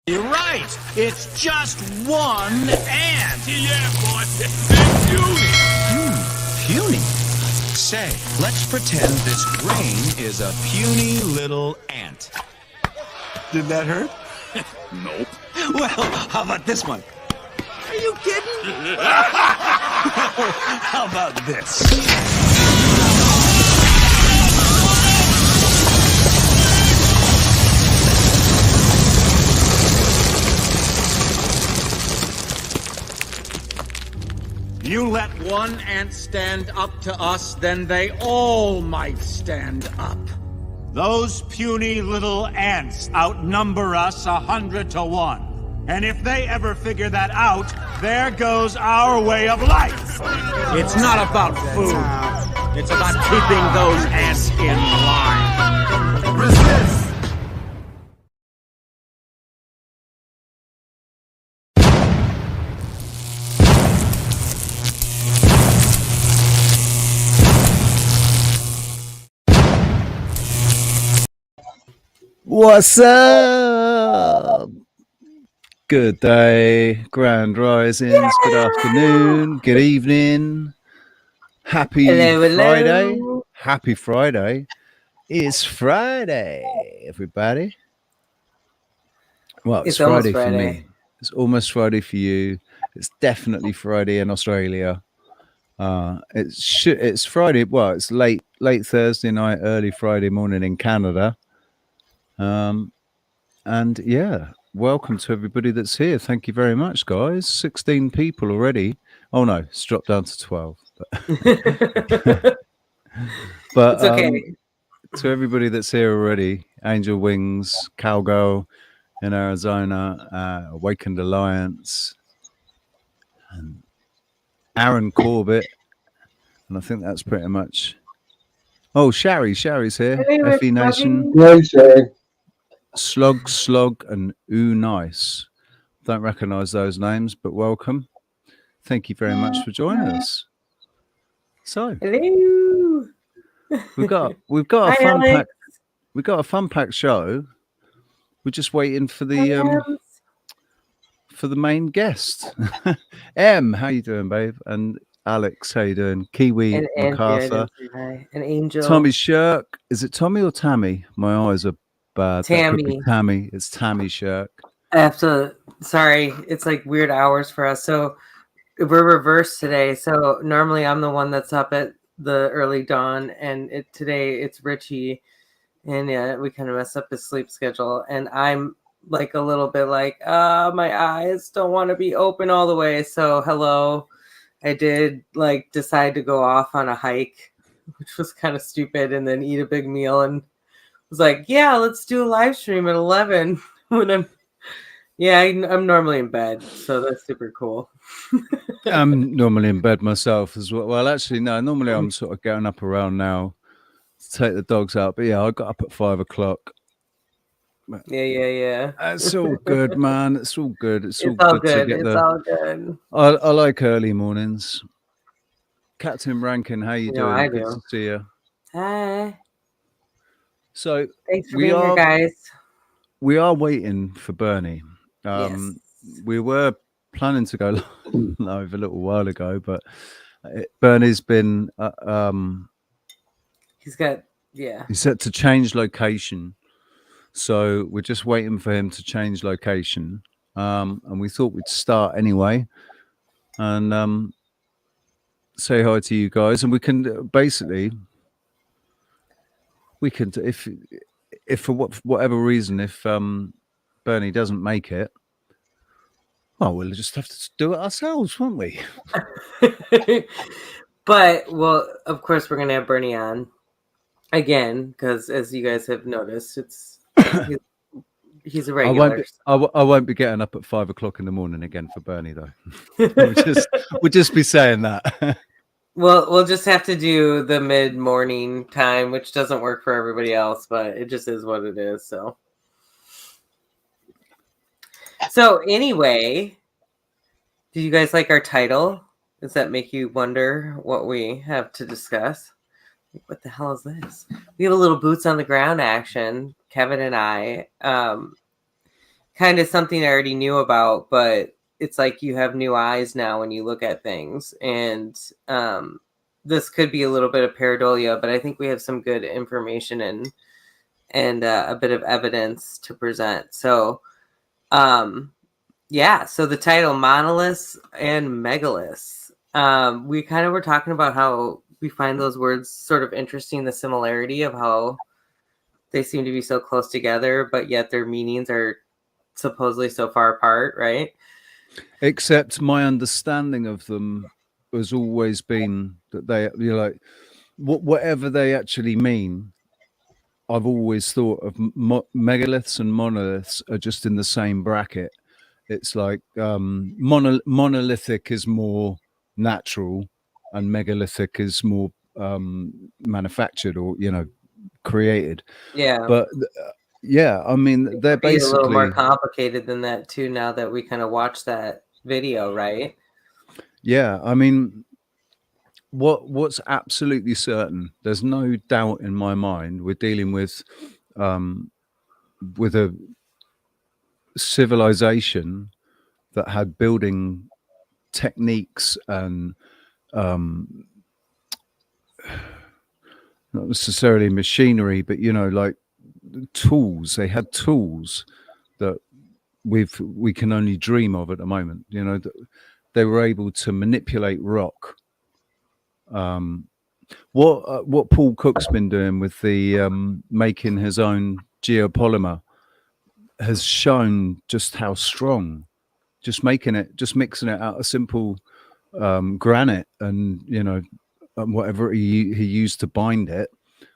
You're right. It's just one ant. Yeah, boss. They're puny. Puny. Say, let's pretend this grain is a puny little ant. Did that hurt? Nope. Well, how about this one? Are you kidding? How about this? You let one ant stand up to us, then they all might stand up. Those puny little ants outnumber us 100 to 1. And if they ever figure that out, there goes our way of life. It's not about food. It's about keeping those ants in line. Resist. What's up? Good day, grand risings, good afternoon, good evening. Happy Friday. Happy Friday. It's Friday, everybody. Well, it's Friday for me. It's almost Friday for you. It's definitely Friday in Australia. It's Friday. Well, it's late Thursday night, early Friday morning in Canada. And yeah, welcome to everybody that's here. Thank you very much, guys. 16 people already. Oh no, it's dropped down to 12. But it's okay. To everybody that's here already, Angel Wings, Cowgirl in Arizona, Awakened Alliance, and Aaron Corbett, and I think that's pretty much. Oh, Sherry's here. FE Nation. Hey, Sherry. Slog, and Ooh Nice. Don't recognize those names, but welcome. Thank you very much for joining us. So, hello. we've got a fun pack. We've got a fun packed show. We're just waiting for the main guest. Em, how you doing, babe? And Alex, how you doing? Kiwi and MacArthur, and Angel. Tommy Shirk. Is it Tommy or Tammy? My eyes are bad. Tammy. Tammy. It's Tammy Shirk. I have to. Sorry, it's like weird hours for us. So we're reversed today. So normally I'm the one that's up at the early dawn, and today it's Richie, and yeah, we kind of messed up his sleep schedule, and I'm like a little bit like, my eyes don't want to be open all the way. So hello. I did like decide to go off on a hike, which was kind of stupid, and then eat a big meal, and was like, yeah, let's do a live stream at 11 when I'm normally in bed, so that's super cool. I'm normally in bed myself as well. Well, actually, no, normally I'm sort of getting up around now to take the dogs out, but yeah, I got up at 5 o'clock. Yeah. It's all good, man. It's all good. It's all good. It's all good. I like early mornings. Captain Rankin, how you doing? I good do. to see you. Hi. So thanks for being here, guys. We are waiting for Burneye. Yes. We were planning to go live a little while ago, but Burneye's been he's set to change location. So we're just waiting for him to change location. And we thought we'd start anyway and say hi to you guys. And we can basically, if for whatever reason, if Burneye doesn't make it, well, we'll just have to do it ourselves, won't we? But, well, of course, we're going to have Burneye on again, because as you guys have noticed, he's a regular. I won't be getting up at 5 o'clock in the morning again for Burneye, though. we'll just be saying that. Well, we'll just have to do the mid-morning time, which doesn't work for everybody else, but it just is what it is. So anyway, do you guys like our title? Does that make you wonder what we have to discuss? What the hell is this? We have a little boots on the ground action, Kevin and I, kind of something I already knew about, but it's like you have new eyes now when you look at things. And this could be a little bit of pareidolia, but I think we have some good information and a bit of evidence to present. So, yeah, so the title, Monoliths and Megaliths. We kind of were talking about how we find those words sort of interesting, the similarity of how they seem to be so close together, but yet their meanings are supposedly so far apart, right? Except my understanding of them has always been that you're like, whatever they actually mean, I've always thought of megaliths and monoliths are just in the same bracket. It's like monolithic is more natural and megalithic is more manufactured or, created. Yeah. But yeah, I mean, they're Be a little more basically, complicated than that too, now that we kind of watched that video, right? yeah, I mean, what's absolutely certain, there's no doubt in my mind, we're dealing with a civilization that had building techniques and not necessarily machinery, but like tools. They had tools that we can only dream of at the moment. They were able to manipulate rock. What Paul Cook's been doing with the making his own geopolymer has shown just how strong. Just mixing it out of simple granite and whatever he used to bind it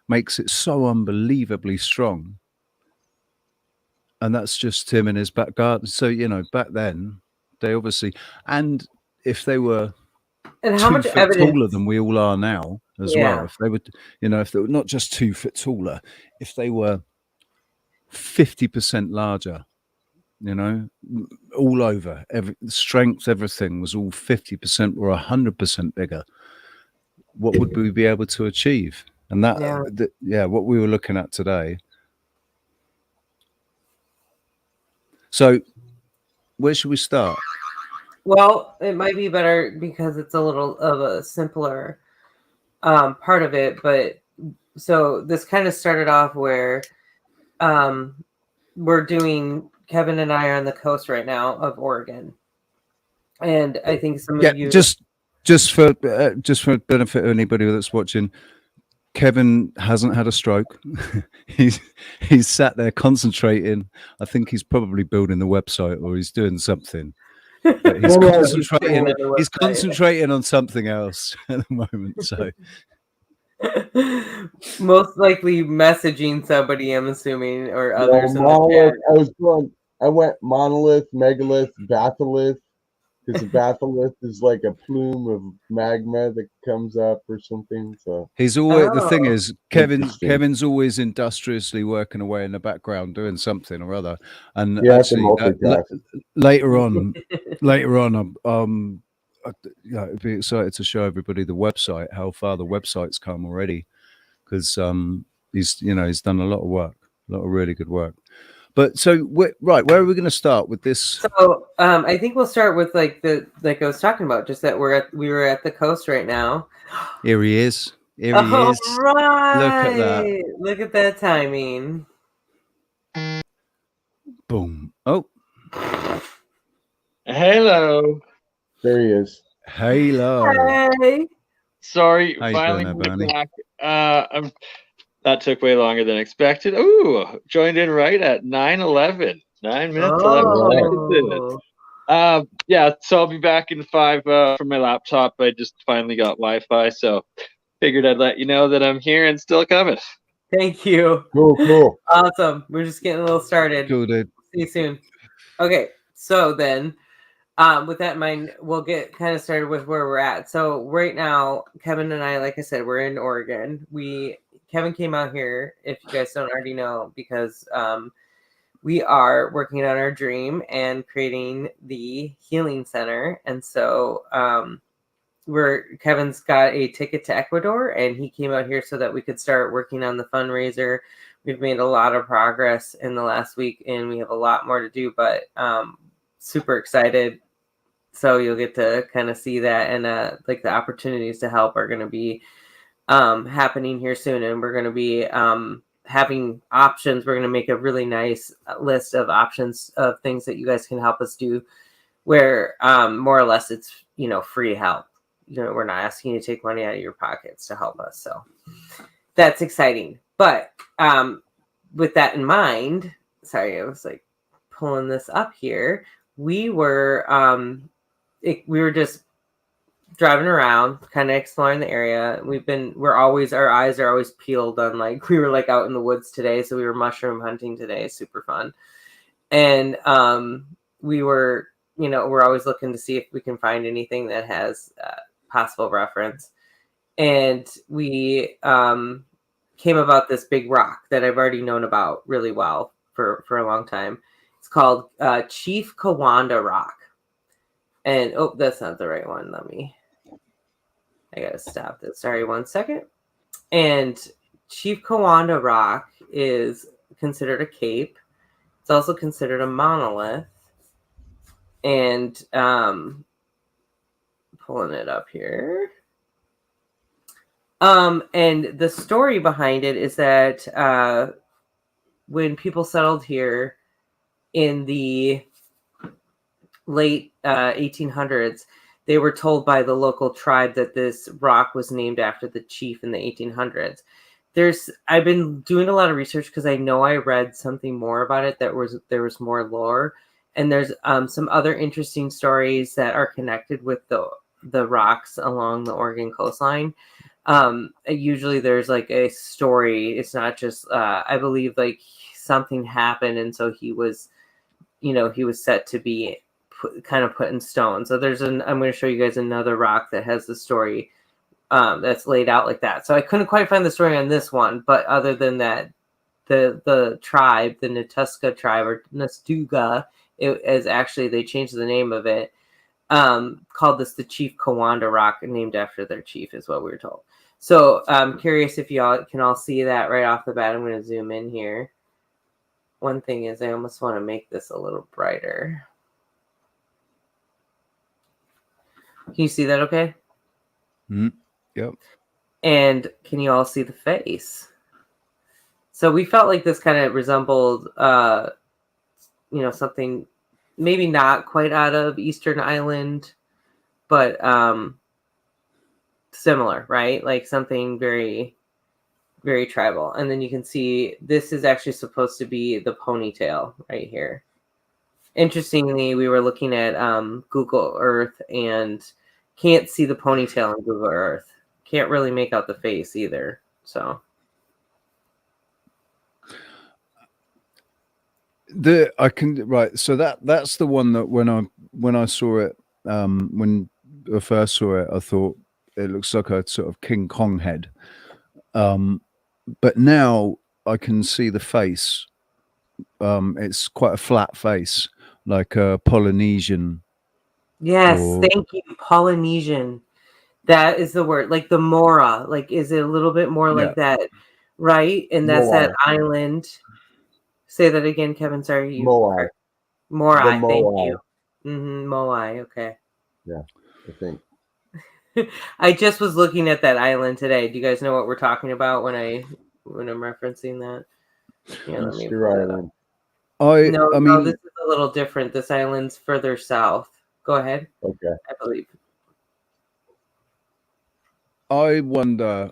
makes it so unbelievably strong. And that's just him in his back garden. So back then they obviously, and if they were And how 2 much foot evidence? taller than we all are now as Yeah. well, if they would, if they were not just 2 foot taller, if they were 50% larger, all over, every strength, everything was all 50% or 100% bigger, what would we be able to achieve? And what we were looking at today. So where should we start? Well, it might be better because it's a little of a simpler part of it. But so this kind of started off where we're doing, Kevin and I are on the coast right now of Oregon. And I think some of you... Just for benefit of anybody that's watching, Kevin hasn't had a stroke. he's sat there concentrating. I think he's probably building the website or he's doing something. But he's concentrating. He's concentrating on something else at the moment. So most likely messaging somebody, I'm assuming, or others in the chat. I went monolith, megalith, batholith, because the batholith is like a plume of magma that comes up or something. So he's always the thing is Kevin's always industriously working away in the background doing something or other. And actually later on, I'd be excited to show everybody the website, how far the website's come already, because he's done a lot of work, a lot of really good work. But so where are we going to start with this? So I think we'll start with like I was talking about, just that we were at the coast right now. Here he is. Here he is. Right. Look at that. Look at that timing. Boom. Oh. Hello. There he is. Hello. Hey. Sorry, How finally you doing there, back. That took way longer than expected. Ooh, joined in right at 9:11. 9 minutes, 11 seconds. Yeah, so I'll be back in 5 from my laptop. I just finally got Wi-Fi, so figured I'd let you know that I'm here and still coming. Thank you. Cool. Awesome. We're just getting a little started. Cool, dude. See you soon. Okay, so then with that in mind, we'll get kind of started with where we're at. So right now, Kevin and I, like I said, we're in Oregon. Kevin came out here, if you guys don't already know, because we are working on our dream and creating the healing center. And so Kevin's got a ticket to Ecuador, and he came out here so that we could start working on the fundraiser. we've made a lot of progress in the last week, and we have a lot more to do, but super excited. So you'll get to kind of see that, and like the opportunities to help are going to be happening here soon, and we're going to be having options. We're going to make a really nice list of options of things that you guys can help us do, where more or less it's, you know, free help. You know, we're not asking you to take money out of your pockets to help us. So that's exciting. But with that in mind, sorry, I was like pulling this up here. We were just driving around, kind of exploring the area. Our eyes are always peeled on, like, we were like out in the woods today, so we were mushroom hunting today, super fun. And we were, you know, we're always looking to see if we can find anything that has possible reference. And we came about this big rock that I've already known about really well for a long time. It's called Chief Kawanda Rock. And oh, that's not the right one. I gotta stop this. Sorry, 1 second. And Chief Kawanda Rock is considered a cape. It's also considered a monolith. And pulling it up here. And the story behind it is that when people settled here in the late 1800s, they were told by the local tribe that this rock was named after the chief in the 1800s. I've been doing a lot of research because I know I read something more about it, there was more lore, and there's some other interesting stories that are connected with the rocks along the Oregon coastline. Usually there's like a story. It's not just I believe like something happened, and so he was set to be kind of put in stone. So I'm going to show you guys another rock that has the story that's laid out like that. So I couldn't quite find the story on this one, but other than that, the tribe, the Natuska tribe, or Nastuga, they changed the name of it, called this the Chief Kawanda Rock, named after their chief, is what we were told. So I'm curious if y'all can all see that right off the bat. I'm going to zoom in here. One thing is I almost want to make this a little brighter. Can you see that okay? Yep. And can you all see the face? So we felt like this kind of resembled, something maybe not quite out of Eastern Island, but similar, right? Like something very, very tribal. And then you can see this is actually supposed to be the ponytail right here. Interestingly, we were looking at Google Earth and can't see the ponytail in Google Earth. Can't really make out the face either. So So that's the one that when I saw it, when I first saw it, I thought it looks like a sort of King Kong head. But now I can see the face. It's quite a flat face, like a Polynesian. yes, thank you, Polynesian. That is the word. Like the Mora. Like, is it a little bit more like that, right? And that's Moai. that island. Say that again, Kevin. Sorry, Moai. Moai. Thank Moai. you. Moai. Okay. Yeah, I think. I just was looking at that island today. Do you guys know what we're talking about when I'm referencing that? Yeah, let me pull it up. No, this is a little different. This island's further south. Go ahead. Okay. I believe. I wonder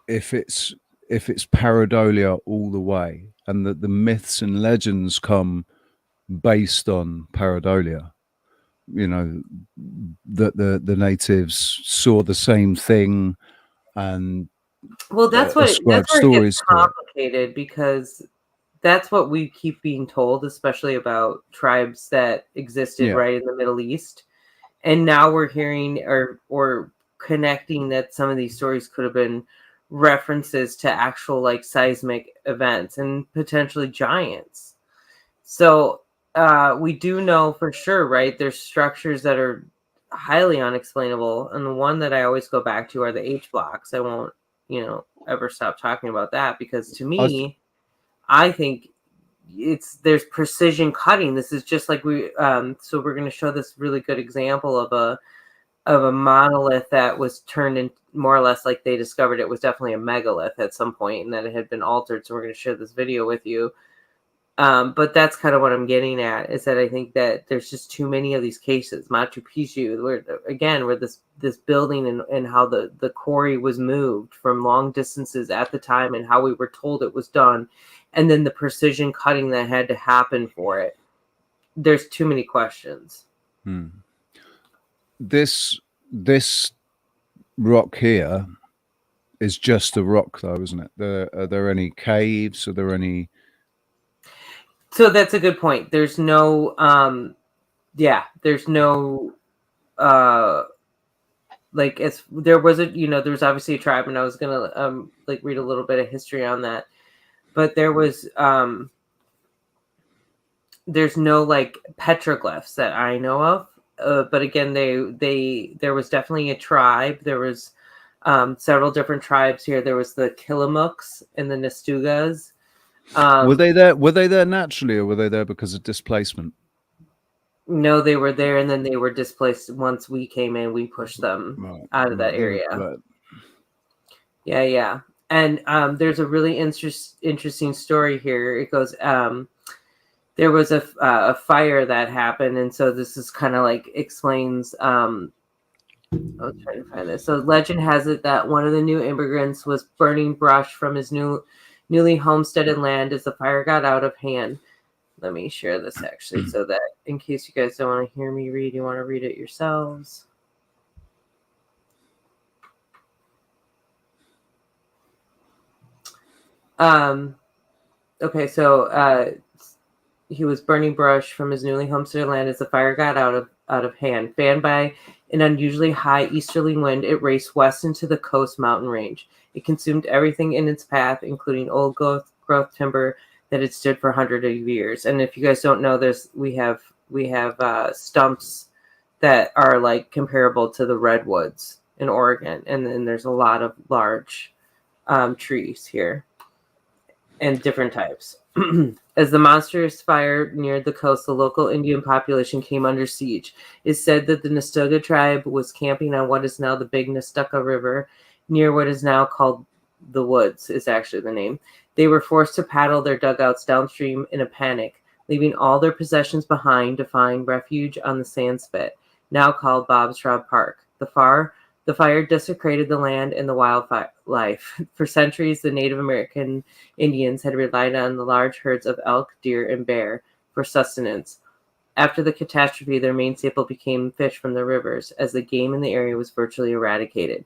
if it's pareidolia all the way, and that the myths and legends come based on pareidolia. You know, that the natives saw the same thing, and that's where it gets complicated, because that's what we keep being told, especially about tribes that existed right in the Middle East. And now we're hearing or connecting that some of these stories could have been references to actual like seismic events and potentially giants. So we do know for sure, right? There's structures that are highly unexplainable. And the one that I always go back to are the H blocks. I won't, ever stop talking about that, because to me, I think there's precision cutting. This is just like so we're going to show this really good example of a monolith that was turned in more or less like they discovered it was definitely a megalith at some point and that it had been altered. So we're going to share this video with you. But that's kind of what I'm getting at, is that I think that there's just too many of these cases. Machu Picchu, where this building and how the quarry was moved from long distances at the time and how we were told it was done, and then the precision cutting that had to happen for it. There's too many questions. This rock here is just a rock, though, isn't it? Are there any caves? Are there any? So that's a good point. There's no, there's no, there was there was obviously a tribe, and I was gonna read a little bit of history on that, but there was there's no like petroglyphs that I know of. But again, there was definitely a tribe. There was several different tribes here. There was the Killamuks and the Nestugas. Were they there? Were they there naturally, or were they there because of displacement? No, they were there, and then they were displaced once we came in. We pushed them out of that area. Right. Yeah. And there's a really interesting story here. It goes, there was a fire that happened, and so this is kind of like explains. I was trying to find this. So legend has it that one of the new immigrants was burning brush from his newly homesteaded land as the fire got out of hand. Let me share this actually, so that in case you guys don't want to hear me read, you want to read it yourselves. Okay, so he was burning brush from his newly homesteaded land as the fire got out of hand. Fanned by an unusually high easterly wind, it raced west into the coast mountain range. It consumed everything in its path, including old growth timber that had stood for hundreds of years. And if you guys don't know this, we have stumps that are like comparable to the redwoods in Oregon, and then there's a lot of large trees here and different types. As the monstrous fire neared the coast, the local Indian population came under siege. It's said that the Nestuga tribe was camping on what is now the Big Nestucca River, near what is now called the Woods, is actually the name. They were forced to paddle their dugouts downstream in a panic, leaving all their possessions behind to find refuge on the sand spit, now called Bob's Rob Park. The fire desecrated the land and the wildlife. For centuries, the Native American Indians had relied on the large herds of elk, deer, and bear for sustenance. After the catastrophe, their main staple became fish from the rivers, as the game in the area was virtually eradicated.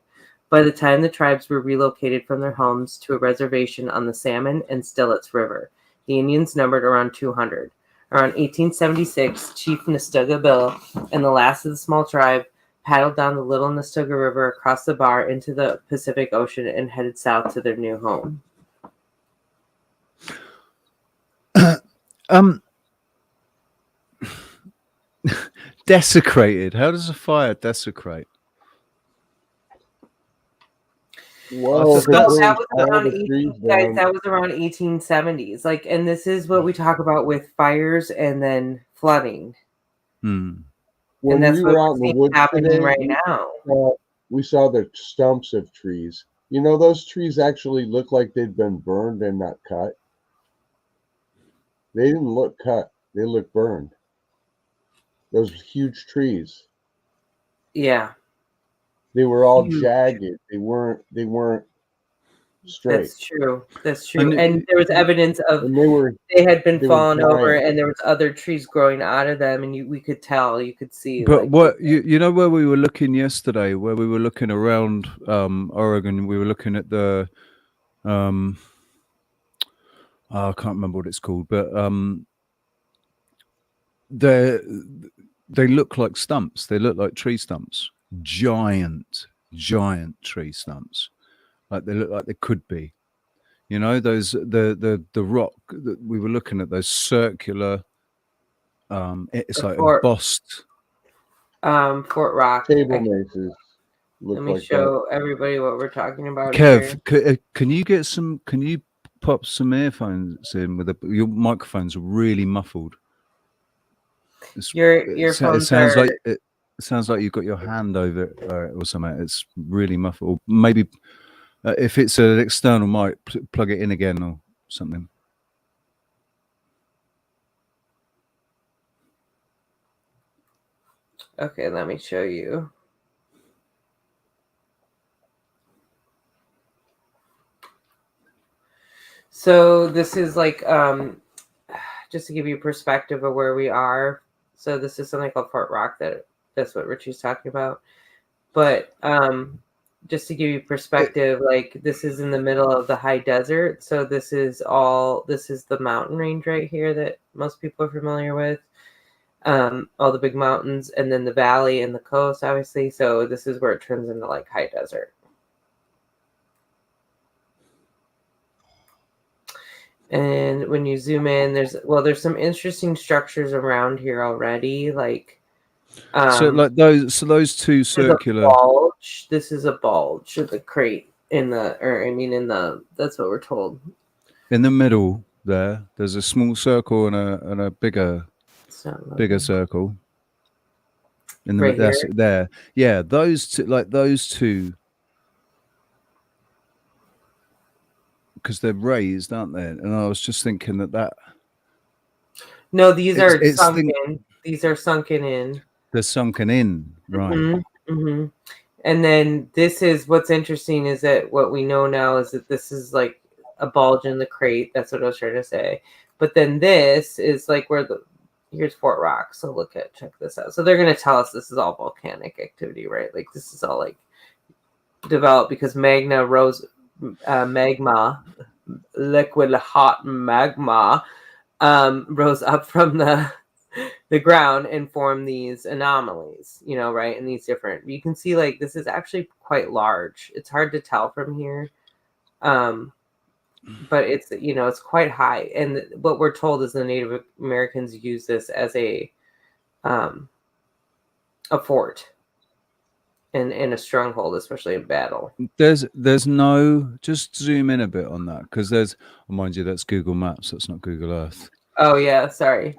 By the time the tribes were relocated from their homes to a reservation on the Salmon and Stillits River, the Indians numbered around 200. Around 1876, Chief Nestuga Bill and the last of the small tribe paddled down the Little Nestuga River across the bar into the Pacific Ocean and headed south to their new home. Desecrated. How does a fire desecrate? Well, that was around 1870s. Like, and this is what we talk about with fires and then flooding. When and that's we were out what's in the woods happening today, right now. We saw the stumps of trees. You know, those trees actually look like they'd been burned and not cut. They didn't look cut. They looked burned. Those huge trees. Yeah. They were all jagged. They weren't straight. That's true. And there was evidence of they had been fallen over, and there was other trees growing out of them, and we could tell, you could see. But like, what you know where we were looking yesterday, where we were looking around Oregon, we were looking at the I can't remember what it's called, but they look like stumps. They look like tree stumps. Giant tree stumps. Like they look like they could be. You know, those the rock that we were looking at, those circular it's like embossed Fort Rock table maces. look Let me like show everybody what we're talking about Kev, here. can you get some? Can you pop some earphones in with your microphone's really muffled? Your It earphones sounds are like it sounds like you've got your hand over it or something. It's really muffled. Maybe if it's an external mic, plug it in again or something. okay. Let me show you. So this is like just to give you perspective of where we are. So this is something called Fort Rock that's what Richie's talking about. But just to give you perspective, like this is in the middle of the high desert. So this is the mountain range right here that most people are familiar with. All the big mountains, and then the valley and the coast, obviously. So this is where it turns into like high desert. And when you zoom in, there's some interesting structures around here already. Like So like those two circular. bulge. This is a bulge of the crate in the that's what we're told. In the middle there's a small circle and a bigger circle. In the Right that's here. there. Yeah, those two, because they're raised, aren't they? And I was just thinking that No, these are it's sunken. These are sunken in. they're sunken in, right? Mm-hmm. And then this is what's interesting is that what we know now is that this is like a bulge in the crate. That's what I was trying to say. But then this is like where here's Fort Rock. So check this out. So they're going to tell us this is all volcanic activity, right? Like this is all like developed because magma, liquid hot magma, rose up from the ground and form these anomalies, right? And these different, you can see like this is actually quite large. It's hard to tell from here. But it's, it's quite high. And what we're told is the Native Americans use this as a fort and a stronghold, especially in battle. There's no, just zoom in a bit on that, because mind you, that's Google Maps, that's not Google Earth. Oh yeah, sorry.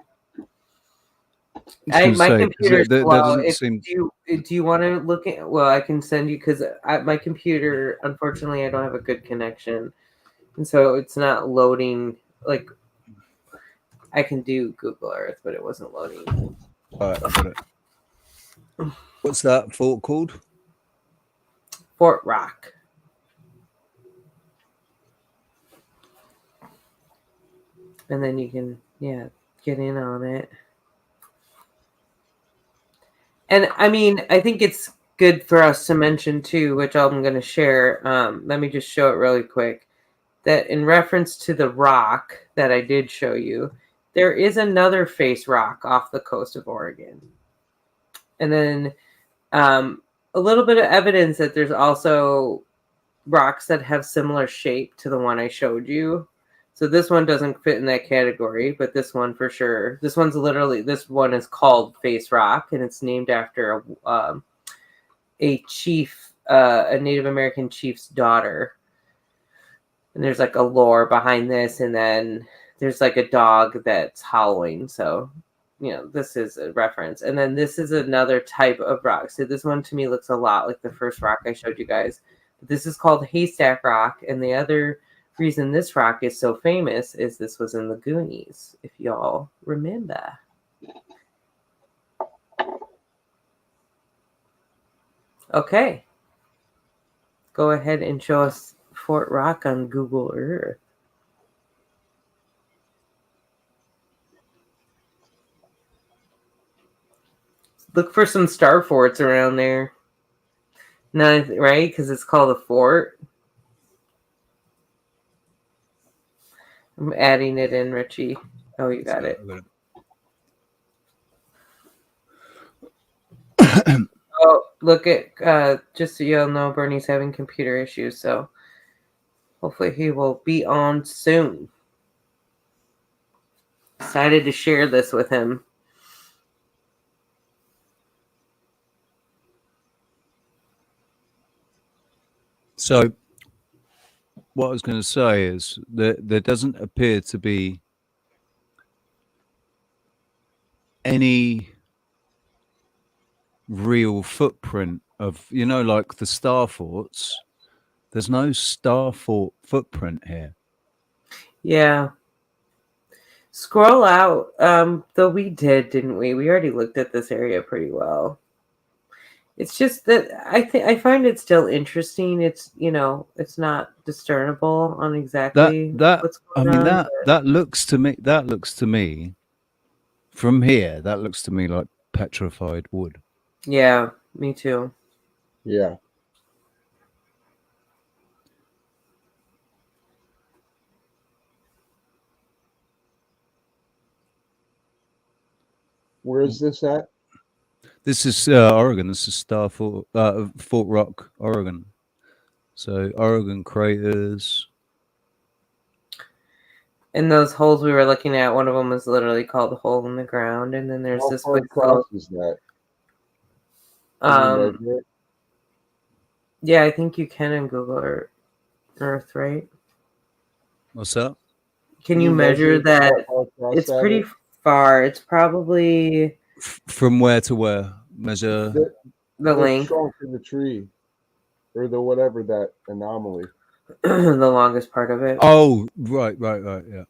My computer's slow. Do you want to look at? Well, I can send you because my computer, unfortunately, I don't have a good connection, and so it's not loading. Like I can do Google Earth, but it wasn't loading. All right, I got it. What's that fort called? Fort Rock. And then you can get in on it. And I mean, I think it's good for us to mention too, which I'm going to share. Let me just show it really quick. That in reference to the rock that I did show you, there is another face rock off the coast of Oregon. And then a little bit of evidence that there's also rocks that have similar shape to the one I showed you. So this one doesn't fit in that category, but this one for sure. This one is called Face Rock, and it's named after a chief, a Native American chief's daughter. And there's like a lore behind this, and then there's like a dog that's howling. So, this is a reference. And then this is another type of rock. So this one to me looks a lot like the first rock I showed you guys. But this is called Haystack Rock, and the other reason this rock is so famous is this was in the Goonies, if y'all remember. Okay. Go ahead and show us Fort Rock on Google Earth. Look for some star forts around there. Not right, because it's called a fort. I'm adding it in, Richie. Oh, you got it. Oh, look at just so you'll know, Bernie's having computer issues, so hopefully he will be on soon. Excited to share this with him. So what I was going to say is that there doesn't appear to be any real footprint of, like the star forts. There's no star fort footprint here. Yeah. Scroll out. Though we did, didn't we? We already looked at this area pretty well. It's just that I find it still interesting. It's it's not discernible on exactly what's going on. That looks to me from here, that looks to me like petrified wood. Yeah, me too. Yeah. Where is this at? This is Oregon. This is Fort Rock, Oregon. So Oregon craters. And those holes we were looking at, one of them was literally called a hole in the ground, and then there's How this far across is that? Can you measure it? Yeah, I think you can in Google Earth, right? What's that? Can you measure that? It's pretty far. It's probably from where to where? Measure the length. Trunk in the tree, or the whatever that anomaly. The longest part of it. Oh, right, yeah.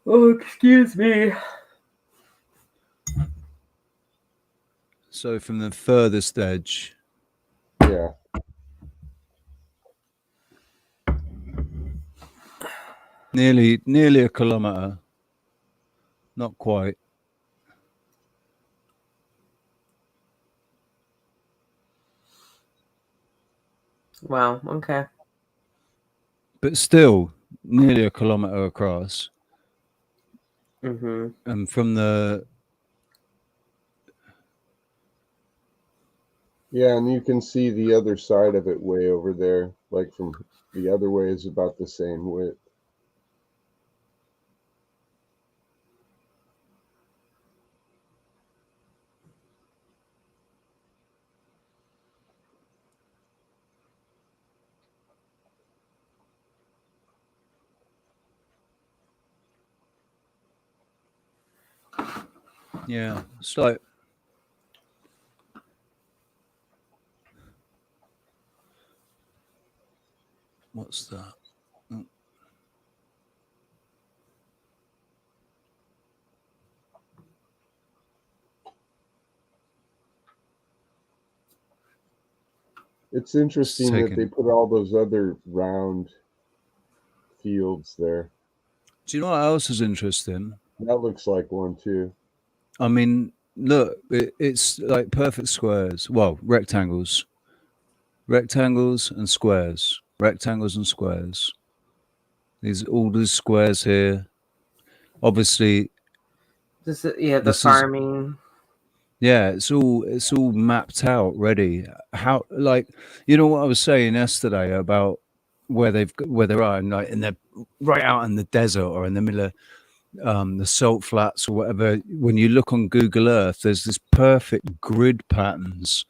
Oh, excuse me. So from the furthest edge. Yeah. Nearly a kilometer. Not quite. Wow, okay. But still, nearly a kilometer across. Mm-hmm. And from the... Yeah, and you can see the other side of it way over there. Like from the other way is about the same width. Yeah, it's like... What's that? Oh. It's interesting that they put all those other round fields there. Do you know what else is interesting? That looks like one too. I mean, look, it's like perfect squares. Well, rectangles. Rectangles and squares. Rectangles and squares. All these squares here. Obviously, the farming. It's all mapped out, ready. How, like, what I was saying yesterday about where they're at, and they're right out in the desert or in the middle of the salt flats or whatever. When you look on Google Earth, there's this perfect grid patterns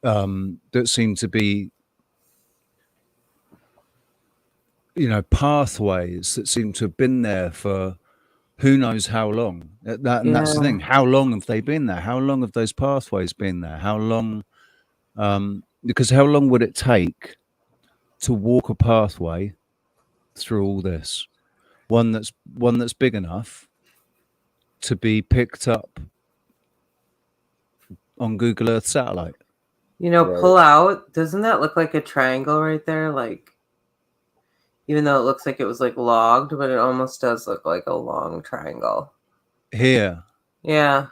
that seem to be, pathways that seem to have been there for who knows how long. That's the thing. How long have they been there? How long have those pathways been there? How long? Because how long would it take to walk a pathway through all this? One that's big enough to be picked up on Google Earth satellite. Pull out. Doesn't that look like a triangle right there? Like, even though it looks like it was like logged, but it almost does look like a long triangle. Here. Yeah.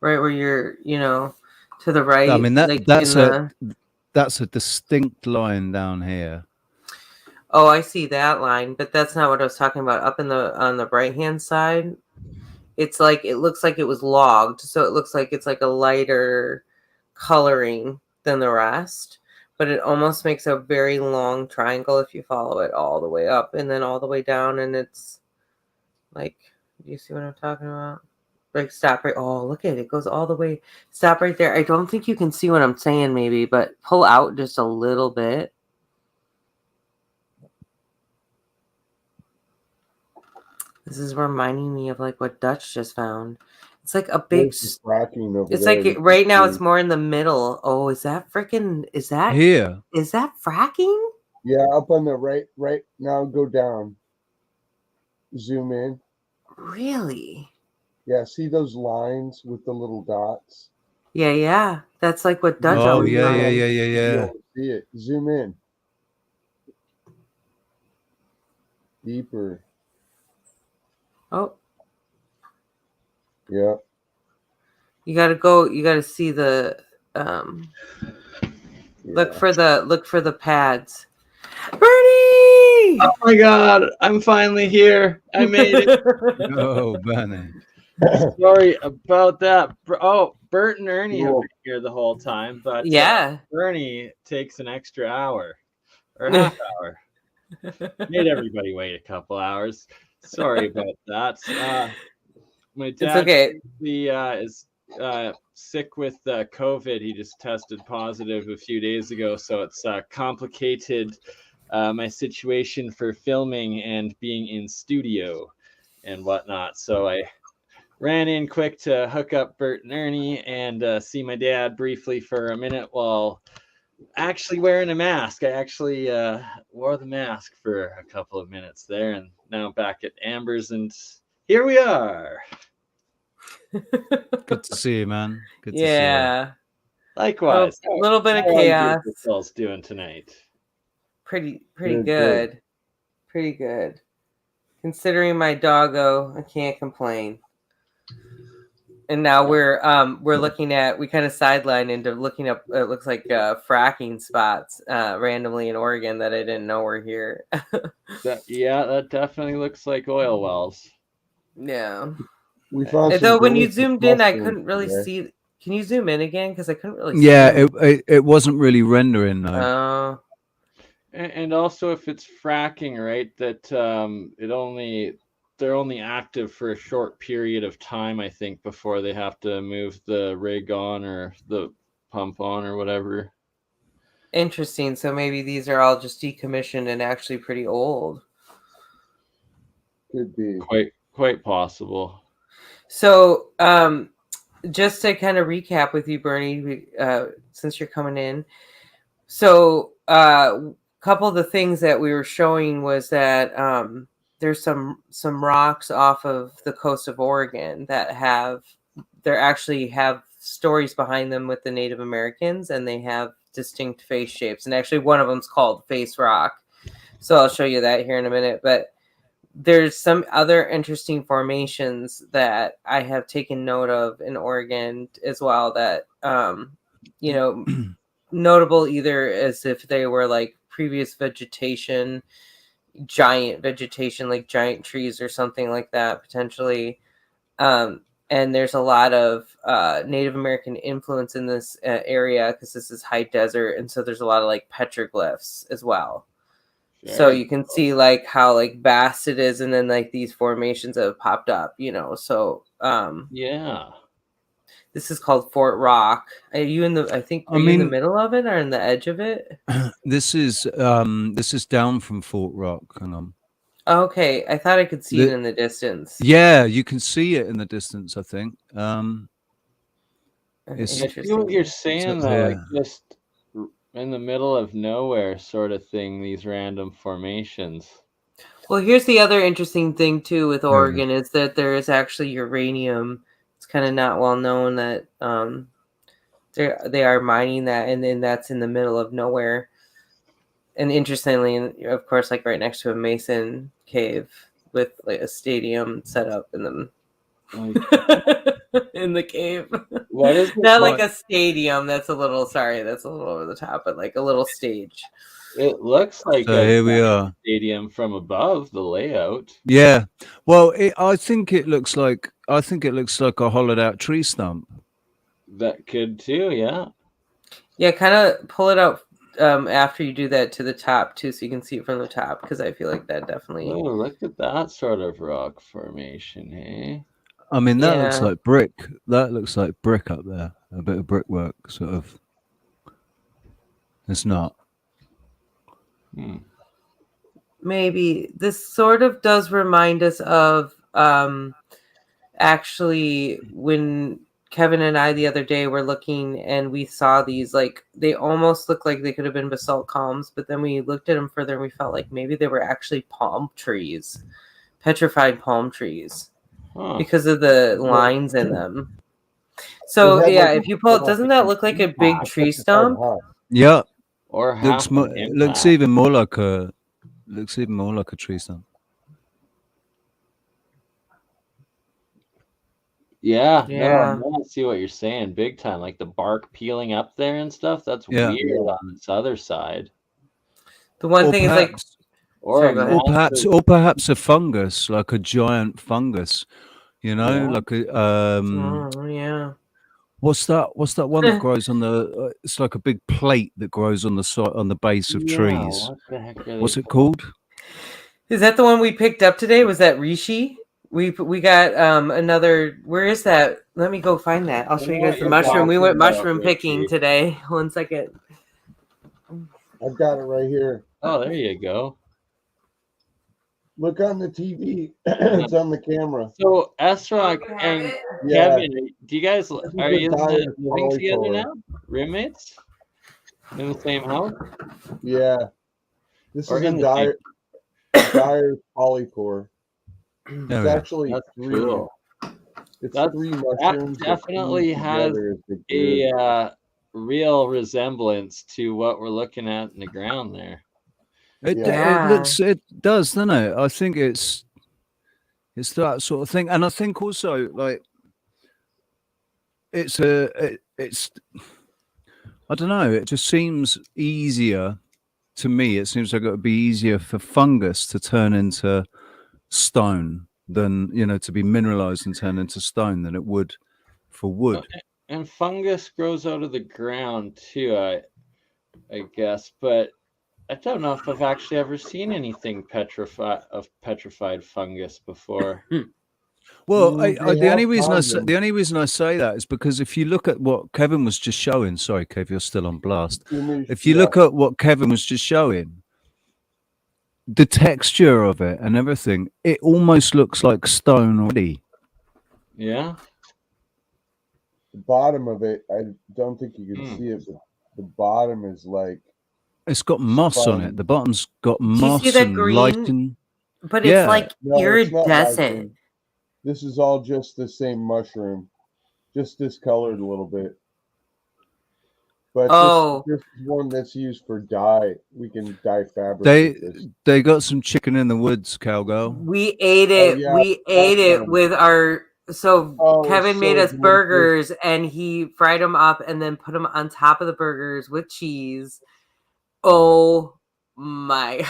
Right where you're, to the right. I mean, that's a distinct line down here. Oh, I see that line, but that's not what I was talking about. Up on the right hand side, it's like it looks like it was logged, so it looks like it's like a lighter coloring than the rest, but it almost makes a very long triangle if you follow it all the way up and then all the way down, and it's like, do you see what I'm talking about? Like stop right. Oh, look at it. It goes all the way. Stop right there. I don't think you can see what I'm saying, maybe, but pull out just a little bit. This is reminding me of like what Dutch just found. It's like a big. There's the fracking over It's there. like You can right now see. it's more in the middle. Oh, is that freaking? Is that Here. fracking? Yeah, up on the right now. Go down. Zoom in. Really? Yeah, see those lines with the little dots? Yeah. That's like what Dutch Oh, always yeah. found. You'll be able to see it. Zoom in. Deeper. Oh, Yeah. you gotta go. You gotta see the. Look for the pads. Bernie! Oh my god, I'm finally here. I made it. Oh, Burneye. Sorry about that. Bert and Ernie have Cool. been here the whole time, but Yeah. Bernie takes an extra hour or half hour. Made everybody wait a couple hours. Sorry about that. My dad okay. is sick with COVID. He just tested positive a few days ago, so it's complicated my situation for filming and being in studio and whatnot. So I ran in quick to hook up Bert and Ernie and see my dad briefly for a minute while actually wearing a mask. I actually wore the mask for a couple of minutes there, and now I'm back at Amber's, and here we are. Good to see you, man. Good to see you. Yeah. Likewise. A little bit of How are you chaos. yourselves doing tonight? Pretty Good. good. Pretty good. Considering my doggo, I can't complain. And now we're looking at, we kind of sidelined into looking up, it looks like fracking spots randomly in Oregon that I didn't know were here. That definitely looks like oil wells. Yeah. We found And some though when you delicious zoomed in, I mushrooms couldn't really today. see. Can you zoom in again? Because I couldn't really see. Yeah, it wasn't really rendering though. Oh. And also, if it's fracking, right, that they're only active for a short period of time, I think, before they have to move the rig on or the pump on or whatever. Interesting. So maybe these are all just decommissioned and actually pretty old. Could be. Quite possible. So just to kind of recap with you, Bernie, since you're coming in. So couple of the things that we were showing was that there's some rocks off of the coast of Oregon that actually have stories behind them with the Native Americans, and they have distinct face shapes. And actually one of them's called Face Rock. So I'll show you that here in a minute. But there's some other interesting formations that I have taken note of in Oregon as well that, notable either as if they were like previous vegetation, giant vegetation, like giant trees or something like that, potentially. And there's a lot of Native American influence in this area because this is high desert. And so there's a lot of like petroglyphs as well. Sure. So you can see like how like vast it is, and then like these formations that have popped up, So yeah. This is called Fort Rock. Are you in the? I think. Are you in the middle of it or in the edge of it? This is down from Fort Rock, and Okay, I thought I could see it in the distance. Yeah, you can see it in the distance. I think. It's interesting. What you're saying though, like just in the middle of nowhere, sort of thing. These random formations. Well, here's the other interesting thing too with Oregon is that there is actually uranium. It's kind of not well known that they are mining that, and then that's in the middle of nowhere. And interestingly, of course, like right next to a Mason cave with like a stadium set up in the in the cave. What is it? Not like a stadium. That's a little over the top, but like a little stage. It looks like here we are. Stadium from above the layout. Yeah, well, I think it looks like a hollowed out tree stump. That could too, yeah. Yeah, kind of pull it out after you do that to the top too, so you can see it from the top, because I feel like that definitely. Oh, look at that sort of rock formation, hey? I mean, that looks Yeah. like brick. That looks like brick up there. A bit of brickwork, sort of. It's not. Maybe this sort of does remind us of actually when Kevin and I the other day were looking and we saw these, like, they almost look like they could have been basalt columns, but then we looked at them further and we felt like maybe they were actually palm trees, petrified palm trees, because of the lines in them. So They had, yeah, like, if you pull it, doesn't that look like a big tree stump? Yeah. Or half Looks even more like a tree stump. Yeah, Yeah. no, I see what you're saying, big time. Like the bark peeling up there and stuff. That's Yeah. weird on this other side. The one Or thing is like, perhaps, Or sorry, a go ahead. or perhaps a fungus, like a giant fungus. You know, Yeah. like a Oh, yeah. What's that one that grows on the? It's like a big plate that grows on the side, on the base of trees. What the heck are What's they it called? Is that the one we picked up today? Was that Rishi? We got another. Where is that? Let me go find that. I'll show you guys the mushroom. We went mushroom picking today. 1 second. I've got it right here. Oh, there you go. Look on the TV. It's on the camera. So Esra and Yeah. Kevin, do you guys are you living together now? Roommates? In the same house? Yeah. This Or is a in the same- dire polypore. It's Oh, yeah. actually That's three. cool. It's That's- three that mushrooms. that definitely fuse has together as the group. A real resemblance to what we're looking at in the ground there. It Yeah. it does, doesn't it? I think it's that sort of thing, and I think also like it's I don't know. It just seems easier to me. It seems like it would be easier for fungus to turn into stone than, you know, to be mineralized and turn into stone than it would for wood. And fungus grows out of the ground too, I guess, but I don't know if I've actually ever seen anything petrified fungus before. Well, the only reason I say that is because if you look at what Kevin was just showing, sorry, Kev, you're still on blast. If you look at what Kevin was just showing, the texture of it and everything, it almost looks like stone already. Yeah. The bottom of it, I don't think you can see it, but the bottom is like it's got moss on it. The bottom's got moss see that and green? lichen. But Yeah. it's like No, it's not iridescent. lichen. This is all just the same mushroom, just discolored a little bit. But this is one that's used for dye. We can dye fabric. with this. They got some chicken in the woods, cowgirl. We ate it. yeah, We ate it awesome. with our. So Kevin so made us delicious. burgers and he fried them up and then put them on top of the burgers with cheese. Oh my!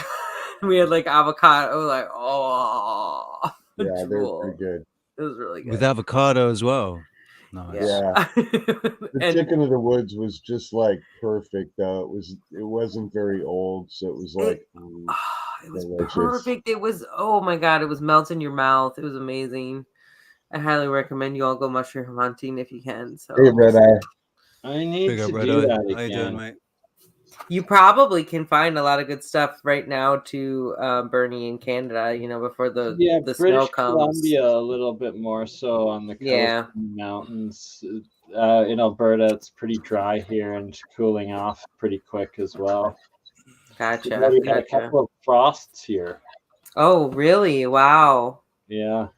We had like avocado. Like Yeah, they're pretty good. It was really good With avocado as well. Nice. Yeah. The chicken of the woods was just like perfect though. It wasn't very old, so it was like it was delicious. perfect. It was, oh my god, it was melting in your mouth. It was amazing. I highly recommend you all go mushroom hunting if you can. So hey, Red Eye. I need Big to up, Red do Eye. that How you again. doing, mate? you probably can find a lot of good stuff right now to Burneye in Canada, you know, before the British snow comes. Columbia a little bit more so on the coast Yeah. and mountains. In Alberta, it's pretty dry here and cooling off pretty quick as well. Gotcha. We had a couple of frosts here. Oh, really? Wow. Yeah.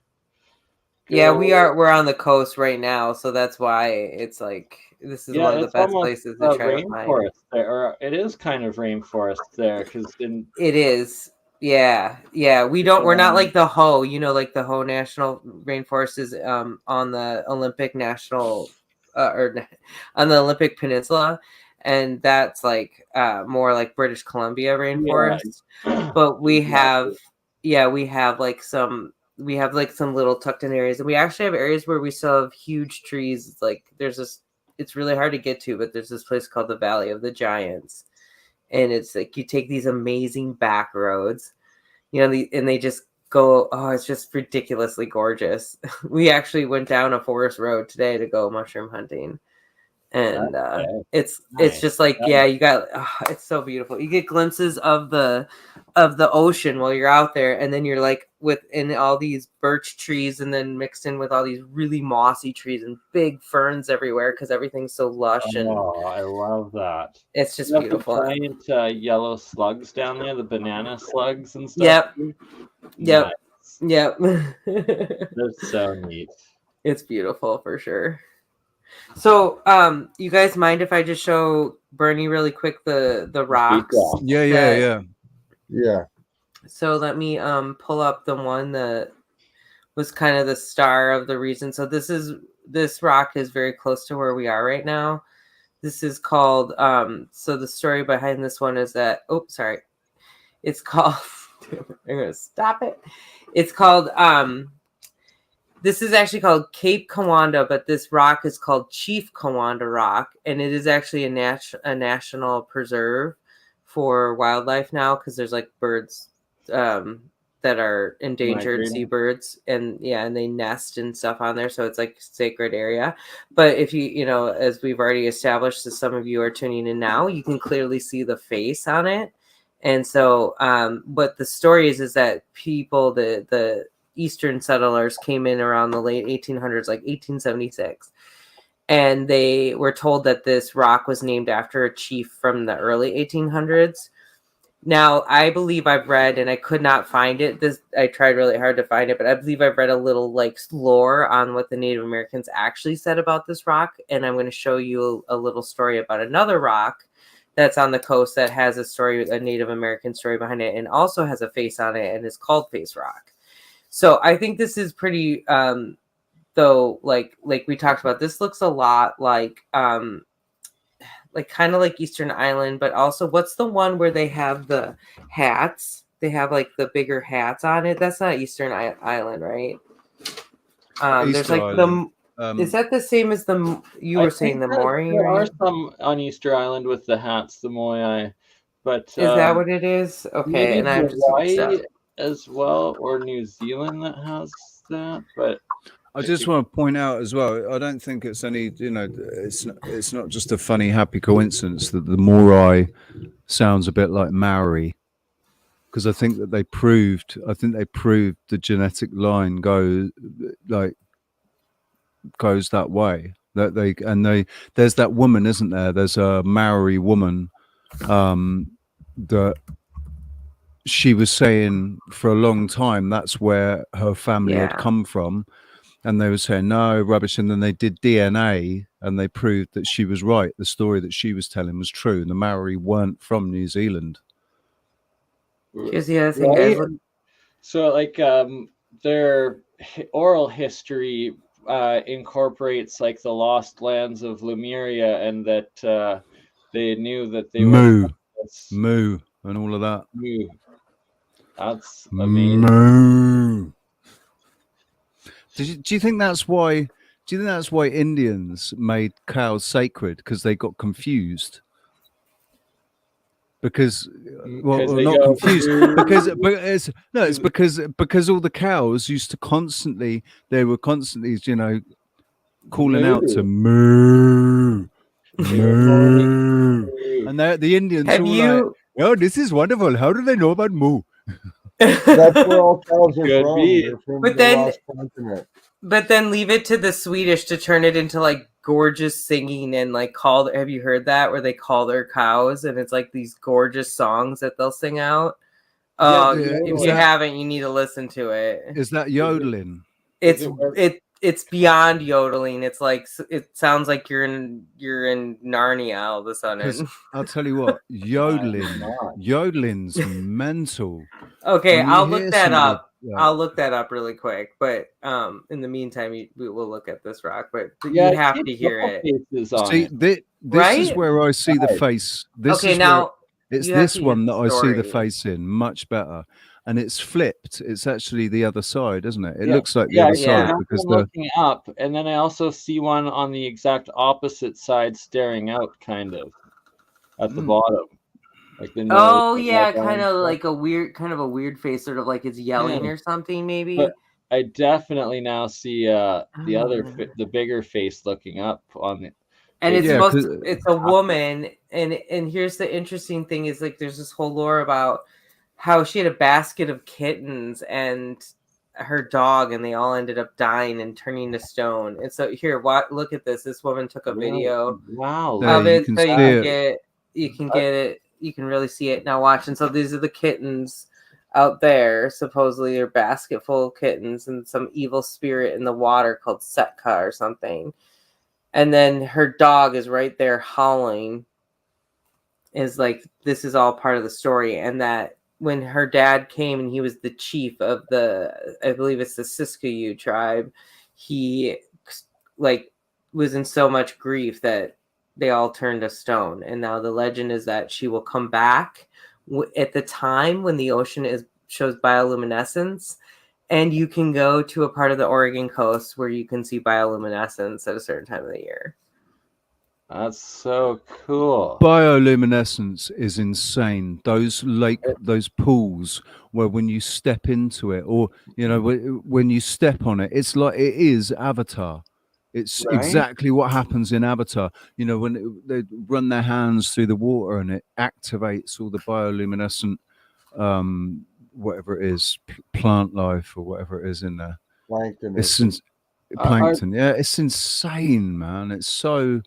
Yeah, we're on the coast right now, so that's why it's like this is one of the best places to try to find. Rainforest there, or it is kind of rainforest there, because it is. Yeah. We're not like the Ho, you know, like the Ho National Rainforest is on the Olympic National or on the Olympic Peninsula, and that's like more like British Columbia rainforest. Yeah. But we have we have like some little tucked in areas, and we actually have areas where we still have huge trees. It's like there's this, it's really hard to get to, but there's this place called the Valley of the Giants, and it's like you take these amazing back roads, you know, and they just go. Oh, it's just ridiculously gorgeous. We actually went down a forest road today to go mushroom hunting. And it's just like, yeah, you got, it's so beautiful. You get glimpses of the ocean while you're out there, and then you're like within all these birch trees, and then mixed in with all these really mossy trees and big ferns everywhere because everything's so lush. And I love that. It's just beautiful. Giant yellow slugs down there, the banana slugs and stuff. Yep. That's so neat. It's beautiful for sure. So, you guys mind if I just show Burneye really quick the rocks? Yeah. So let me pull up the one that was kind of the star of the reason. So this rock is very close to where we are right now. This is called so the story behind this one is that it's called I'm gonna stop it. It's called this is actually called Cape Kawanda, but this rock is called Chief Kawanda Rock, and it is actually a national preserve for wildlife now because there's like birds that are endangered seabirds, and they nest and stuff on there, so it's like sacred area. But if you as we've already established, as some of you are tuning in now, you can clearly see the face on it. And so but the story is that people, the Eastern settlers came in around the late 1800s, like 1876. And they were told that this rock was named after a chief from the early 1800s. Now, I believe I've read, and I could not find it. I tried really hard to find it, but I believe I've read a little like lore on what the Native Americans actually said about this rock. And I'm going to show you a little story about another rock that's on the coast that has a Native American story behind it, and also has a face on it, and is called Face Rock. So I think this is pretty, though, like we talked about, this looks a lot like kind of like Eastern Island, but also what's the one where they have the hats? They have like the bigger hats on it. That's not Eastern Island, right? There's like Island. Is that the same as you were saying, the Moai? There are some on Easter Island with the hats, the Moai, but is that what it is? Okay, and I'm just Hawaii as well, or New Zealand that has that. But I just want to point out as well, I don't think it's any, it's not just a funny, happy coincidence that the Moai sounds a bit like Maori, because I think they proved the genetic line goes that way. There's that woman, isn't there? There's a Maori woman that she was saying for a long time that's where her family had come from, and they were saying no, rubbish, and then they did DNA and they proved that she was right. The story that she was telling was true, and the Maori weren't from New Zealand. So like their oral history incorporates like the lost lands of Lemuria, and that they knew that they were Moo and all of that. Moo. That's amazing. Do you think that's why? Do you think that's why Indians made cows sacred? Because they got confused. Because not confused. It's because all the cows used to constantly, calling out to moo, moo, and the Indians like, oh, this is wonderful. How do they know about moo? That's where all cows are from. They're from the lost continent. But then leave it to the Swedish to turn it into like gorgeous singing and like have you heard that, where they call their cows and it's like these gorgeous songs that they'll sing out? If you haven't, you need to listen to it. Is that yodeling? It's beyond yodeling. It's like, it sounds like you're in Narnia all of a sudden. I'll tell you what, yodeling's mental. Okay, I'll look that up. I'll look that up really quick. But in the meantime, we will look at this rock. But you have to hear it. See, this is where I see the face. It's this one that I see the face in much better. And it's flipped. It's actually the other side, isn't it? It looks like the other side. Because I'm looking up, and then I also see one on the exact opposite side staring out, kind of, at the bottom. Like the nose. Oh yeah, kind of like a weird face, sort of like it's yelling or something, maybe. But I definitely now see the bigger face looking up on it. And it's a woman, and here's the interesting thing is like there's this whole lore about how she had a basket of kittens and her dog, and they all ended up dying and turning to stone. And so here, look at this. This woman took a video of it, so you can get it. You can really see it now. Watch, and so these are the kittens out there. Supposedly, a basket full of kittens, and some evil spirit in the water called Setka or something. And then her dog is right there howling. Is like this is all part of the story, and that when her dad came and he was the chief of I believe it's the Siskayu tribe, he like was in so much grief that they all turned to stone. And now the legend is that she will come back at the time when the ocean shows bioluminescence, and you can go to a part of the Oregon coast where you can see bioluminescence at a certain time of the year. That's so cool. Bioluminescence is insane. Those pools where when you step into it, or when you step on it, it's like it is Avatar. It's exactly what happens in Avatar. When they run their hands through the water and it activates all the bioluminescent, whatever it is, plant life or whatever it is in there. Plankton. Plankton. Yeah, it's insane, man. It's so.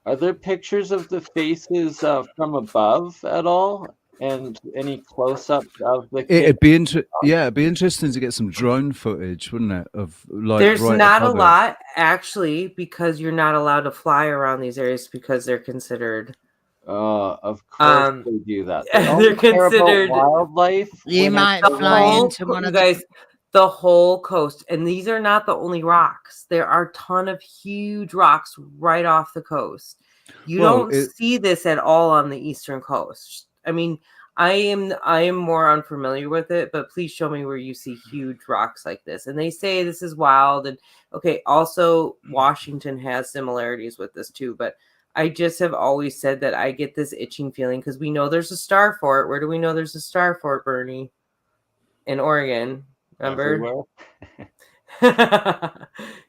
Are there pictures of the faces from above at all, and any close-up of the? It'd be interesting to get some drone footage, wouldn't it? Of like there's not a lot actually, because you're not allowed to fly around these areas because they're considered. Of course they do that. They're considered wildlife. You might fly into one of guys. The whole coast, and these are not the only rocks. There are a ton of huge rocks right off the coast. You don't see this at all on the eastern coast. I mean, I am more unfamiliar with it, but please show me where you see huge rocks like this. And they say this is wild. And okay, also Washington has similarities with this too, but I just have always said that I get this itching feeling because we know there's a star fort. Where do we know there's a star fort, Burneye? In Oregon. Remember?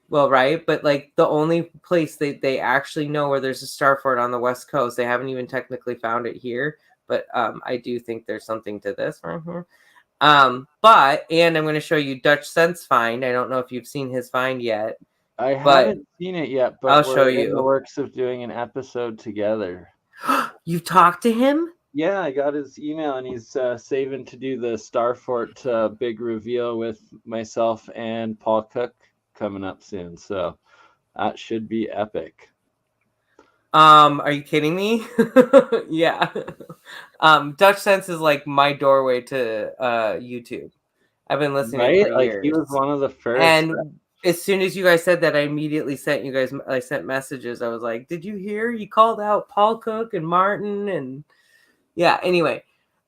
Well, right, but like the only place they actually know where there's a star fort on the West Coast, they haven't even technically found it here, but I do think there's something to this right here. And I'm going to show you Dutch Sense find. I don't know if you've seen his find yet. I haven't seen it yet, but I'll show you. In the works of doing an episode together. You talked to him? Yeah, I got his email, and he's saving to do the Starfort big reveal with myself and Paul Cook coming up soon. So that should be epic. Are you kidding me? Yeah. Dutch Sense is like my doorway to YouTube. I've been listening for years. He was one of the first. And as soon as you guys said that, I immediately sent you guys. I sent messages. I was like, "Did you hear? He called out Paul Cook and Martin and." Yeah, anyway,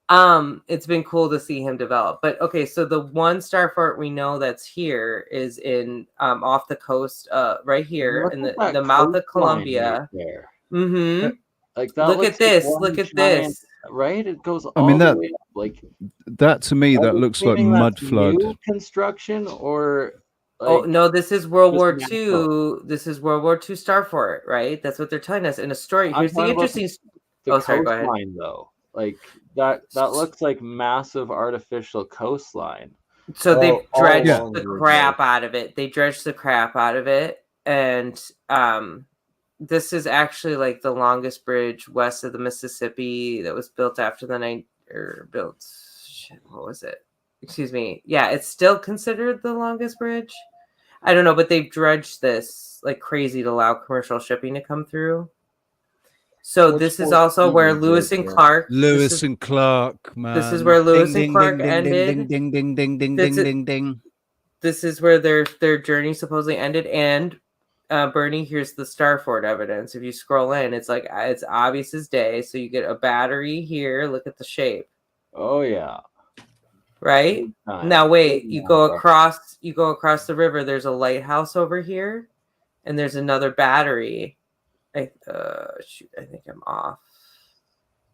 it's been cool to see him develop. But okay, so the one star fort we know that's here is in off the coast, right here in the mouth of Columbia. Right mm-hmm. Like that. Look at this. Look at this. Right, it goes. I mean all the way up. Like that to me, that looks like mud flood new construction, or. Oh no! This is World War II. This is World War II star fort, right? That's what they're telling us in a story. Here's the interesting. Sorry, go ahead. Though. Like that looks like massive artificial coastline. So they dredged the crap out of it. They dredged the crap out of it. And this is actually like the longest bridge west of the Mississippi that was built after what was it? Excuse me. Yeah, it's still considered the longest bridge. I don't know, but they've dredged this like crazy to allow commercial shipping to come through. So this is also where Lewis and Clark. Lewis and Clark, man. This is where Lewis and Clark ended. Ding ding ding ding ding ding ding. This is where their journey supposedly ended. And Burneye, here's the star fort evidence. If you scroll in, it's like it's obvious as day. So you get a battery here. Look at the shape. Oh yeah. Right now, wait. You go across the river. There's a lighthouse over here, and there's another battery. I think I'm off.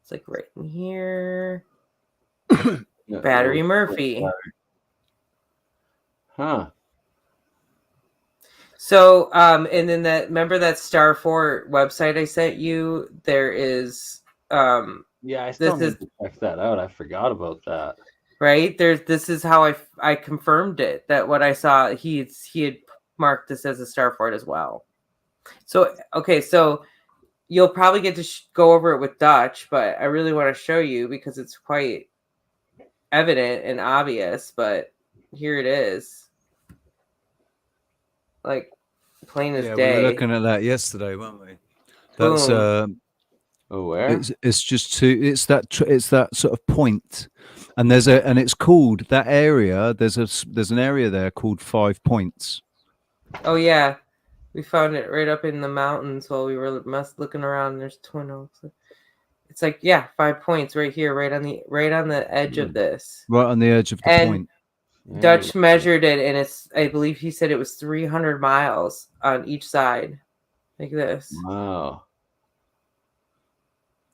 It's like right in here. Battery Murphy. Huh. So, and then remember that Star Fort website I sent you? There is, yeah, I still need to check that out. I forgot about that. Right this is how I confirmed it. That what I saw, he had marked this as a Star Fort as well. So, okay, so you'll probably get to go over it with Dutch, but I really want to show you because it's quite evident and obvious. But here it is, like plain as day. We were looking at that yesterday, weren't we? That's where? It's just it's that sort of point, and and it's called that area. There's an area there called 5 Points. Oh yeah, we found it right up in the mountains while we were looking around. There's Twin Oaks. It's like 5 points right here, right on the edge of this. Right on the edge of the point. Dutch measured it, and I believe he said it was 300 miles on each side, like this. Wow.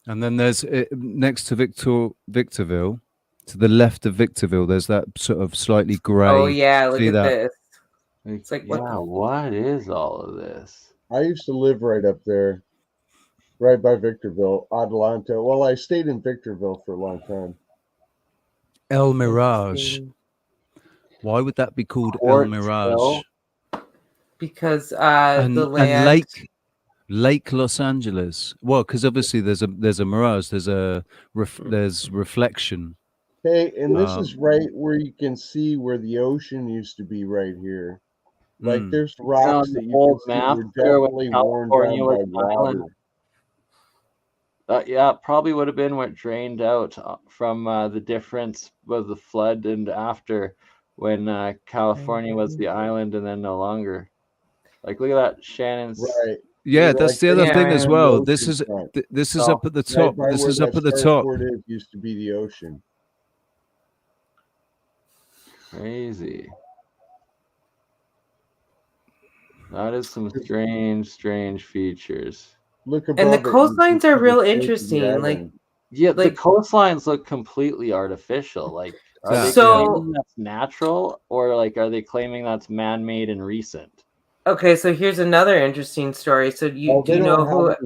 And then there's next to Victorville, to the left of Victorville, there's that sort of slightly grey. Oh yeah, look at this. It's like what is all of this? I used to live right up there, right by Victorville, Adelanto. Well, I stayed in Victorville for a long time. El Mirage. Why would that be called El Mirage? Because the land and Lake Los Angeles. Well, because obviously there's a mirage. There's reflection. Hey, and this is right where you can see where the ocean used to be. Right here, like there's rocks that you can see were definitely worn down by water. Yeah, probably would have been what drained out from the difference of the flood and after, when California was the island and then no longer. Like, look at that, Shannon's. Right. Yeah, that's the other thing as well. This is up at the top. This is up at the top. It used to be the ocean. Crazy. That is some strange features. Look above and the coastlines are real interesting. The coastlines look completely artificial. Like, are they claiming that's natural, or like are they claiming that's man-made and recent? Okay, so here's another interesting story. So do you know who?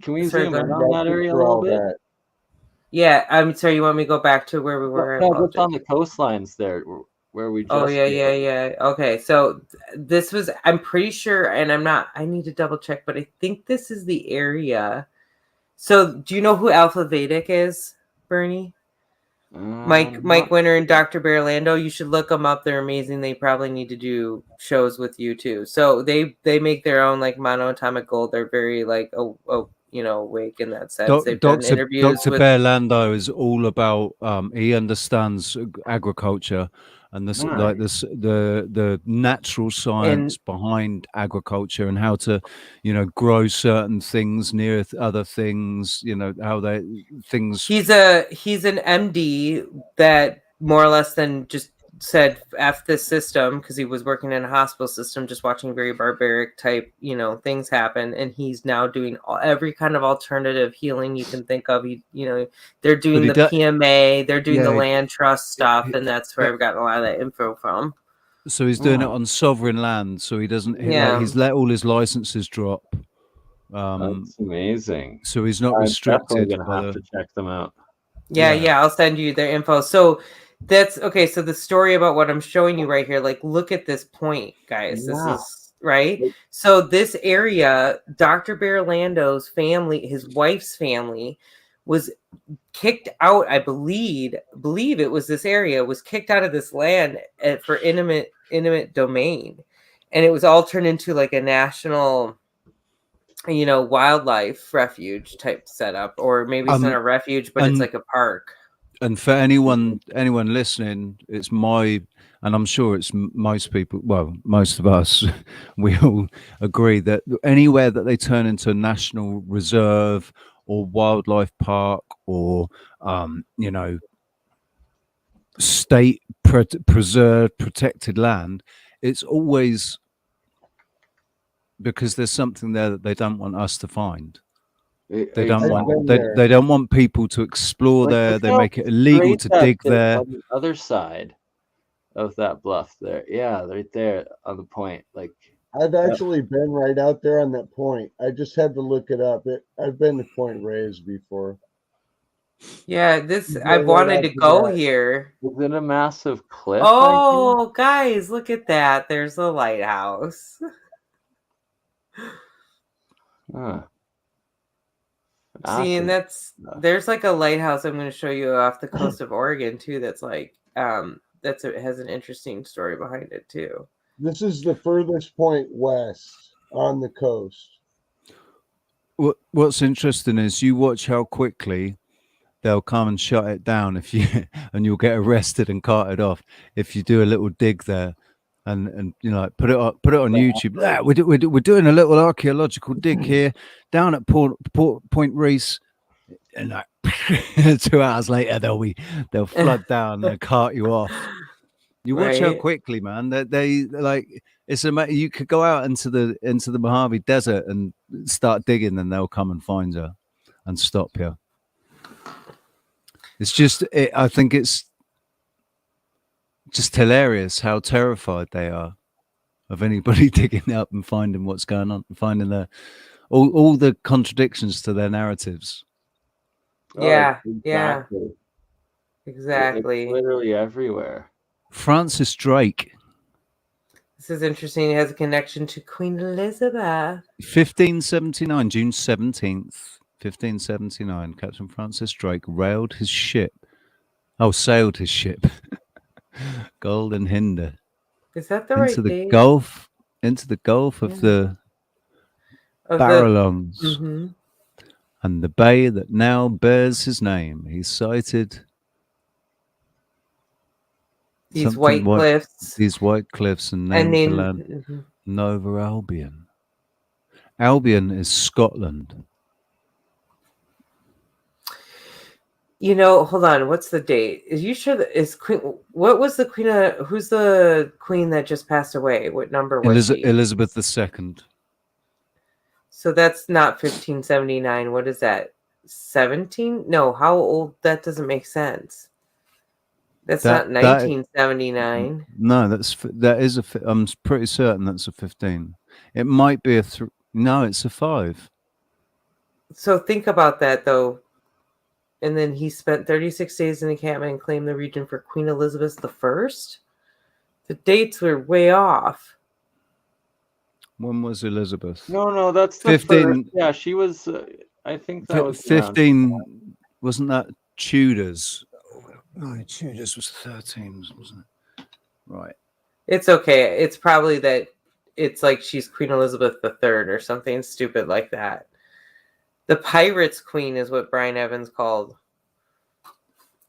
Can we zoom in on that area a little bit? Yeah, I'm sorry. You want me to go back to where we were? No, what's on the coastlines there, where we just... Oh, yeah. Okay, so this was... I'm pretty sure, and I need to double check, but I think this is the area. So do you know who Alpha Vedic is, Bernie? Mike Winter and Dr. Berlando. You should look them up. They're amazing. They probably need to do shows with you too. So they make their own like monoatomic gold. They're very like awake in that sense. They've done interviews. Dr. Berlando is all about. He understands agriculture and the natural science behind agriculture and how to, grow certain things near other things. How things. He's an MD that more or less than just said F this system, because he was working in a hospital system, just watching very barbaric type, things happen. And he's now doing every kind of alternative healing you can think of. They're doing the PMA, they're doing the land trust stuff. And that's where I've gotten a lot of that info from. So he's doing it on sovereign land. So he doesn't, he's let all his licenses drop. That's amazing. So he's not restricted. I'm gonna have to check them out. Yeah, I'll send you their info. So that's okay. So the story about what I'm showing you right here, like, look at this point, guys. This is right. So this area, Dr. Berlando's family, his wife's family, was kicked out. I believe it was this area was kicked out of this land for intimate domain, and it was all turned into like a national, wildlife refuge type setup, or maybe it's not a refuge, but it's like a park. And for anyone listening, it's and I'm sure it's most people, well, most of us, we all agree that anywhere that they turn into a national reserve or wildlife park or, state preserved, protected land, it's always because there's something there that they don't want us to find. They don't I've want been there. they don't want people to explore there. look They how make it illegal straight to that dig is there. on the other side of that bluff there. Yeah, right there on the point. Like I've actually been right out there on that point. I just had to look it up. I've been to Point Reyes before. Yeah, this You I go right wanted out to to go that. here. is it a massive cliff? Oh, guys, look at that. There's a lighthouse. Huh. See, and Massive. there's like a lighthouse I'm going to show you off the coast of Oregon too. That's like has an interesting story behind it too. This is the furthest point west on the coast. What's interesting is you watch how quickly they'll come and shut it down if you and you'll get arrested and carted off if you do a little dig there and you know like put it on YouTube. We're doing a little archaeological dig here down at Point Reese, and like 2 hours later they'll flood down, they'll cart you off. You watch how Right. quickly, man. They like it's you could go out into the Mojave Desert and start digging, and they'll come and find you and stop you. It's just, I think it's just hilarious how terrified they are of anybody digging up and finding what's going on, finding all the contradictions to their narratives. Yeah, exactly. exactly. It's literally everywhere. Francis Drake. This is interesting. It has a connection to Queen Elizabeth. 1579, June 17th, 1579. Captain Francis Drake sailed his ship. Golden Hinder. Is that the right date? Into the Gulf of the Barrelongs. And the bay that now bears his name. He sighted these white cliffs. These white cliffs and named the land Nova Albion. Albion is Scotland. You know, hold on. What's the date? Is you sure that is Queen? What was the queen of? Who's the queen that just passed away? What number was she? Elizabeth II. So that's not 1579. What is that? 17? No, how old? That doesn't make sense. That's not 1979. No, that is a. I'm pretty certain that's a 15. It might be a. No, it's a 5. So think about that though. And then he spent 36 days in encampment and claimed the region for Queen Elizabeth I. The dates were way off. When was Elizabeth? No, that's the 15. First. Yeah, she was. I think that was 15. Around. Wasn't that Tudors? No, Tudors was 13, wasn't it? Right. It's okay. It's probably that it's like she's Queen Elizabeth III or something stupid like that. The Pirates Queen is what Brian Evans called.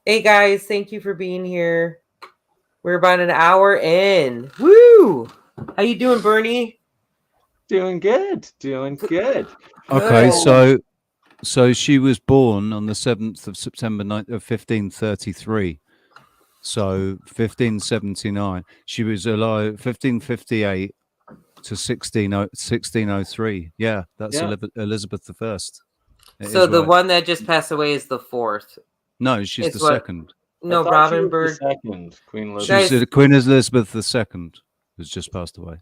Hey guys, thank you for being here. We're about an hour in. Woo! How you doing, Bernie? Doing good. Okay, so she was born on the 7th of September of 1533. So 1579. She was alive 1558 to 1603. Yeah, that's Elizabeth I. So the one that just passed away is the 4th. No, she's the second. No, Robin Bird. Second, Queen Elizabeth. She's Queen Elizabeth II who's just passed away.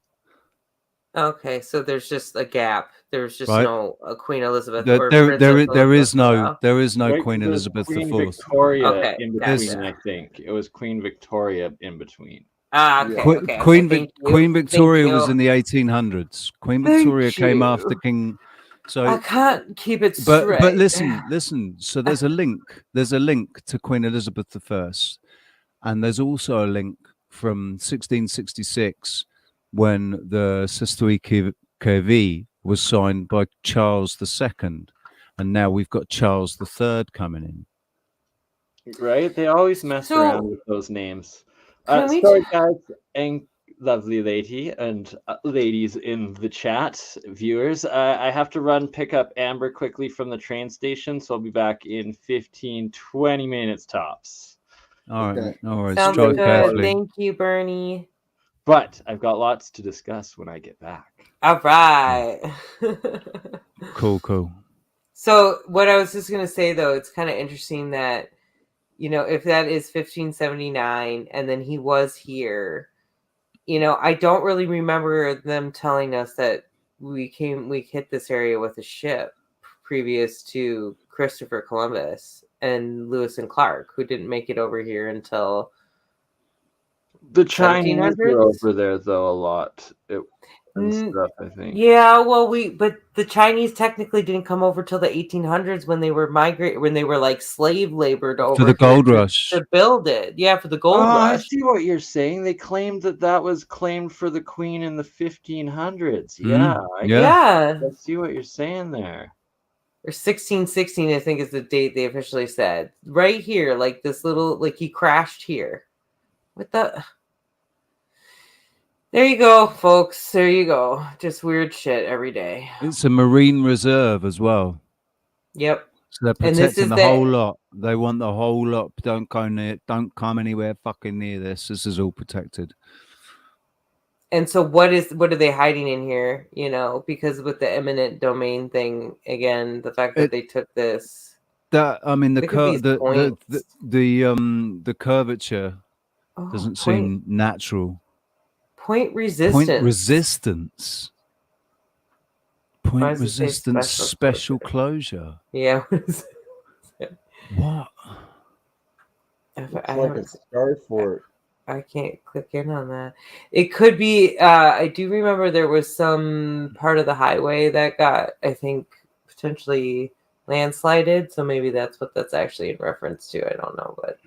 Okay, so there's just a gap. There's just no Queen Elizabeth. There is no Queen Elizabeth IV. Queen Victoria in between, I think. It was Queen Victoria in between. Okay. Queen Victoria was in the 1800s. Queen Victoria came after King. So I can't keep it straight. But listen. So there's a link. There's a link to Queen Elizabeth I, and there's also a link from 1666 when the Cestui Que was signed by Charles II, and now we've got Charles III coming in. Right? They always mess around with those names. Sorry, guys, and lovely lady and ladies in the chat, viewers. I have to pick up Amber quickly from the train station, so I'll be back in 15-20 minutes tops. All right, no worries. Sounds good. Thank you, Bernie. But I've got lots to discuss when I get back. All right. Cool. So what I was just going to say, though, it's kind of interesting that, if that is 1579 and then he was here, I don't really remember them telling us that we hit this area with a ship previous to Christopher Columbus and Lewis and Clark, who didn't make it over here until the Chinese 1700s? were over there though a lot. And stuff, I think. Yeah, well, but the Chinese technically didn't come over till the 1800s when they were when they were like slave labored over for the gold rush to build it. Yeah, for the gold rush. I see what you're saying. They claimed that was claimed for the Queen in the 1500s. Yeah, I see what you're saying there. Or 1616, I think, is the date they officially said. Right here, like this little, like he crashed here. What the? There you go, folks. There you go. Just weird shit every day. It's a marine reserve as well. Yep. So they're protecting the whole lot. They want the whole lot. Don't go near. Don't come anywhere fucking near this. This is all protected. And so what are they hiding in here? Because with the eminent domain thing, again, the fact that they took this. The curvature doesn't seem natural. Point resistance. Point resistance special closure. Yeah. What? It's like a star for it. I can't click in on that. It could be. I do remember there was some part of the highway that got, I think, potentially landslided. So maybe that's what that's actually in reference to. I don't know, but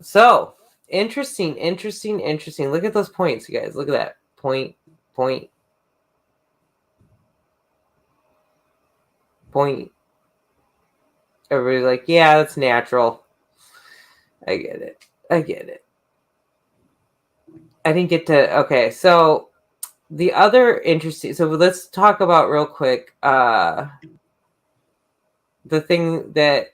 so interesting. Look at those points, you guys. Look at that point. Everybody's like, yeah, that's natural. I get it. I didn't get to. Okay, so the other interesting. So let's talk about real quick the thing the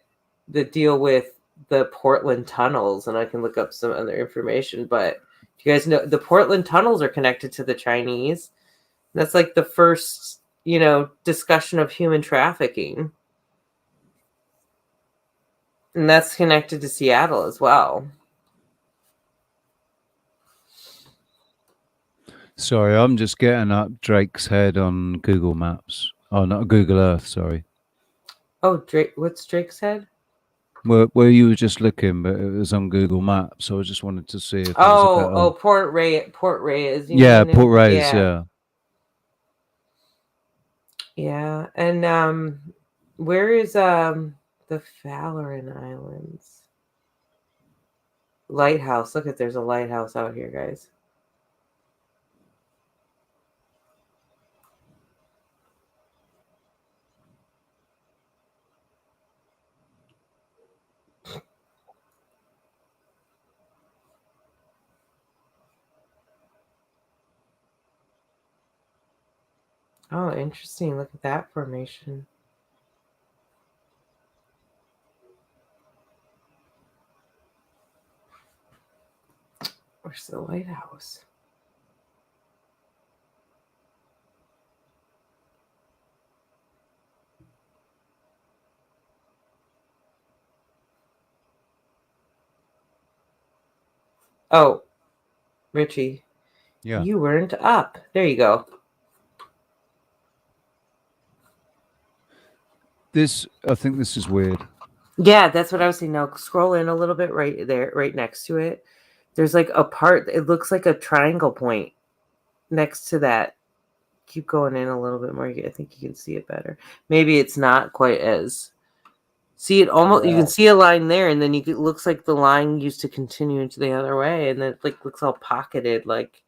deal with the Portland tunnels, and I can look up some other information. But do you guys know the Portland tunnels are connected to the Chinese? That's like the first, discussion of human trafficking. And that's connected to Seattle as well. Sorry, I'm just getting up Drake's head on Google Maps. Oh, not Google Earth, sorry. Oh, Drake, what's Drake's head? Where you were just looking, but it was on Google Maps, so I just wanted to see if Port Reyes. Port Reyes, yeah. Yeah, and where is the Fallon Islands lighthouse? Look, there's a lighthouse out here, guys. Oh, interesting. Look at that formation. Where's the lighthouse? Oh, Richie. Yeah. You weren't up. There you go. I think this is weird. Yeah, that's what I was saying. Now scroll in a little bit right there, right next to it. There's like a part, it looks like a triangle point next to that. Keep going in a little bit more. I think you can see it better. Maybe it's not quite as. See it almost. Yeah. You can see a line there, and then it looks like the line used to continue into the other way, and then it looks all pocketed, like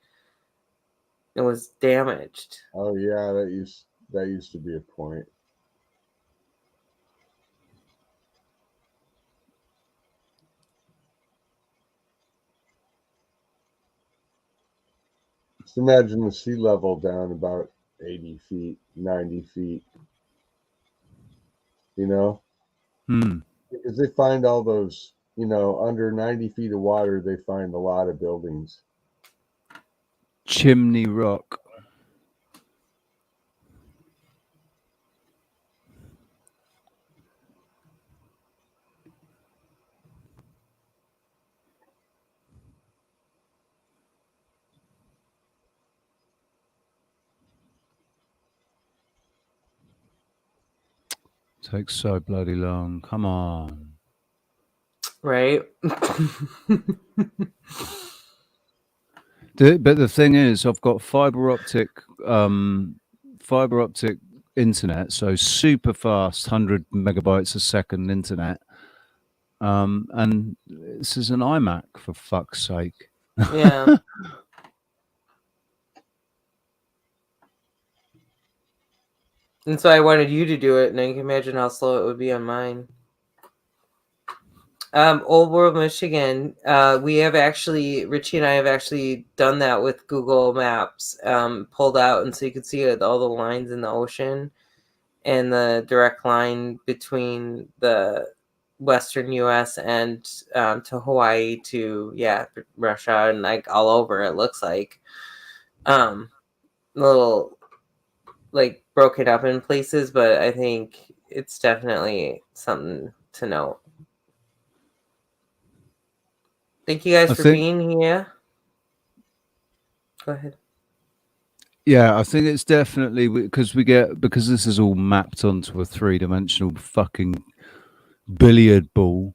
it was damaged. Oh yeah, that used to be a point. Just imagine the sea level down about 80 feet, 90 feet. Because they find all those, under 90 feet of water, they find a lot of buildings. Chimney Rock. Takes so bloody long. Come on. Right. But the thing is, I've got fiber optic internet, so super fast, 100 megabytes a second internet. And this is an iMac, for fuck's sake. Yeah. And so I wanted you to do it, and I can imagine how slow it would be on mine. Old World, Michigan. We have actually, Richie and I have actually done that with Google Maps, pulled out, and so you could see all the lines in the ocean and the direct line between the Western U.S. and to Hawaii to Russia and like all over. It looks like little like broken up in places, but I think it's definitely something to note. Thank you guys for being here. Go ahead. Yeah, I think it's definitely because this is all mapped onto a 3-dimensional fucking billiard ball.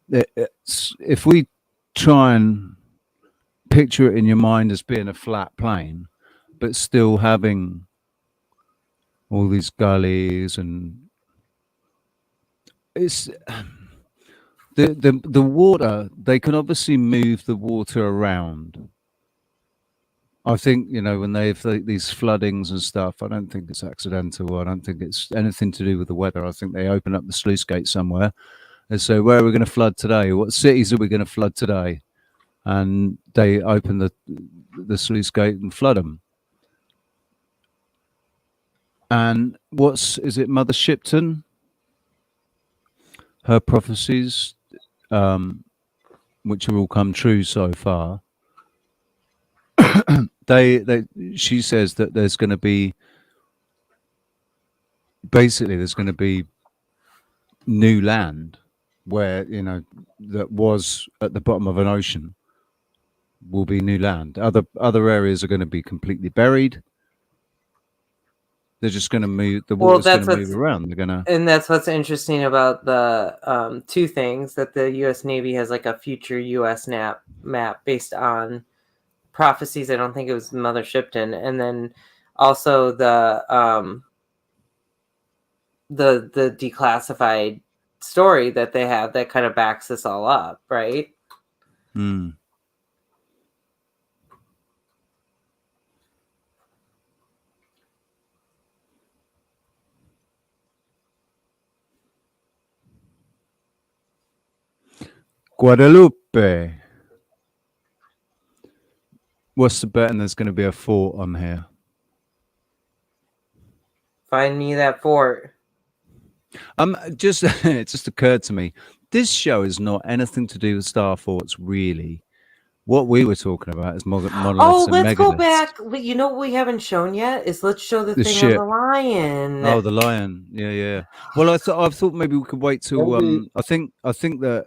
If we try and picture it in your mind as being a flat plane, but still having all these gullies, and it's the water, they can obviously move the water around. I think, when they have these floodings and stuff, I don't think it's accidental. I don't think it's anything to do with the weather. I think they open up the sluice gate somewhere and say, where are we going to flood today? What cities are we going to flood today? And they open the sluice gate and flood them. And is it Mother Shipton? Her prophecies, which have all come true so far, she says that there's going to be new land where, that was at the bottom of an ocean will be new land. Other areas are going to be completely buried. They're just going to move. The water's going to move around. And that's what's interesting about the two things, that the U.S. Navy has like a future U.S. map based on prophecies. I don't think it was Mother Shipton, and then also the declassified story that they have that kind of backs this all up, right? Guadalupe. What's the bet? And there's going to be a fort on here. Find me that fort. It just occurred to me, this show is not anything to do with Star Forts, really. What we were talking about is Monoliths and Megaliths. Let's go back. You know what we haven't shown yet is let's show the thing on the lion. Oh, the lion. Yeah. Well, I thought maybe we could wait till I think that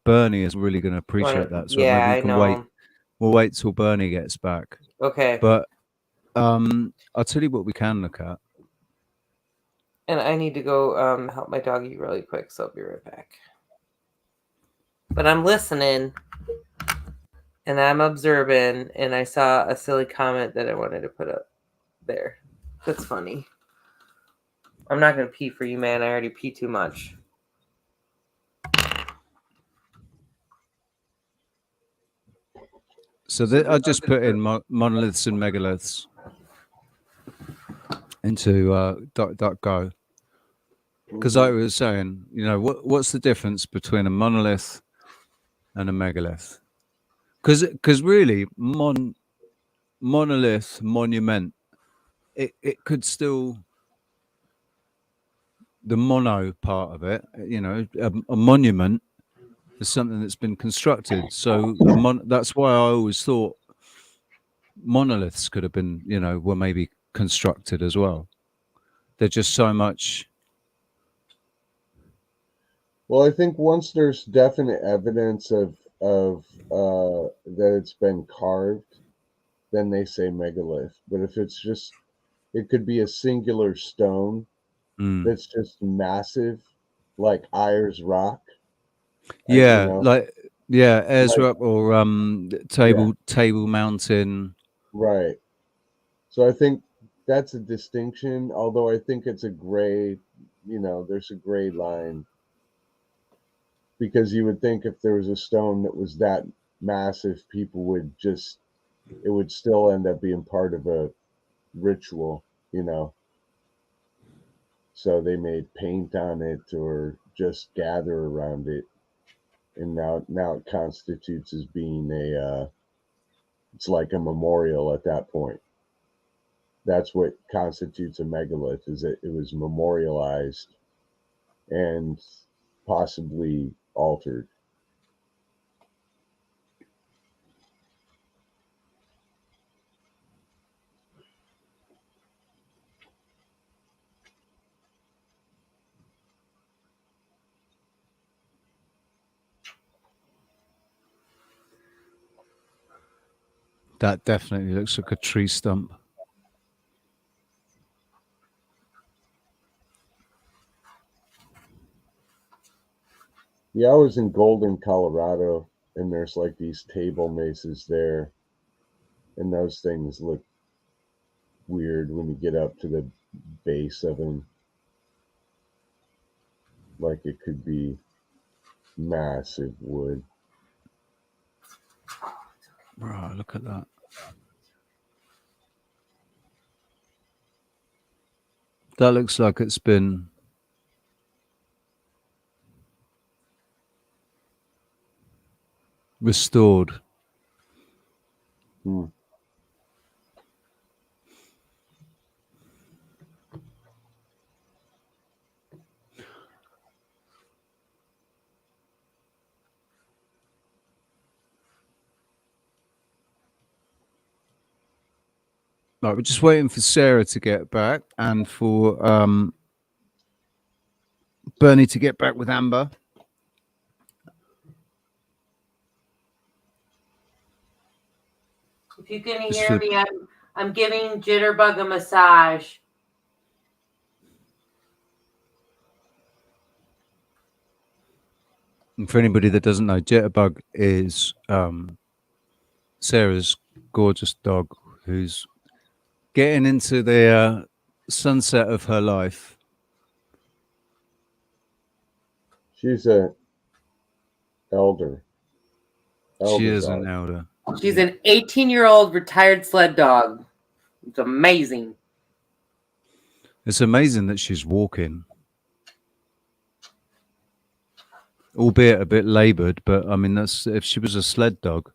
Burneye is really going to appreciate that. So maybe we can wait. We'll wait till Burneye gets back. Okay. But I'll tell you what we can look at. And I need to go help my doggy really quick, so I'll be right back. But I'm listening. And I'm observing, and I saw a silly comment that I wanted to put up there. That's funny. I'm not going to pee for you, man. I already pee too much. So I just put in Monoliths and Megaliths into DuckDuckGo. Because I was saying, what's the difference between a monolith and a megalith? Because really, monolith, monument, it could still, the mono part of it, a monument is something that's been constructed. So that's why I always thought monoliths could have been, were maybe constructed as well. They're just so much. Well, I think once there's definite evidence of that it's been carved, then they say megalith. But if it's just, it could be a singular stone that's just massive, like Ayers Rock. Yeah, Ayers Like, Rock or Table Mountain. right. So I think that's a distinction, although I think it's a gray, there's a gray line. Because you would think if there was a stone that was that massive, people would it would still end up being part of a ritual, So they may paint on it or just gather around it. And now it constitutes as being it's like a memorial at that point. That's what constitutes a megalith, is that it was memorialized and possibly altered. That definitely looks like a tree stump. Yeah, I was in Golden, Colorado, and there's like these table maces there, and those things look weird when you get up to the base of them. Like it could be massive wood. Right, look at that. That looks like it's been restored. Hmm. Right, we're just waiting for Sarah to get back and for Bernie to get back with Amber. If you can hear me, I'm giving Jitterbug a massage. And for anybody that doesn't know, Jitterbug is Sarah's gorgeous dog who's getting into the sunset of her life. She's a elder. She is an elder. She's an 18-year-old retired sled dog. It's amazing. It's amazing that she's walking. Albeit a bit labored, but I mean, that's if she was a sled dog.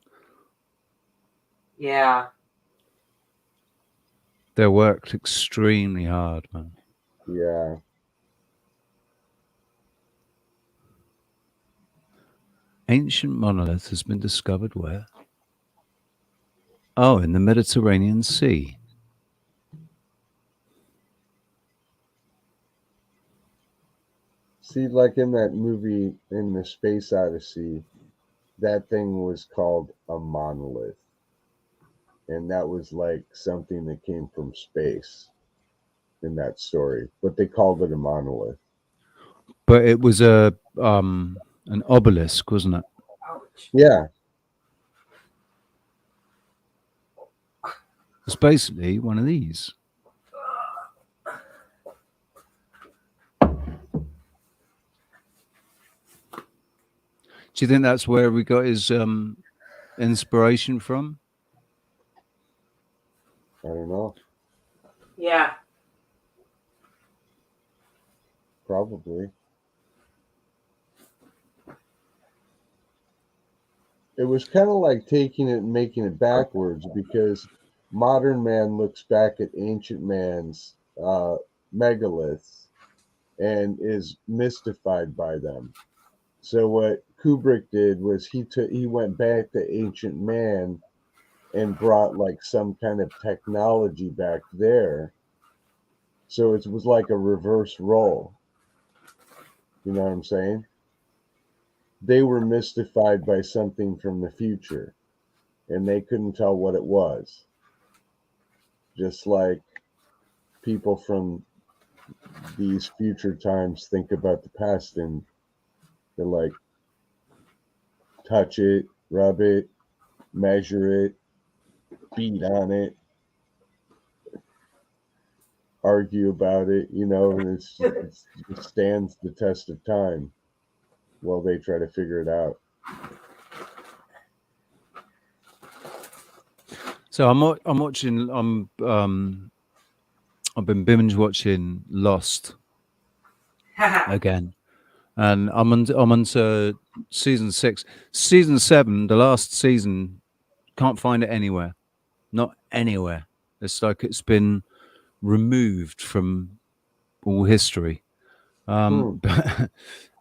Yeah. They worked extremely hard, man. Yeah. Ancient monolith has been discovered where? Oh, in the Mediterranean Sea. See, like in that movie, in the Space Odyssey, that thing was called a monolith. And that was like something that came from space in that story. But they called it a monolith. But it was an obelisk, wasn't it? Yeah. It's basically one of these. Do you think that's where we got his inspiration from? I don't know. Yeah. Probably. It was kind of like taking it and making it backwards, because modern man looks back at ancient man's megaliths and is mystified by them. So what Kubrick did was he went back to ancient man and brought like some kind of technology back there. So it was like a reverse role. You know what I'm saying? They were mystified by something from the future, and they couldn't tell what it was. Just like people from these future times think about the past, and they like touch it, rub it, measure it, beat on it, argue about it, you know, and it stands the test of time while they try to figure it out. So I'm watching. I've been binge watching Lost again, and I'm onto season 6. Season 7, the last season, can't find it anywhere. Not anywhere. It's like it's been removed from all history. But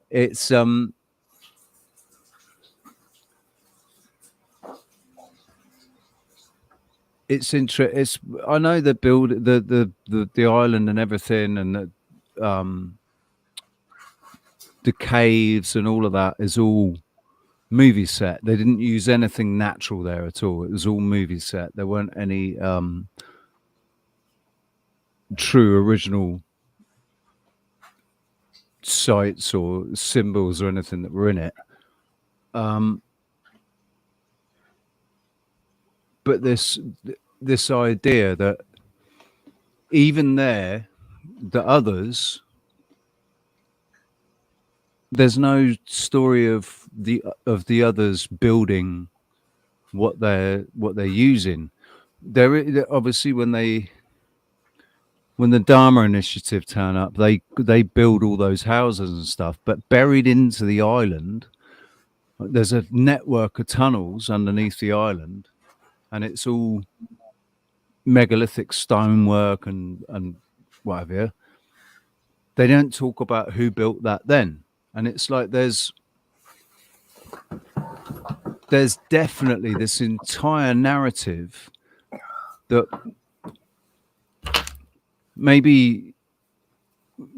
it's it's I know they build the island and everything, and the caves and all of that is all movie set. They didn't use anything natural there at all. It was all movie set. There weren't any true original sites or symbols or anything that were in it. But this idea that even there, the others, there's no story of the others building what they're using. There obviously when the Dharma Initiative turn up, they build all those houses and stuff, but buried into the island, there's a network of tunnels underneath the island, and it's all megalithic stonework and whatever. They don't talk about who built that then, and it's like there's definitely this entire narrative that maybe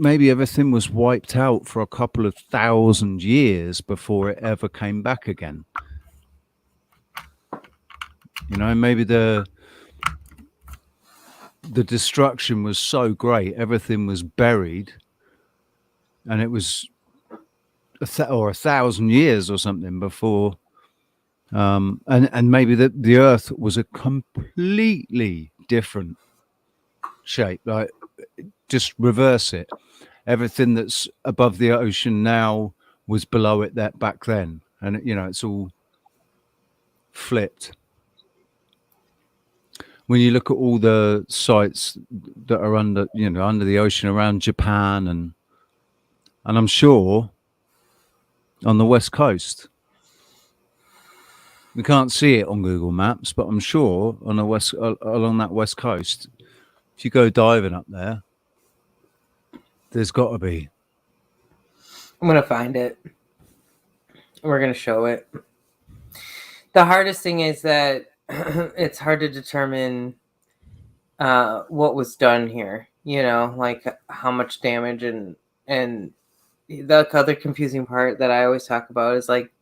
everything was wiped out for a couple of 1,000 years before it ever came back again. You know, maybe the destruction was so great, everything was buried, and it was 1,000 years or something before, and maybe the Earth was a completely different shape. Like, just reverse it. Everything that's above the ocean now was below it that back then, and you know it's all flipped. When you look at all the sites that are under the ocean around Japan, and I'm sure on the West Coast, we can't see it on Google Maps, but I'm sure on along that West Coast, if you go diving up there, there's got to be. I'm gonna find it. We're gonna show it. The hardest thing is that it's hard to determine what was done here. You know, like how much damage, and the other confusing part that I always talk about is like,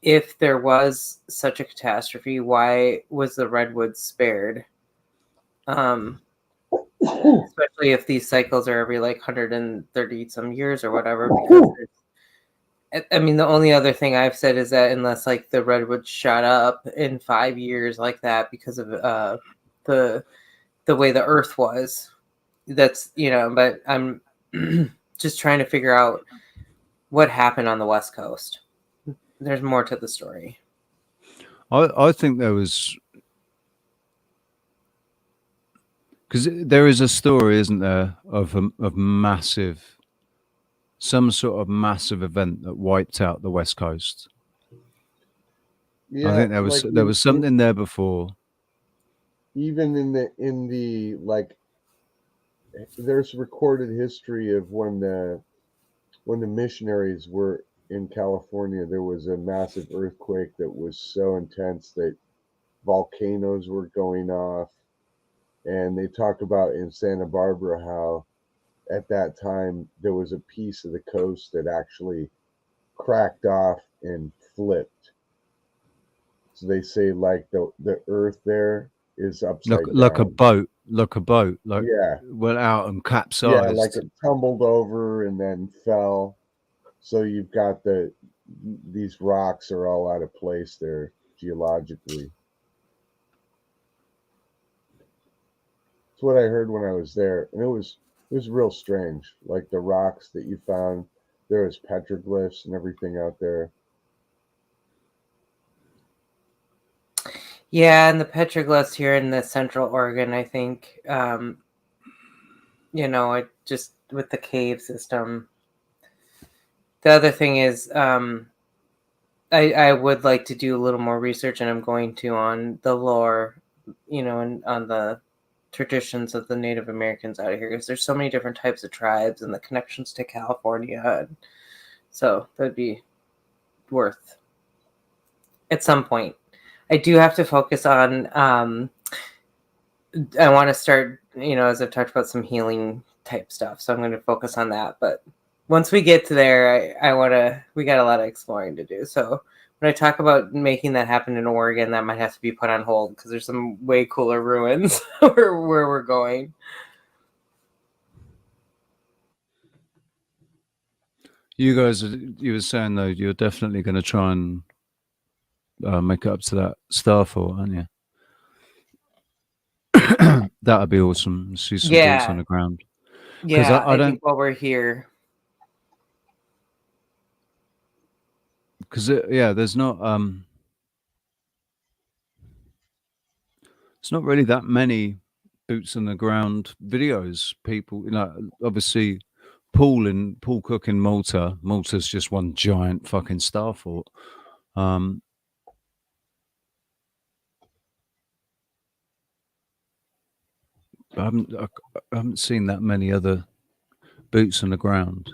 if there was such a catastrophe, why was the redwood spared? Especially if these cycles are every like 130 some years or whatever. Because I mean, the only other thing I've said is that unless like the redwood shot up in 5 years like that because of the way the Earth was, that's, you know. But I'm just trying to figure out what happened on the West Coast. There's more to the story. I think there was, because there is a story, isn't there, of some sort of massive event that wiped out the West Coast. Yeah, I think there was something there before. Even in the like, there's recorded history of when the missionaries were in California, there was a massive earthquake that was so intense that volcanoes were going off. And they talk about in Santa Barbara how at that time there was a piece of the coast that actually cracked off and flipped. So they say like the earth there is upside down. Like a boat, like yeah, went out and capsized. yeah, like it tumbled over and then fell. So you've got these rocks are all out of place there geologically. That's what I heard when I was there, and it was real strange. Like the rocks that you found, there was petroglyphs and everything out there. Yeah, and the petroglyphs here in the Central Oregon, I think, it just with the cave system. The other thing is, I would like to do a little more research, and I'm going to on the lore, and on the traditions of the Native Americans out here, because there's so many different types of tribes and the connections to California. And so that'd be worth at some point. I do have to focus on, I want to start, as I've talked about, some healing type stuff. So I'm going to focus on that. But once we get to there, we got a lot of exploring to do. So when I talk about making that happen in Oregon, that might have to be put on hold because there's some way cooler ruins where we're going. You were saying though, you're definitely going to try and make it up to that star fort, aren't you? That'd be awesome. See some boots on the ground. Yeah, I think while we're here. Because there's not it's not really that many boots on the ground videos. People, obviously Paul Cook in Malta. Malta's just one giant fucking star fort. I haven't seen that many other boots on the ground.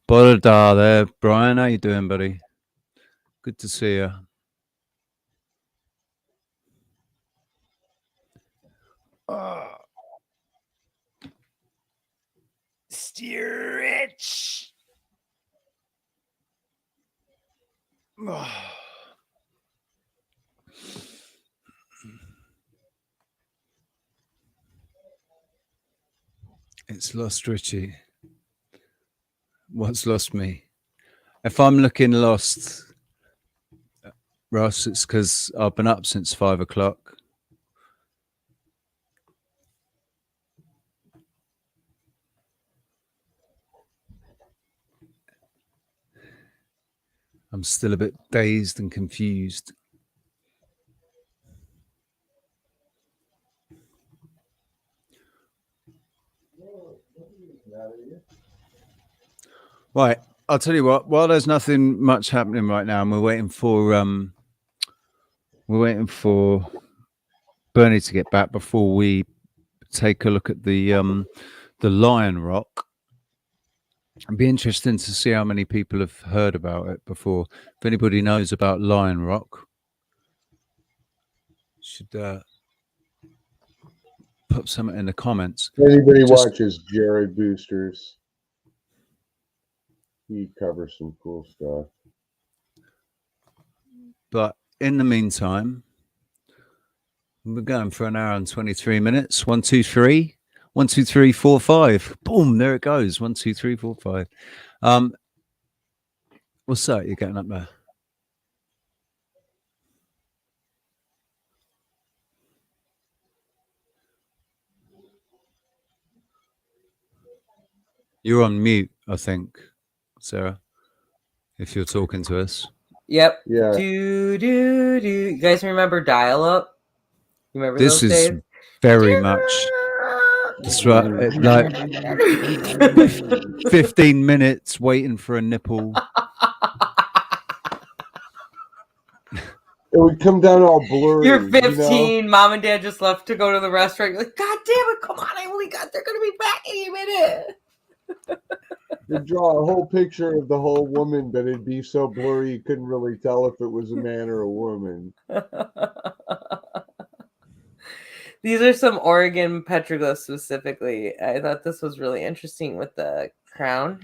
Borda there, Brian. How you doing, buddy? Good to see you. Steerich. It's lost Richie. What's lost me? If I'm looking lost, Ross, it's because I've been up since 5 o'clock. I'm still a bit dazed and confused. Right, I'll tell you what. While there's nothing much happening right now, and we're waiting for Burneye to get back before we take a look at the Lion Rock. It'd be interesting to see how many people have heard about it before. If anybody knows about Lion Rock, should put something in the comments. Anybody watches Jared Boosters? He covers some cool stuff. But in the meantime, we're going for an hour and 23 minutes. 1, 2, 3. 1, 2, 3, 4, 5. Boom, there it goes. 1, 2, 3, 4, 5. What's that you're getting up there? You're on mute, I think, Sarah, if you're talking to us. Yep. Yeah. You guys remember dial-up? You remember this those is days? very much. That's right. Like 15 minutes waiting for a nipple. It would come down all blurry. You're 15. Mom and Dad just left to go to the restaurant. You're like, God damn it! Come on! I only got. They're gonna be back any minute. They'd draw a whole picture of the whole woman, but it'd be so blurry you couldn't really tell if it was a man or a woman. These are some Oregon petroglyphs specifically. I thought this was really interesting with the crown.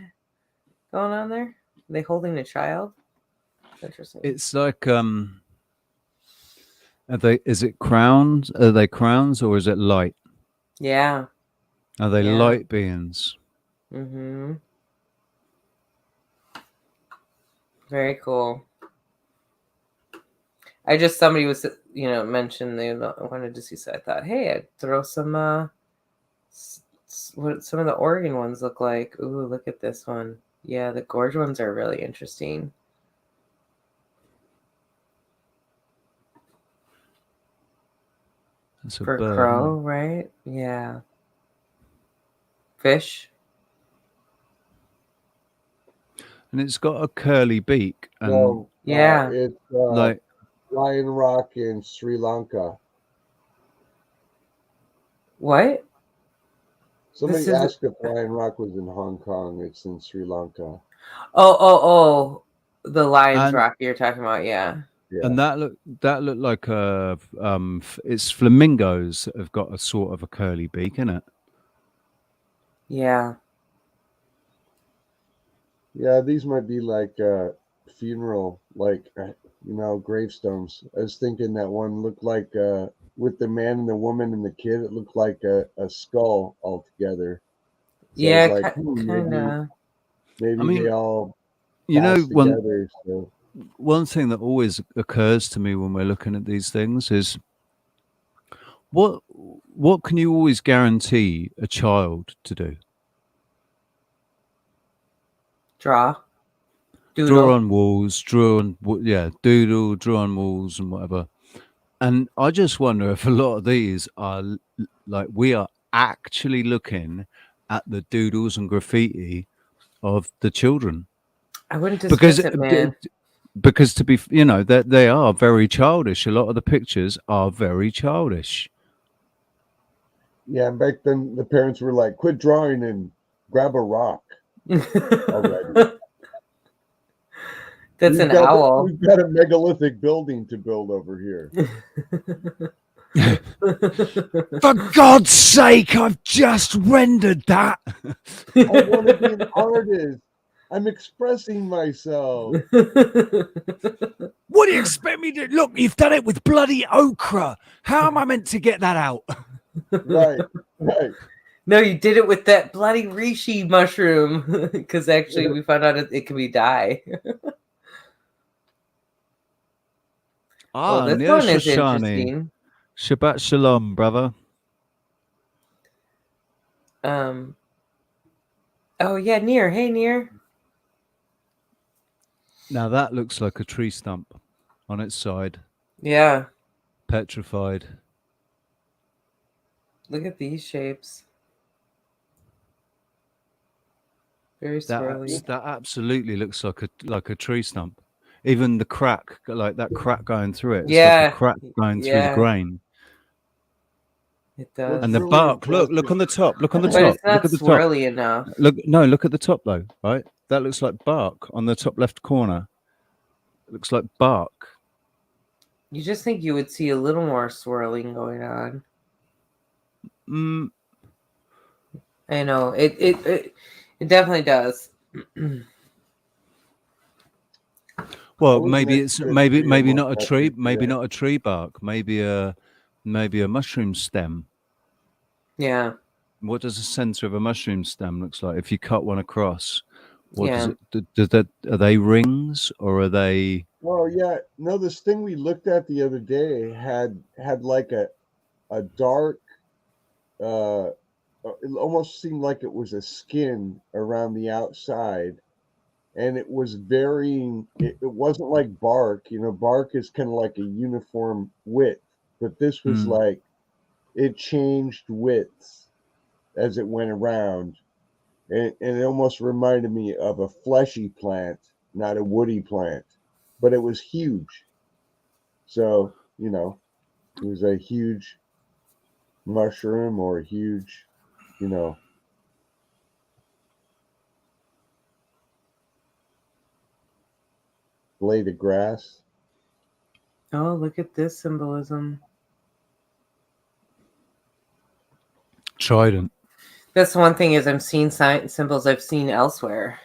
going on there? Are they holding a child? Interesting. It's like are they? Is it crowns? Are they crowns or is it light? Yeah. Are they Yeah. light beings? Mm-hmm. Very cool. Somebody was, mentioned they wanted to see, so I thought, hey, I'd throw some, what some of the Oregon ones look like. Ooh, look at this one. Yeah, the gorge ones are really interesting. That's a For bird, crow, right? Yeah. Fish. and it's got a curly beak, and No, Yeah. it's like Lion Rock in Sri Lanka. What? Somebody asked if Lion Rock was in Hong Kong. It's in Sri Lanka. Oh. The Lion's Rock you're talking about, yeah. And that looked like it's flamingos that have got a sort of a curly beak in it. Yeah. Yeah, these might be like funeral, like gravestones. I was thinking that one looked like with the man and the woman and the kid, it looked like a skull altogether. So yeah, I was like, kind of. maybe they all together. So. One thing that always occurs to me when we're looking at these things is what can you always guarantee a child to do? Draw. Doodle. Draw on walls, doodle, draw on walls and whatever. And I just wonder if a lot of these are like we are actually looking at the doodles and graffiti of the children. I wouldn't dismiss it, man. Because to be, that they are very childish. A lot of the pictures are very childish. Yeah, and back then the parents were like, "Quit drawing and grab a rock." Already. That's an owl. We've got a megalithic building to build over here. For God's sake, I've just rendered that. I want to be an artist. I'm expressing myself. What do you expect me to look? You've done it with bloody ochre. How am I meant to get that out? Right. No, you did it with that bloody reishi mushroom. Because actually, we found out it can be dye. This one is interesting. Shabbat shalom, brother. Oh yeah, Near. Hey, Near. Now that looks like a tree stump on its side. Yeah. Petrified. Look at these shapes. Very swirly. That absolutely looks like a tree stump. Even the crack, like that crack going through it. It's like a crack going through the grain. It does. And the bark, look on the top. Look on the top. But it's not look at the swirly top. enough. Look at the top though, right? That looks like bark on the top left corner. It looks like bark. You just think you would see a little more swirling going on. I know. It definitely does. Well, maybe it's maybe not a tree, not a tree bark, maybe a mushroom stem. Yeah. What does the center of a mushroom stem looks like if you cut one across? What does it? Are they rings or are they? Oh yeah, no. This thing we looked at the other day had like a dark. It almost seemed like it was a skin around the outside, and it was varying. It wasn't like bark. Bark is kind of like a uniform width, but this was like it changed widths as it went around, and it almost reminded me of a fleshy plant, not a woody plant, but it was huge. So it was a huge mushroom or a huge, blade of grass. Oh, look at this symbolism. Trident. That's one thing is I'm seeing symbols I've seen elsewhere.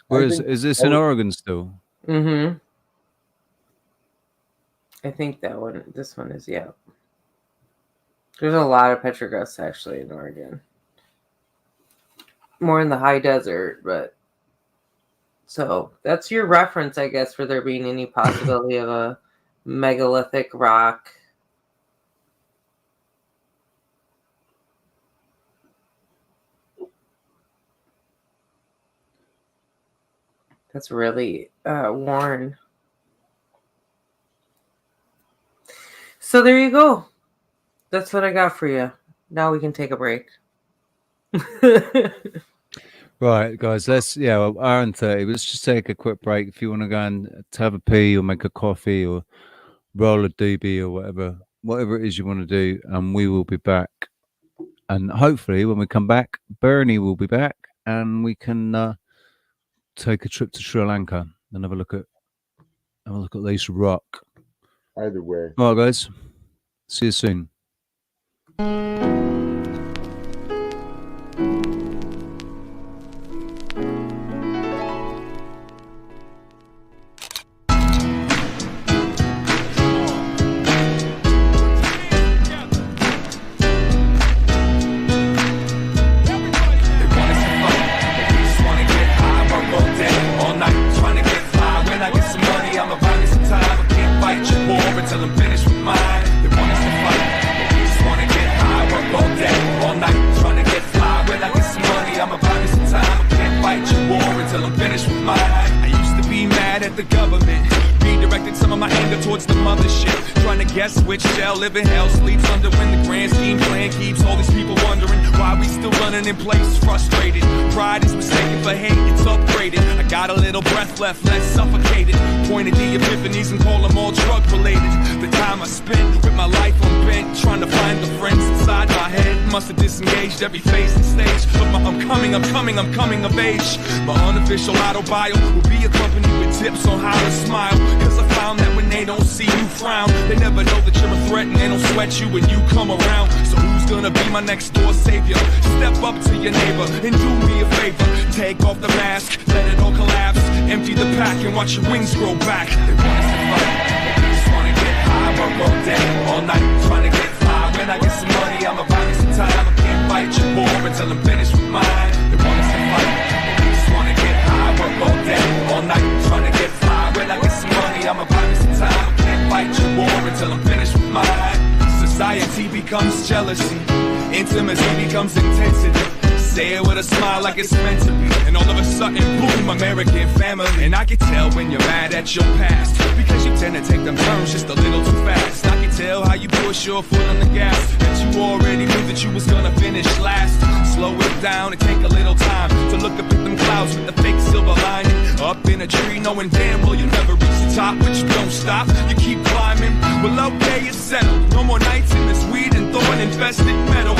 Where is this in Oregon still? Mm-hmm. I think this one is, yeah. There's a lot of petroglyphs actually in Oregon. More in the high desert, but so that's your reference, I guess, for there being any possibility of a megalithic rock. That's really worn. So there you go. That's what I got for you. Now we can take a break. Right, guys, hour and 30. Let's just take a quick break. If you want to go and have a pee or make a coffee or roll a doobie or whatever it is you want to do, and we will be back. And hopefully when we come back, Burneye will be back and we can take a trip to Sri Lanka and have a look at this rock. Either way. All right, guys. See you soon. Until I'm finished with mine. They want us to fight, but we just wanna get high. Work all day, all night, trying to get fly. When I get some money, I'ma buy me some time. I can't fight your war until I'm finished with mine. I used to be mad at the government, redirected some of my anger towards the mothership. Trying to guess which shell live in hell sleeps under when the grand scheme plan keeps all these people wondering why we still running in place, frustrated. Pride is mistaken for hate, it's upgraded. I got a little breath left, less suffocated. Pointed the epiphanies and call them all drug related. The time I spent with my life on bent, trying to find the friends inside my head. Must have disengaged every phase and stage of my I'm coming of age. My unofficial auto bio will be accompanied with tips on how to smile. Cause I found that when they don't see you frown, they never know that you're a threat and they don't sweat you when you come around. So who's gonna be my next door savior? Step up to your neighbor and do me a favor. Take off the mask, let it all collapse. Empty the pack and watch your wings grow back. They want us to fight, but we just wanna get high. Work all day, all night, trying to get fly. When I get some money, I'ma buy me some time. I can't fight your war until I'm finished with mine. They want us to fight, but we just wanna get high. Work all day, all night, trying to get fly. When I get some money, I'ma buy me some time. I can't fight your war until I'm finished with mine. Society becomes jealousy, intimacy becomes intensity. Say it with a smile like it's meant to be, and all of a sudden, boom, American family. And I can tell when you're mad at your past, because you tend to take them turns just a little too fast. I can tell how you push your foot on the gas, that you already knew that you was gonna finish last. Slow it down and take a little time to look up at them clouds with the fake silver lining. Up in a tree knowing damn well you'll never reach the top, but you don't stop, you keep climbing. Well, okay, it's settled. No more nights in this weed and thorn infested metal.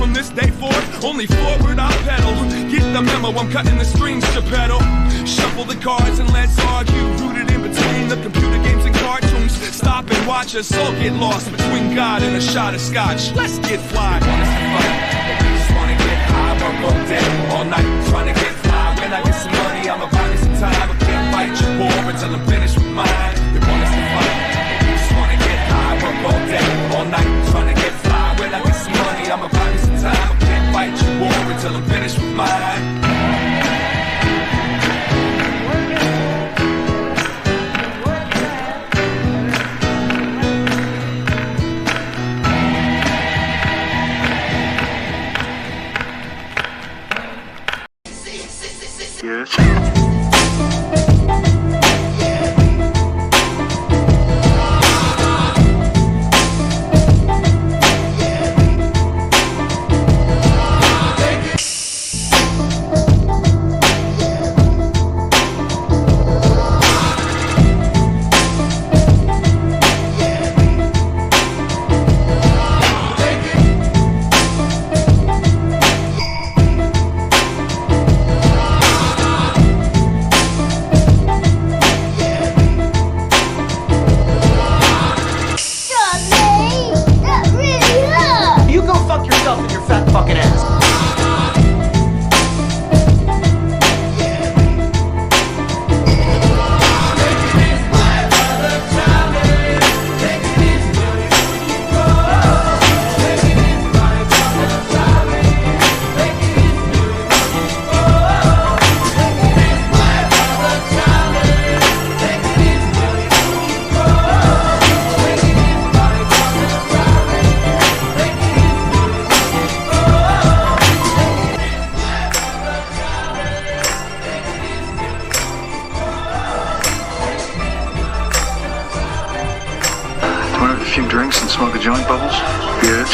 From this day forth, only forward I'll pedal. Get the memo, I'm cutting the strings to pedal. Shuffle the cards and let's argue. Rooted in between the computer games and cartoons. Stop and watch us all get lost between God and a shot of scotch. Let's get fly. They want us to fight, but we just wanna get high. Work all day, all night, trying to get fly. When I get some money, I'ma buy me some time. I can't fight your war until I'm finished with mine. They want us to fight, but we just wanna get high. Work all day, all night, trying to get fly. When I get some money, I'ma buy me some time. I can't fight your war until I'm finished with mine. joint bubbles? Yes.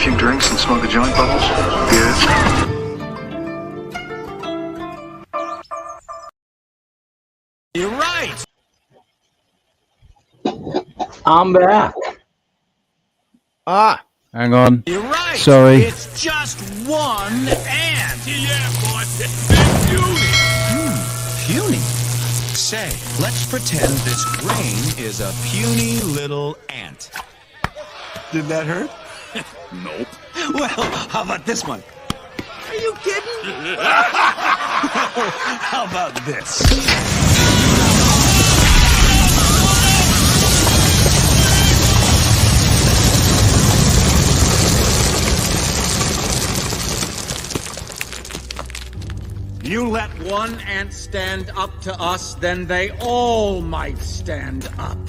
Few drinks and smoke a joint bubbles? Yes. You're right. I'm back. Hang on. You're right. Sorry. It's just one ant. Yeah, boy. Big beauty. Puny? Say, let's pretend this grain is a puny little ant. Did that hurt? Nope. Well, how about this one? Are you kidding? How about this? You let one ant stand up to us, then they all might stand up.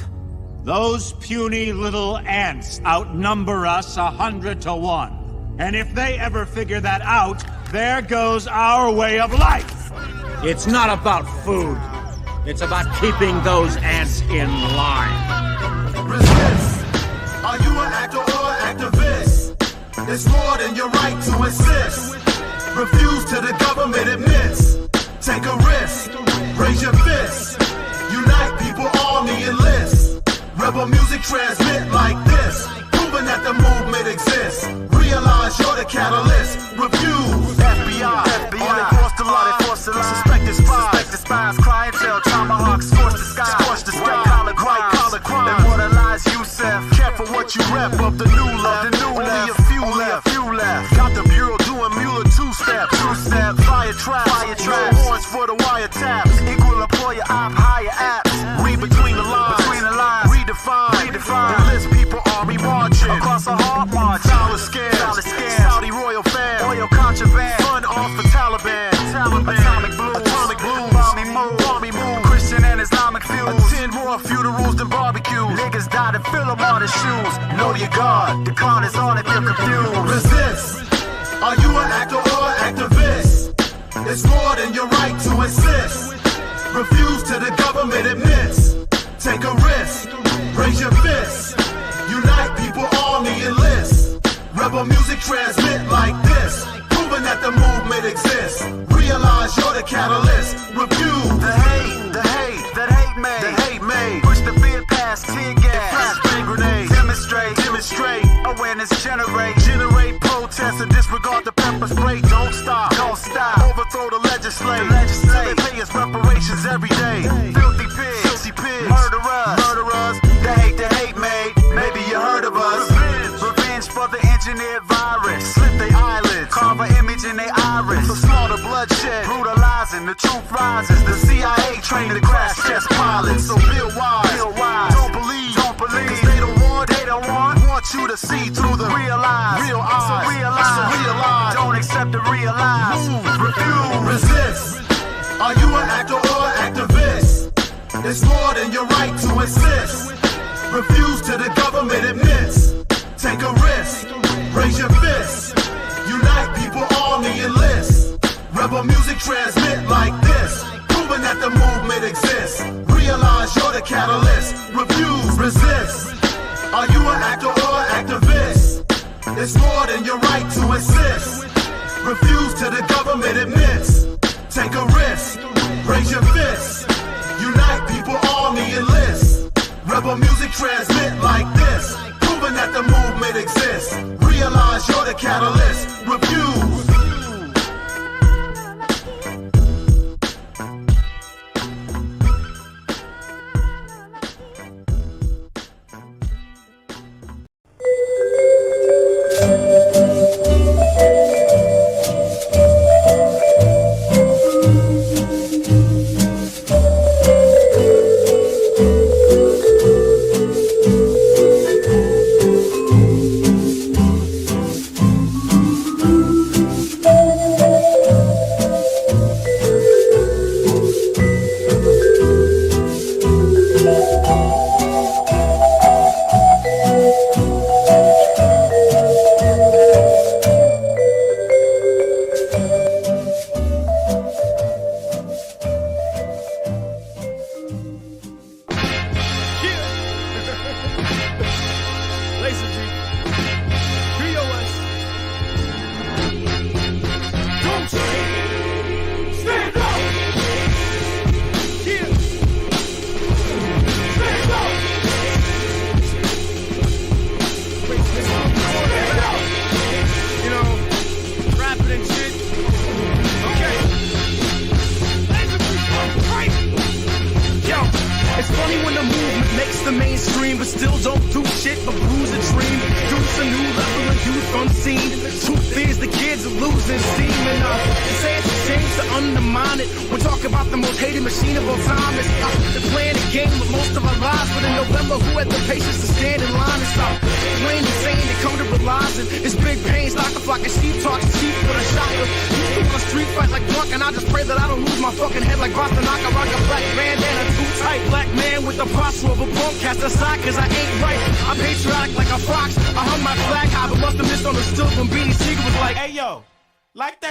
Those puny little ants outnumber us 100 to 1. And if they ever figure that out, there goes our way of life. It's not about food. It's about keeping those ants in line. Resist. Are you an actor or an activist? It's more than your right to insist. Refuse to the government admits. Take a risk. Raise your fist. Unite people, army enlist. Rebel music transmit like this, proving that the movement exists. Realize you're the catalyst. Refuse. FBI, on enforce the law, suspected spies, clientele, tomahawks, scorch the sky, white collar crime, immortalize Yusef. Careful what you rep of the new left, only a few left. Got the bureau doing Mueller two-step, fire trap, warrants for the wiretaps, equal employer op, higher apps, read between the lines, redefine, the list people army marching, across a hard march, dollar scams, Saudi royal fam, oil contraband, fun off for Taliban, atomic blue, balmy move, Christian and Islamic fuse, attend more funerals than barbecue, niggas died and fill them on their shoes, know your God, the con is on if you're confused. Resist. Are you an actor or an activist? It's more than your right to insist. Refuse to the government admits. Take a risk. Raise your fist. Unite people, army enlist. Rebel music transmit like this, proving that the movement exists. Realize you're the catalyst. Refuse the hate made. Push the fear past tear gas, flashbang grenades. Demonstrate. Awareness generate protest and disregard the pepper spray. Don't stop. Overthrow the legislature. Till they pay us reparations every day. Filthy pigs, murderers. The hate made. Maybe you heard of us. Revenge for the engineered virus. Slit their eyelids, carve an image in their iris. So slaughter, bloodshed, brutalizing. The truth rises. The CIA trained to crash test pilots. So feel wise. Don't believe. Cause they don't want you to see through the real eyes. So realize. Don't accept the realize. Refuse. Resist. Are you an actor or an activist? It's more than your right to insist. Refuse to the government admits. Take a risk. Raise your fist. Unite people, army enlist. Rebel music transmit like this, proving that the movement exists. Realize you're the catalyst. Refuse. Resist. Are you an actor or an activist? It's more than your right to insist. Refuse till the government admits. Take a risk, raise your fists. Unite people, army enlist. Rebel music transmit like this. Proving that the movement exists. Realize you're the catalyst. Refuse.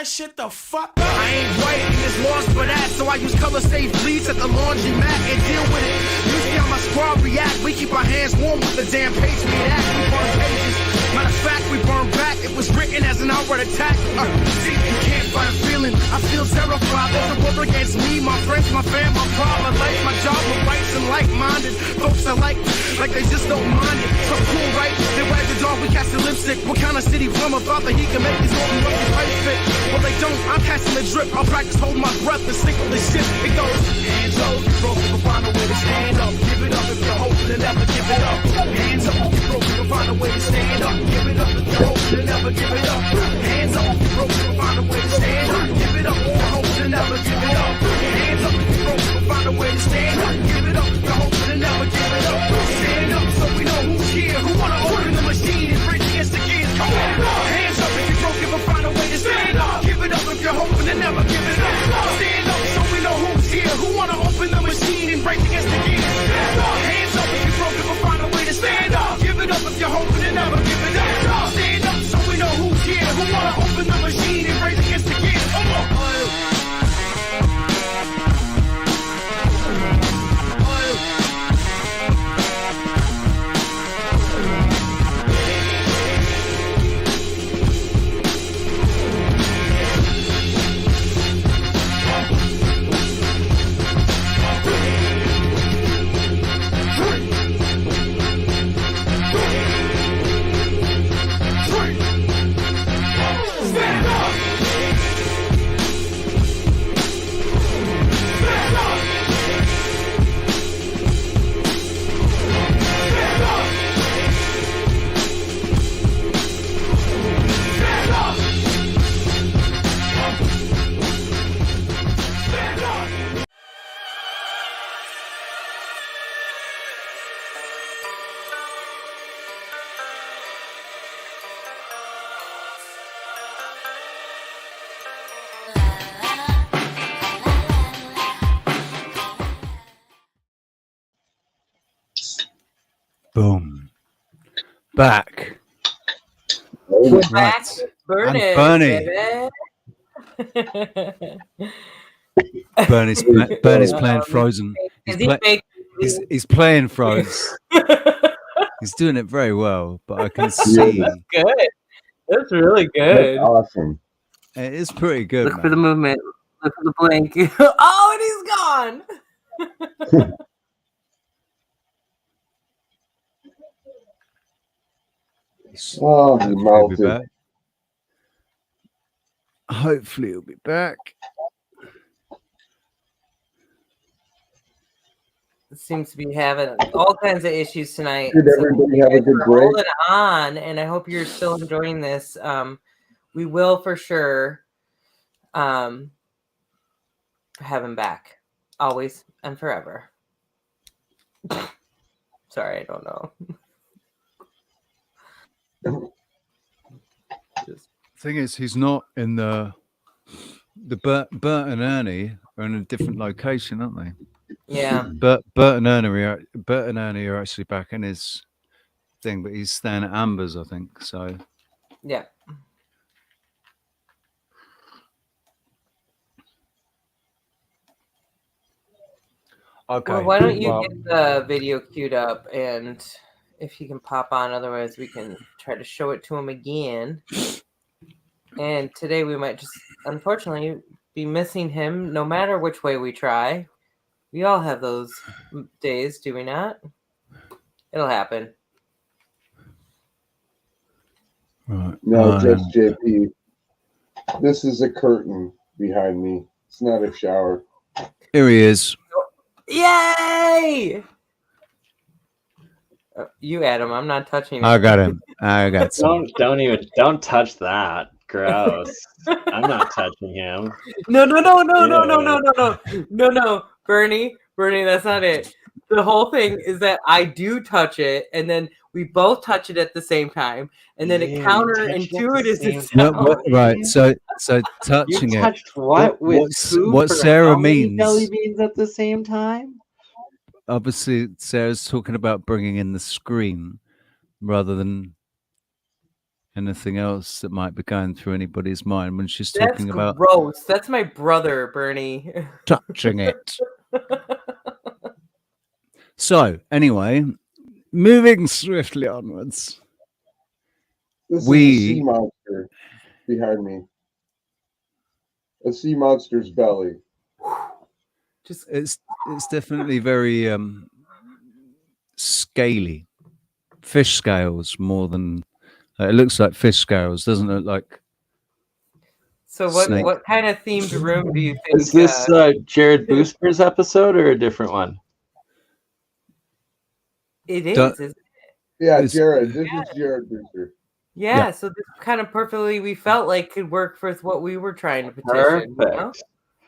Shit the fuck up. I ain't white and it's lost for that, so I use color safe bleach at the laundry mat and deal with it. Usually how my squad react, we keep our hands warm with the damn Patriot Act. We burn pages, matter of fact we burn back. It was written as an outward attack. See, you can't fight a feeling, I feel terrified. There's a war against me, my friends, my fam, my problem, my life, my job, my rights and like-minded folks are like they just don't mind it. So cool, right? They wag the dog, we cast the lipstick. What kind of city plumber thought that he could make these open rugby pipes fit? Well, they don't, I'm catching the drip. I'll practice hold my breath and sink with the shit. It goes, hands up, you broke, you'll find a way to stand up. Give it up if you're hoping to never give it up. Hands up, you broke, you'll find a way to stand up. Give it up if you're hoping to never give it up. Hands up, you broke, you'll find a way to stand up. Give it up if you're hoping to never give it up. Hands up, you broke, you'll find a way to stand up. Give it up if you're hoping to never give it up. Stand up so we know who's here, who wanna open the machine and bridge against the kids. Come on, hands up if you broke, you'll find a way to stand up. Give it up if you're hoping to never give it up. Stand up so we know who's here, who wanna open the machine and break against the kids. Hands up if you broke, you'll find a way to stand up. Give it up if you're hoping to never give it up. Stand up so we know who's here, who wanna open the machine and break against the kids. Come on. Boom. Back. We're back. Burneye. Burney's playing Frozen. He's playing Froze. He's doing it very well, but I can see. That's good. That's really good. That's awesome. It is pretty good. Look for the movement. Look for the blink. Oh, and he's gone. Oh, he melted. Hopefully he'll be back. It seems to be having all kinds of issues tonight. Did everybody have a good break? Holding on, and I hope you're still enjoying this. We will for sure have him back, always and forever. Sorry, I don't know. Thing is, he's not in the Bert and Ernie are in a different location, aren't they? Yeah. Bert and Ernie are actually back in his thing, but he's staying at Amber's, I think. So yeah. Okay. Well, why don't you get the video queued up, and if he can pop on, otherwise we can try to show it to him again. And today we might just, unfortunately, be missing him no matter which way we try. We all have those days, do we not? It'll happen. Right. No, just JP. This is a curtain behind me. It's not a shower. Here he is. Yay! You, Adam. I'm not touching him. I got him. I got some. Don't touch that. Gross. I'm not touching him. No, Bernie, that's not it. The whole thing is that I do touch it, and then we both touch it at the same time, and then it counterintuitive itself. Right. So touching you it. Touched what what Sarah means? Jelly beans at the same time. Obviously, Sarah's talking about bringing in the screen rather than anything else that might be going through anybody's mind when she's talking about. Gross. That's my brother, Bernie. Touching it. So, anyway, moving swiftly onwards. This is a sea monster behind me. A sea monster's belly. It's definitely very scaly. Fish scales more than it looks like fish scales. Doesn't look like. So what kind of themed room do you think? Is this Jared Booster's episode or a different one? It is, isn't it? Yeah, Jared. This is Jared Booster. Yeah, so this kind of perfectly we felt like could work for what we were trying to petition. Perfect. You know?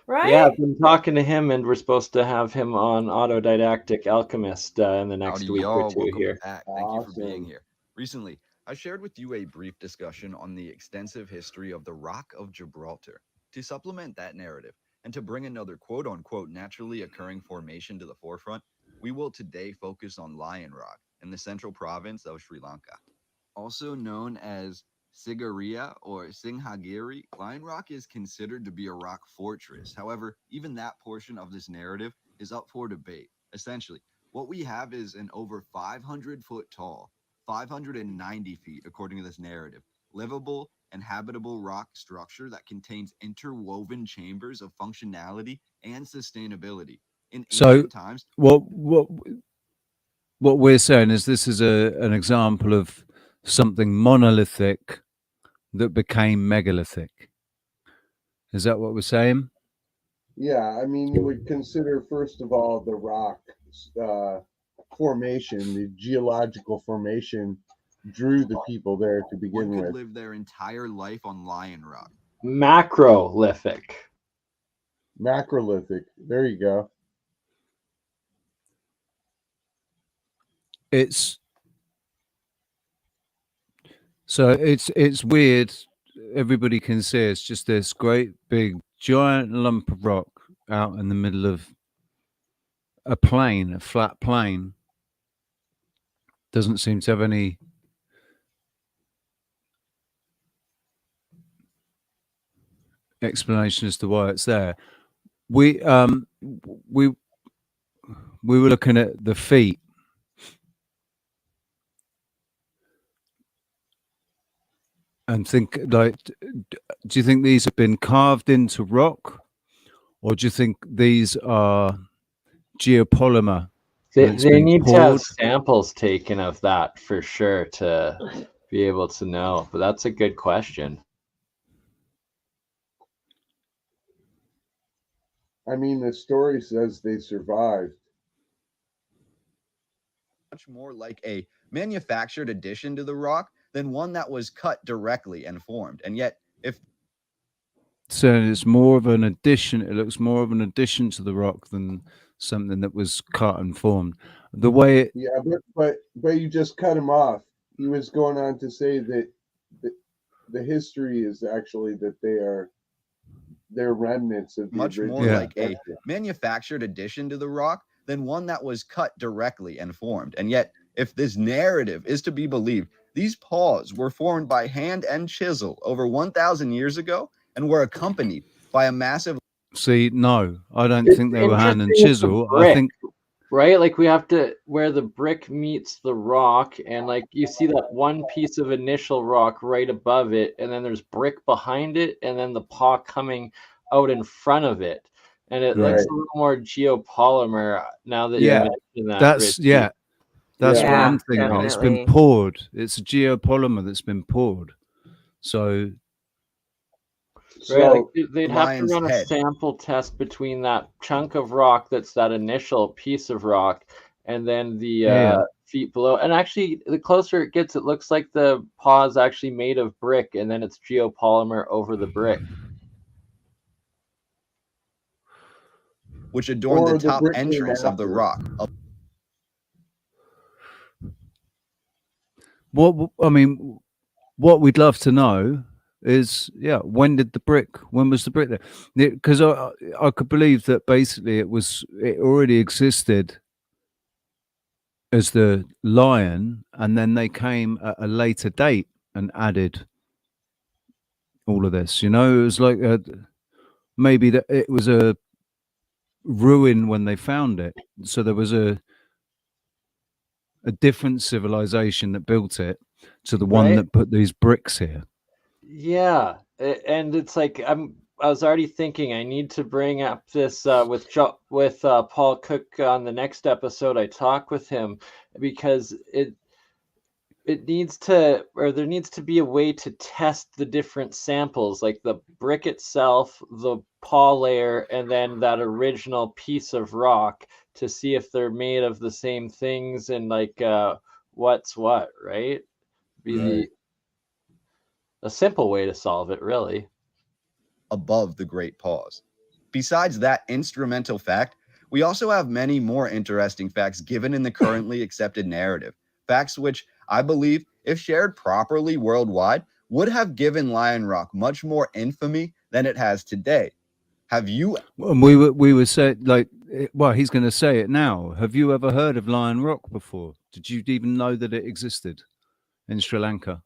Right? Yeah, I've been talking to him, and we're supposed to have him on Autodidactic Alchemist in the next week or two here. Back. Thank you for being here. Recently, I shared with you a brief discussion on the extensive history of the Rock of Gibraltar. To supplement that narrative, and to bring another quote-unquote naturally occurring formation to the forefront, we will today focus on Lion Rock in the central province of Sri Lanka. Also known as Sigiriya or Singhagiri, Lion Rock is considered to be a rock fortress. However, even that portion of this narrative is up for debate. Essentially, what we have is an over 500 foot tall, 590 feet according to this narrative, livable and habitable rock structure that contains interwoven chambers of functionality and sustainability. In ancient times, what we're saying is this is an example of something monolithic that became megalithic. Is that what we're saying? Yeah, I mean, you would consider, first of all, the rock formation, the geological formation drew the people there to begin with. Live their entire life on Lion Rock. Macrolithic. Macrolithic. There you go. It's weird. Everybody can see it's just this great big giant lump of rock out in the middle of a plain, a flat plain. Doesn't seem to have any explanation as to why it's there. We were looking at the feet. and think like, do you think these have been carved into rock, or do you think these are geopolymer that's They been need to have poured? samples taken of that for sure to be able to know. But that's a good question. I mean, the story says they survived. Much more like a manufactured addition to the rock than one that was cut directly and formed. And yet, if So it's more of an addition. It looks more of an addition to the rock than something that was cut and formed. The way it, Yeah, but you just cut him off. He was going on to say that the history is actually that they're remnants of the much original. more like a manufactured addition to the rock than one that was cut directly and formed. And yet, if this narrative is to be believed, these paws were formed by hand and chisel over 1,000 years ago and were accompanied by a massive. See, no, I don't It's think they were hand and interesting with the chisel. I brick, think right? Like we have to where the brick meets the rock, and like you see that one piece of initial rock right above it, and then there's brick behind it, and then the paw coming out in front of it, and it looks a little more geopolymer now that you mention that. that's Richie. that's what Yeah, I'm thinking. definitely. It's been poured. It's a geopolymer that's been poured. So Right, like they'd have to lion's run a head. sample test between that chunk of rock that's that initial piece of rock and then the feet below. And actually, the closer it gets, it looks like the paw is actually made of brick, and then it's geopolymer over the brick. Which adorned the the top brick entrance of the after. rock. what we'd love to know is, when was the brick there? Because I could believe that basically it already existed as the lion, and then they came at a later date and added all of this. It was like maybe that it was a ruin when they found it, so there was a different civilization that built it to the one that put these bricks here. Yeah, and it's like I was already thinking I need to bring up this with Paul Cook on the next episode. I talk with him because there needs to be a way to test the different samples, like the brick itself, the paw layer, and then that original piece of rock, to see if they're made of the same things and like what's what, right? A simple way to solve it, really. Above the great paws. Besides that instrumental fact, we also have many more interesting facts given in the currently accepted narrative. Facts which I believe, if shared properly worldwide, would have given Lion Rock much more infamy than it has today. Have you? And we were saying, like, well, he's going to say it now. Have you ever heard of Lion Rock before? Did you even know that it existed in Sri Lanka?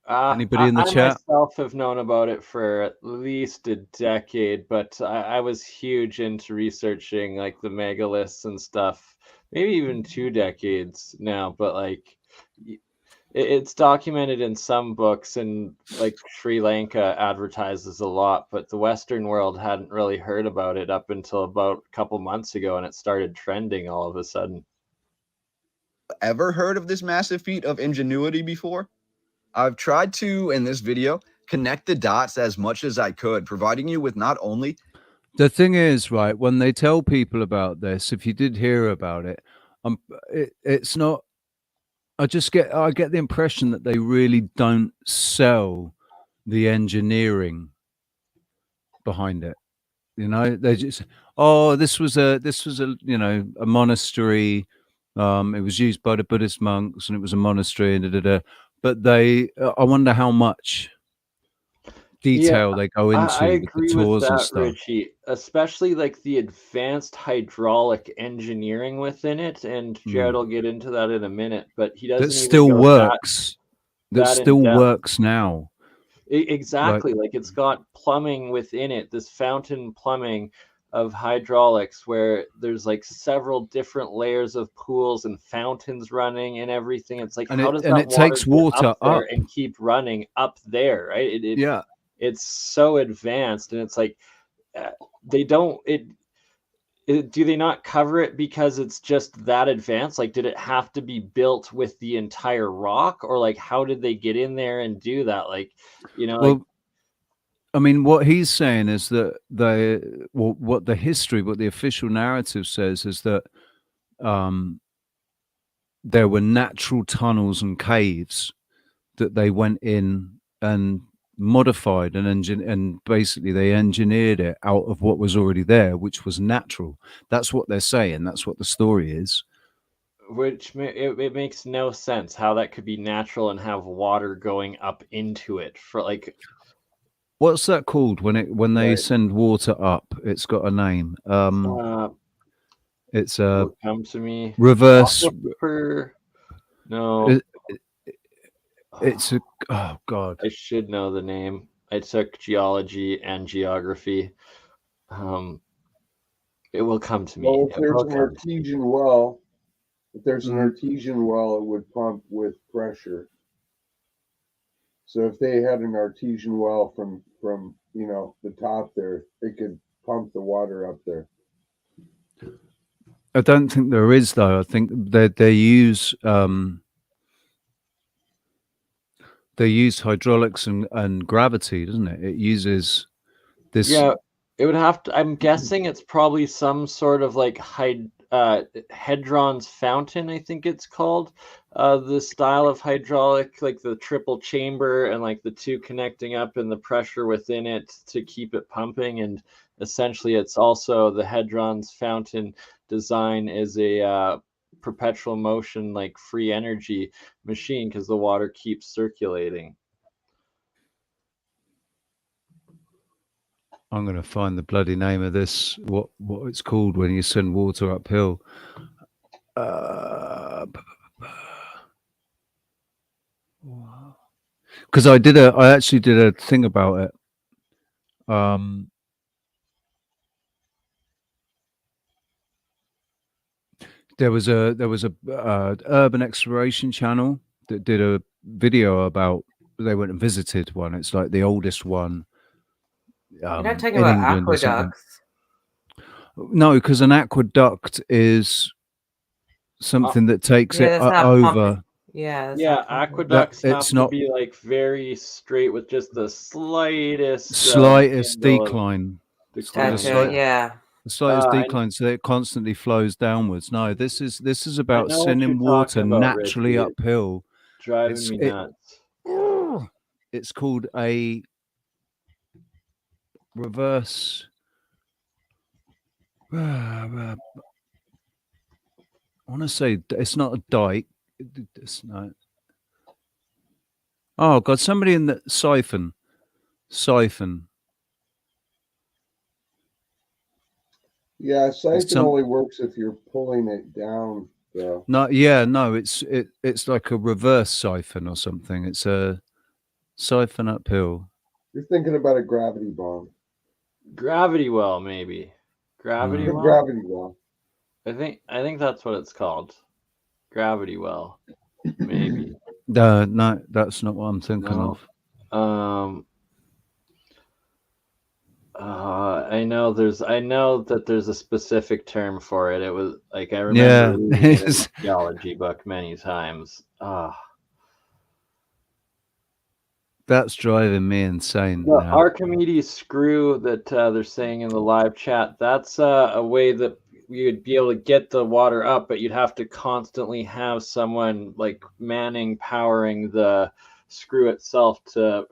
Anybody in the chat? I myself have known about it for at least a decade, but I was huge into researching like the megaliths and stuff, maybe even 2 decades now. But like, it's documented in some books, and like Sri Lanka advertises a lot, but the Western world hadn't really heard about it up until about a couple months ago, and it started trending all of a sudden. Ever heard of this massive feat of ingenuity before? I've tried to, in this video, connect the dots as much as I could, providing you with not only... The thing is, right, when they tell people about this, if you did hear about it, it's not... I get the impression that they really don't sell the engineering behind it. They just, this was a a monastery. It was used by the Buddhist monks, and it was a monastery, and But I wonder how much detail they go into. I agree with that, and stuff. Richie. Especially like the advanced hydraulic engineering within it, and Jared will get into that in a minute. But he doesn't. That still works. That still works now. Exactly, like it's got plumbing within it. This fountain plumbing of hydraulics where there's like several different layers of pools and fountains running and everything. It's like, And how it does and that it takes water get water up there up. and keep running up there, right? Yeah. It's so advanced, and it's like they don't do they not cover it because it's just that advanced? Like, did it have to be built with the entire rock, or like how did they get in there and do that? Like, you know, Well, like, I mean, what he's saying is that what the official narrative says is that there were natural tunnels and caves that they went in and modified and basically they engineered it out of what was already there, which was natural. That's what they're saying. That's what the story is. which it makes no sense how that could be natural and have water going up into it for like. What's that called when they send water up? It's got a name. It's a Come to me. reverse. No. It's a, oh god. I should know the name. I took geology and geography. It will come to me. Well, if there's an artesian well, it would pump with pressure. So if they had an artesian well from the top there, they could pump the water up there. I don't think there is, though. I think they use hydraulics and gravity, doesn't it? It uses this. Yeah, it would have to. I'm guessing it's probably some sort of like Hedron's fountain, I think it's called. The style of hydraulic, like the triple chamber and like the two connecting up and the pressure within it to keep it pumping. And essentially, it's also the Hedron's fountain design is a perpetual motion, like free energy machine because the water keeps circulating. I'm going to find the bloody name of this. What it's called when you send water uphill. Because I actually did a thing about it. There was a urban exploration channel that did a video about. They went and visited one. It's like the oldest one. You're not talking about aqueducts. No, because an aqueduct is something that takes it over. Pumping. Yeah, aqueducts have to be like very straight with just the slightest decline. The slightest decline, so that it constantly flows downwards. No, this is about sending water naturally uphill. Driving me nuts. It's called a reverse. I want to say it's not a dike. It's not. Oh god! Somebody in the siphon. Yeah, siphon only works if you're pulling it down. So. No, it's like a reverse siphon or something. It's a siphon uphill. You're thinking about a gravity bomb. Gravity well, maybe. Gravity well. Gravity well. I think that's what it's called. Gravity well, maybe. No, that's not what I'm thinking of. I know that there's a specific term for it. It was like I remember reading it in a geology book many times. That's driving me insane. The Archimedes screw that they're saying in the live chat, that's a way that you'd be able to get the water up, but you'd have to constantly have someone like manning powering the screw itself to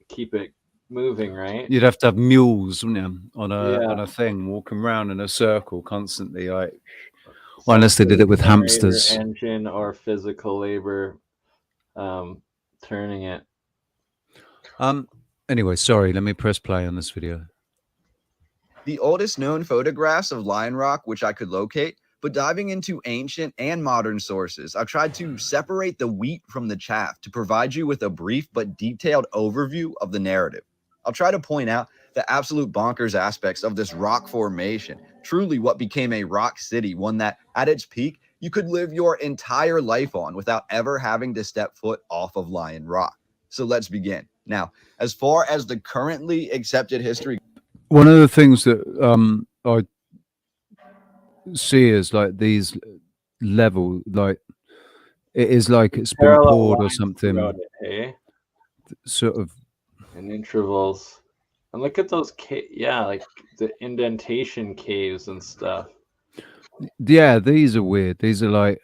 keep it moving, right? You'd have to have mules, wouldn't you, on a thing, walking around in a circle constantly, like unless they did it with hamsters. Engine or physical labor turning it. Anyway, sorry, let me press play on this video. The oldest known photographs of Lion Rock, which I could locate, but diving into ancient and modern sources, I've tried to separate the wheat from the chaff to provide you with a brief but detailed overview of the narrative. I'll try to point out the absolute bonkers aspects of this rock formation. Truly what became a rock city, one that at its peak, you could live your entire life on without ever having to step foot off of Lion Rock. So let's begin. Now, as far as the currently accepted history, one of the things that I see is like these level, like it is like it's been Parallel poured or lines something, throughout it, hey? sort of. And intervals. And look at those like the indentation caves and stuff. Yeah, these are weird. These are like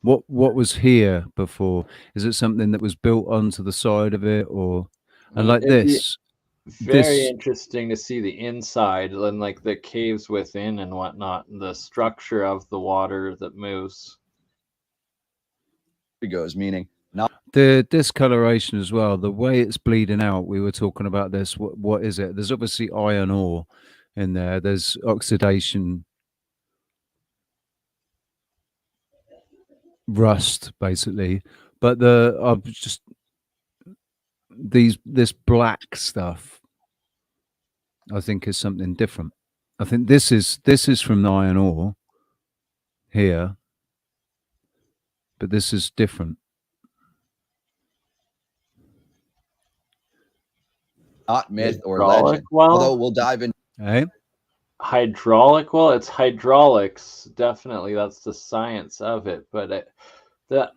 what was here before. Is it something that was built onto the side of it, or and like It'd be this very interesting to see the inside and like the caves within and whatnot, and the structure of the water that moves. Goes, meaning not the discoloration as well, the way it's bleeding out. We were talking about this. What is it? There's obviously iron ore in there. There's oxidation, rust, basically. But just this black stuff, I think, is something different. I think this is from the iron ore here, but this is different. Not myth or Hydraulic legend. well? Although we'll dive in. Hey? Hydraulic well, it's hydraulics. Definitely, that's the science of it. But the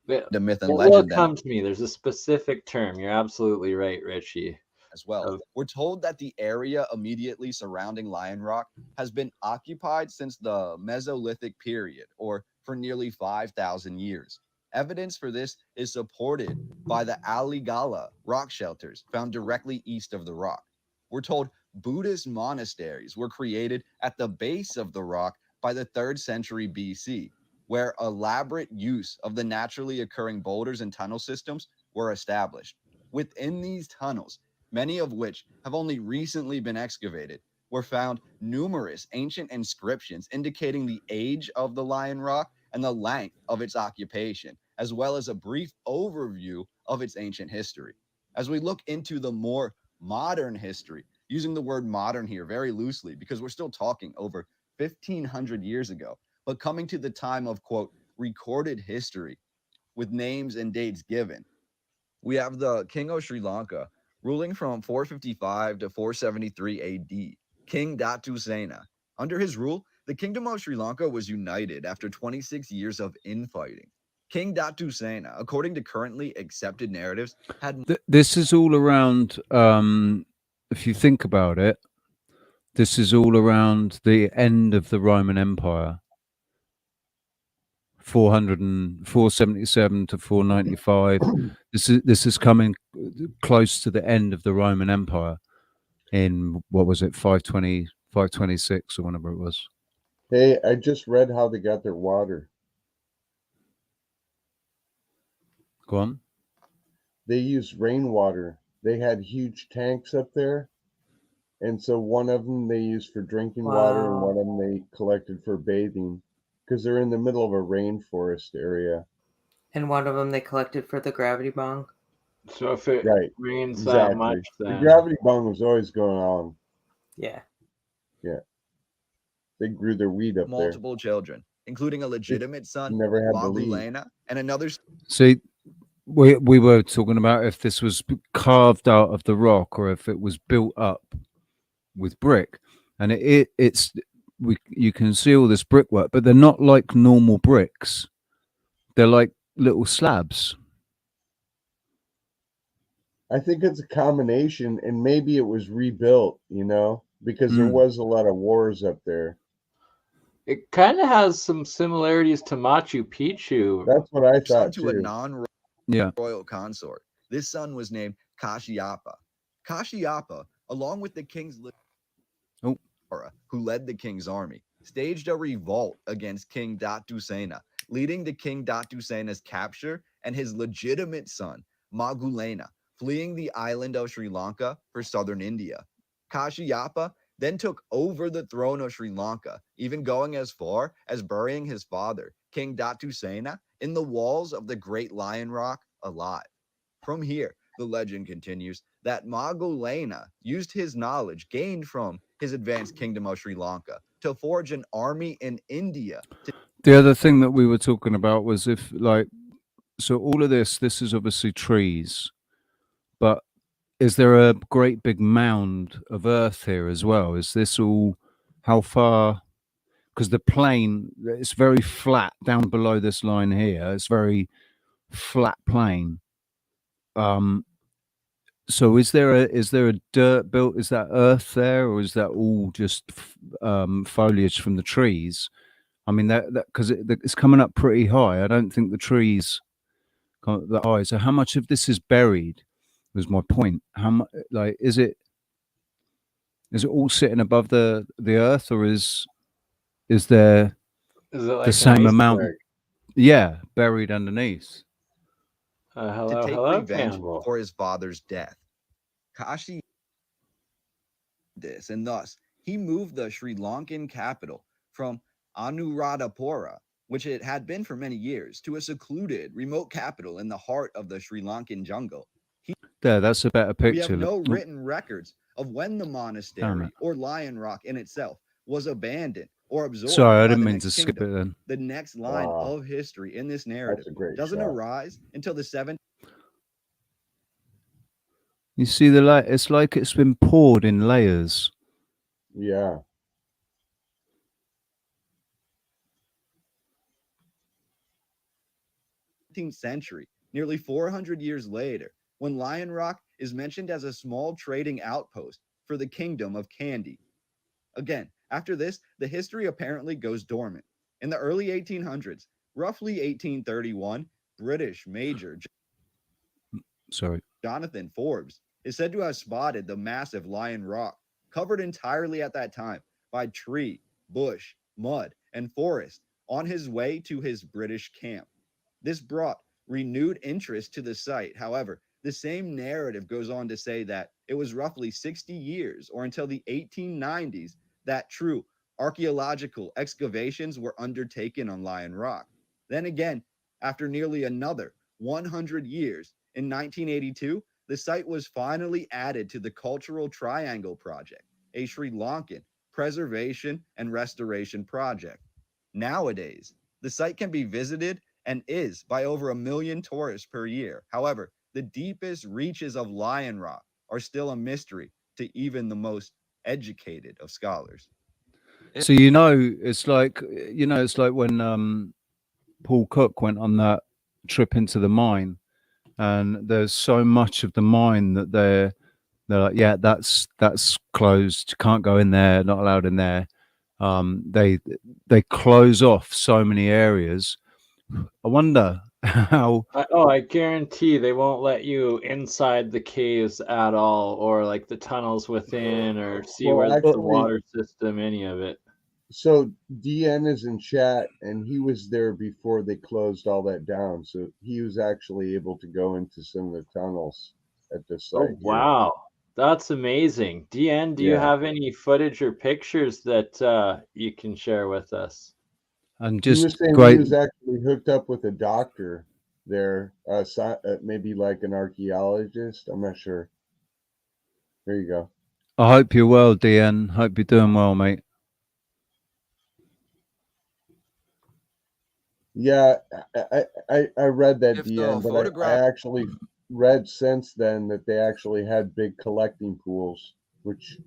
myth and it legend will then. come to me. There's a specific term. You're absolutely right, Richie. As well. We're told that the area immediately surrounding Lion Rock has been occupied since the Mesolithic period, or for nearly 5,000 years. Evidence for this is supported by the Aligala rock shelters found directly east of the rock. We're told Buddhist monasteries were created at the base of the rock by the 3rd century BC, where elaborate use of the naturally occurring boulders and tunnel systems were established. Within these tunnels, many of which have only recently been excavated, were found numerous ancient inscriptions indicating the age of the Lion Rock and the length of its occupation, as well as a brief overview of its ancient history. As we look into the more modern history, using the word modern here very loosely because we're still talking over 1,500 years ago, but coming to the time of, quote, recorded history with names and dates given, we have the King of Sri Lanka ruling from 455 to 473 AD, King Datu Sena. Under his rule, the Kingdom of Sri Lanka was united after 26 years of infighting. King Datu Sena, according to currently accepted narratives, had... This is all around, if you think about it, this is all around the end of the Roman Empire. 477 to 495. This is coming close to the end of the Roman Empire in, what was it, 520, 526 or whatever it was. Hey, I just read how they got their water. Go on. They used rainwater. They had huge tanks up there. And so one of them they used for drinking water and one of them they collected for bathing because they're in the middle of a rainforest area. And one of them they collected for the gravity bong. So if it rains exactly. that much, then... The gravity bong was always going on. Yeah. Yeah. They grew their weed up there. Multiple children, including a legitimate son, never had Magulena, and another... See, we were talking about if this was carved out of the rock or if it was built up with brick, and you can see all this brickwork, but they're not like normal bricks. They're like little slabs. I think it's a combination, and maybe it was rebuilt, because there was a lot of wars up there. It kind of has some similarities to Machu Picchu. That's what I thought to too. A non-royal consort. This son was named Kashyapa. Kashyapa, along with the king's who led the king's army, staged a revolt against King Datu Sena, leading to King Datu Sena's capture and his legitimate son, Magulena, fleeing the island of Sri Lanka for southern India. Kashyapa then took over the throne of Sri Lanka, even going as far as burying his father, King Datu Sena, in the walls of the Great Lion Rock alive. From here, the legend continues, that Maulana used his knowledge gained from his advanced kingdom of Sri Lanka to forge an army in India. The other thing that we were talking about was if, like, so all of this is obviously trees, but is there a great big mound of earth here as well? Is this all, how far? Because the plain, it's very flat down below this line here. It's very flat plain. So is there a dirt built? Is that earth there, or is that all just foliage from the trees? I mean, that because it's coming up pretty high. I don't think the trees come up that high. So how much of this is buried? Was my point. How much? Like, is it all sitting above the earth, or is there Is it like the same an amount? iceberg? Yeah, buried underneath. Hello, to take hello, revenge Campbell. for his father's death. Kashi this, and thus he moved the Sri Lankan capital from Anuradhapura, which it had been for many years, to a secluded, remote capital in the heart of the Sri Lankan jungle. That's a better picture. We have no written records of when the monastery or Lion Rock in itself was abandoned or absorbed. Sorry, I by didn't the mean next to skip kingdom. it then. The next line of history in this narrative doesn't arise until the 7th. You see the light? It's like it's been poured in layers. Yeah. Century, nearly 400 years later, when Lion Rock is mentioned as a small trading outpost for the kingdom of Kandy. Again, after this, the history apparently goes dormant. In the early 1800s, roughly 1831, British Major Jonathan Forbes is said to have spotted the massive Lion Rock, covered entirely at that time by tree, bush, mud, and forest, on his way to his British camp. This brought renewed interest to the site. However, the same narrative goes on to say that it was roughly 60 years or until the 1890s that true archaeological excavations were undertaken on Lion Rock. Then again, after nearly another 100 years, in 1982, the site was finally added to the Cultural Triangle Project, a Sri Lankan preservation and restoration project. Nowadays, the site can be visited and is by over 1 million tourists per year. However, the deepest reaches of Lion Rock are still a mystery to even the most educated of scholars. So it's like when Paul Cook went on that trip into the mine, and there's so much of the mine that they're like, yeah, that's closed, can't go in there, not allowed in there. They close off so many areas. I wonder how. I guarantee they won't let you inside the caves at all, or like the tunnels within, or see where the water system, any of it. So DN is in chat, and he was there before they closed all that down. So he was actually able to go into some of the tunnels at the site. Oh, wow. That's amazing. DN, do you have any footage or pictures that you can share with us? And he was saying he was actually hooked up with a doctor there, maybe like an archaeologist. I'm not sure. There you go. I hope you're well, DN. Hope you're doing well, mate. Yeah, I read that, DN, but I actually read since then that they actually had big collecting pools, which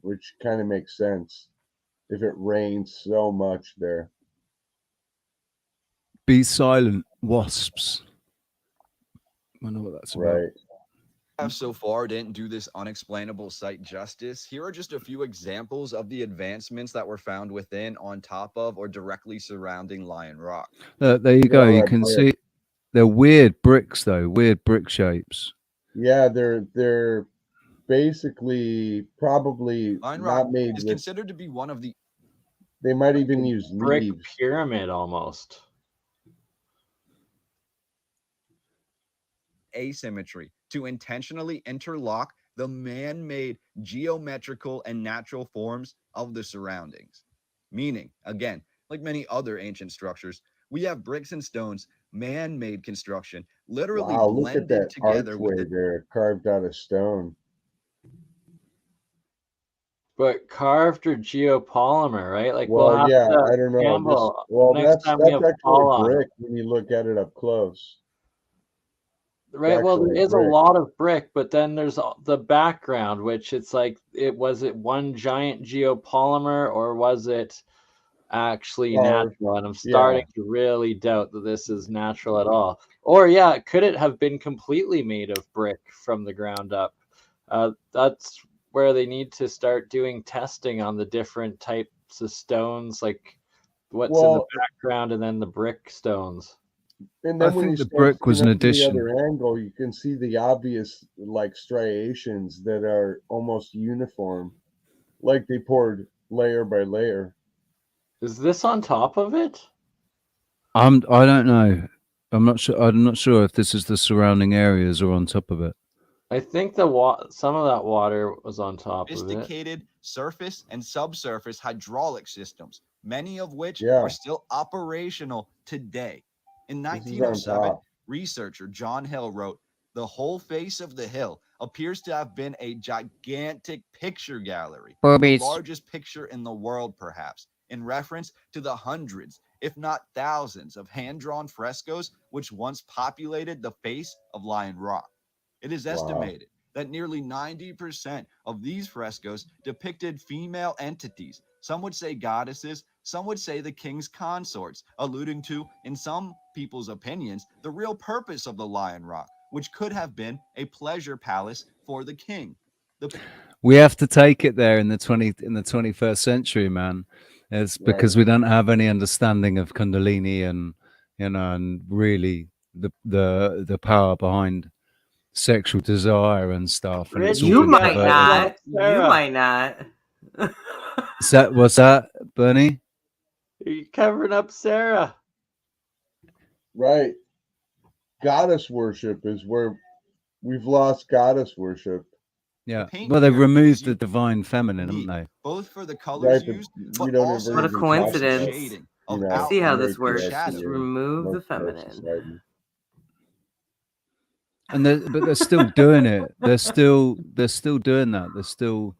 kind of makes sense if it rains so much there. Be silent, wasps. I know what that's about. So far didn't do this unexplainable site justice. Here are just a few examples of the advancements that were found within, on top of, or directly surrounding Lion Rock. There you go. You can see they're weird bricks, though. Weird brick shapes. Yeah, they're basically probably Lion not Rock made is considered to be one of the. They might even use brick leaves. Pyramid almost. Asymmetry to intentionally interlock the man-made geometrical and natural forms of the surroundings. Meaning, again, like many other ancient structures, we have bricks and stones, man-made construction, literally Wow, look at blended that together archway with there, carved out of stone. But carved or geopolymer, right? Like Well, we'll have yeah, to I don't know. Campbell That's next time we have actually Paul on. brick when you look at it up close. Right. Well, there is a lot of brick, but then there's the background, which it's like, was it one giant geopolymer or was it actually natural? And I'm starting to really doubt that this is natural at all. Or yeah, could it have been completely made of brick from the ground up? That's where they need to start doing testing on the different types of stones, like what's in the background and then the brick stones. And then I when think you the brick was an addition. the other angle, you can see the obvious like striations that are almost uniform, like they poured layer by layer. Is this on top of it? I don't know. I'm not sure. I'm not sure if this is the surrounding areas or on top of it. I think some of that water was on top of it. Sophisticated surface and subsurface hydraulic systems, many of which are still operational today. In 1907, researcher John Hill wrote, "The whole face of the hill appears to have been a gigantic picture gallery, the largest picture in the world, perhaps, in reference to the hundreds, if not thousands, of hand-drawn frescoes which once populated the face of Lion Rock. It is estimated that nearly 90% of these frescoes depicted female entities. Some would say goddesses, some would say the king's consorts, alluding to, in some people's opinions, the real purpose of the Lion Rock, which could have been a pleasure palace for the king." We have to take it there in the 21st century, man. It's because we don't have any understanding of Kundalini and and really the power behind sexual desire and stuff. And it's You might not. You might not. What's that, Bernie? Are you covering up Sarah? Right. Goddess worship is where we've lost goddess worship. Yeah. Well, they've removed the divine feminine, haven't they? Both for the colors used, but also what a coincidence. shading See how this works. Just remove the feminine. And but they're still doing it. They're still doing that. They're still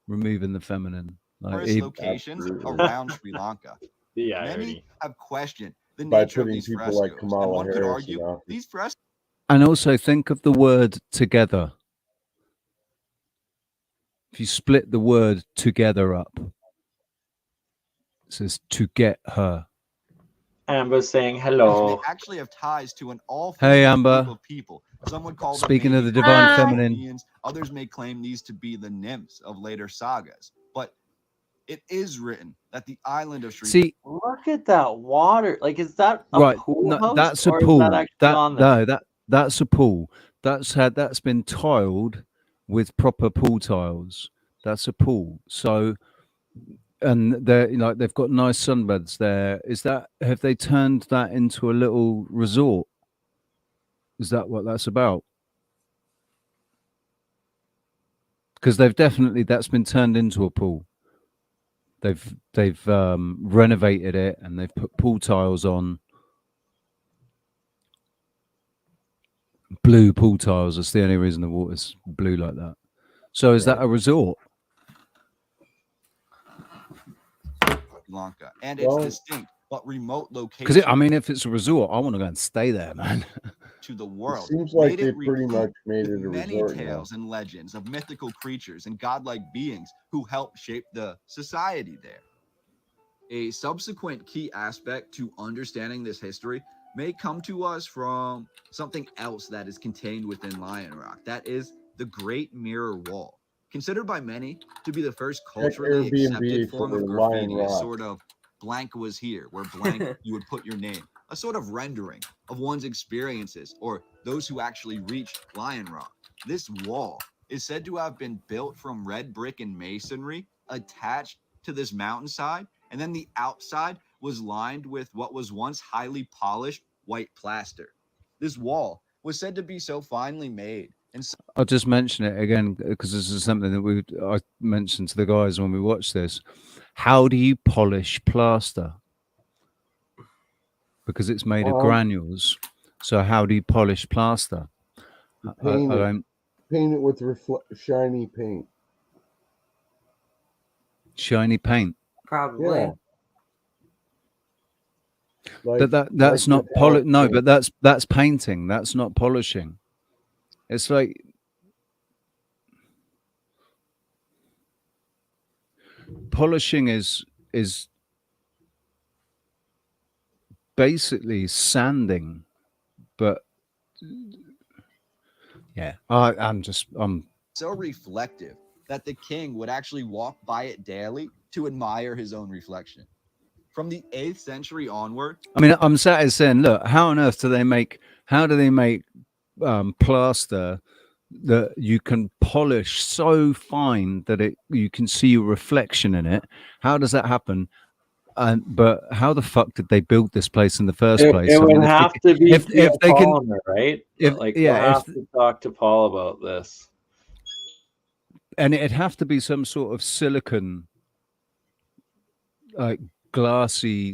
removing the feminine. Like locations around Sri Lanka. Many have questioned the nature of these frescoes, like Kamala and one could Harris argue these frescoes. And also think of the word together. If you split the word together up, it says to get her. Amber's saying hello. They actually have ties to an Hey, Amber. group of people. Some would call Speaking them of the divine feminine. Others may claim these to be the nymphs of later sagas. But it is written that the island of Sri Lanka. Look at that water. Like, is that a pool? No, that's a pool. That's a pool. That's been tiled with proper pool tiles. That's a pool. So, and they've got nice sunbeds there. Have they turned that into a little resort? Is that what that's about? Because that's been turned into a pool. They've renovated it and they've put pool tiles on. Blue pool tiles. That's the only reason the water's blue like that. So is that a resort? Lanka, and it's distinct but remote location. Because I mean, if it's a resort, I want to go and stay there, man. To the world, it seems like they pretty much made it a many resort. Tales and legends of mythical creatures and godlike beings who helped shape the society there. A subsequent key aspect to understanding this history may come to us from something else that is contained within Lion Rock. That is the Great Mirror Wall. Considered by many to be the first culturally accepted form of graffiti, a sort of blank was here, where blank you would put your name, a sort of rendering of one's experiences or those who actually reached Lion Rock. This wall is said to have been built from red brick and masonry attached to this mountainside, and then the outside was lined with what was once highly polished white plaster. This wall was said to be so finely made. And I'll just mention it again because this is something that I mentioned to the guys when we watched this. How do you polish plaster? Because it's made of granules. So how do you polish plaster? Paint it with shiny paint. Shiny paint. Probably. Yeah. But that's not no, but that's painting. That's not polishing. It's like polishing is basically sanding, but yeah, I'm so reflective that the king would actually walk by it daily to admire his own reflection. From the 8th century onward, I mean, I'm sat here saying, look, how on earth do they make plaster that you can polish so fine that you can see your reflection in it? How does that happen? But how the fuck did they build this place in the first place? It would have to be if they can, right? If, Like, yeah, we'll have to talk to Paul about this. And it'd have to be some sort of silicon, like glassy,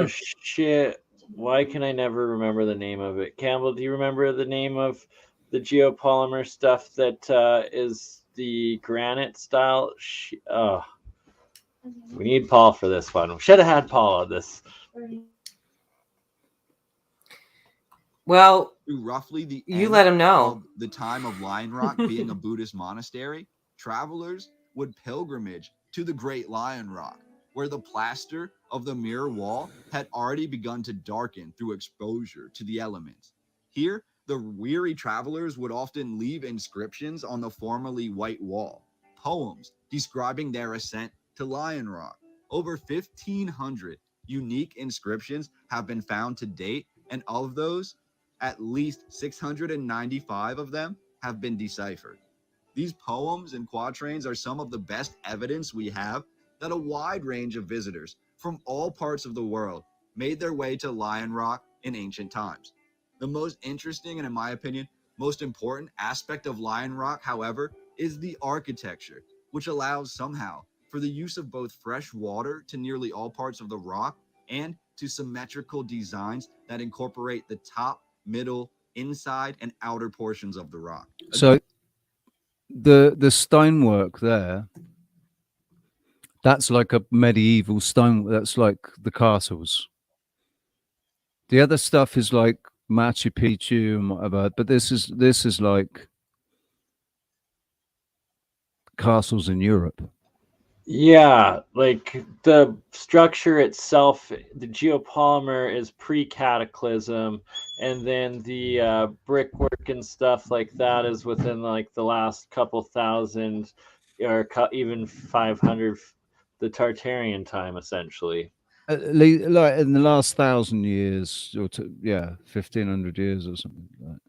Shit. Why can I never remember the name of it? Campbell, do you remember the name of the geopolymer stuff that is the granite style? We need Paul for this one. We should have had Paul on this. Well, roughly the you let him know. Of the time of Lion Rock being a Buddhist monastery, travelers would pilgrimage to the Great Lion Rock, where the plaster of the mirror wall had already begun to darken through exposure to the elements. Here, the weary travelers would often leave inscriptions on the formerly white wall, poems describing their ascent to Lion Rock. Over 1,500 unique inscriptions have been found to date, and of those, at least 695 of them have been deciphered. These poems and quatrains are some of the best evidence we have that a wide range of visitors from all parts of the world made their way to Lion Rock in ancient times. The most interesting and, in my opinion, most important aspect of Lion Rock, however, is the architecture, which allows somehow for the use of both fresh water to nearly all parts of the rock and to symmetrical designs that incorporate the top, middle, inside, and outer portions of the rock. So the stonework there, that's like a medieval stone. That's like the castles. The other stuff is like Machu Picchu and whatever, but this is like castles in Europe. Yeah, like the structure itself, the geopolymer is pre-cataclysm, and then the brickwork and stuff like that is within like the last couple thousand or even 500, the Tartarian time, essentially. Like in the last 1,000 years, or 1,500 years or something like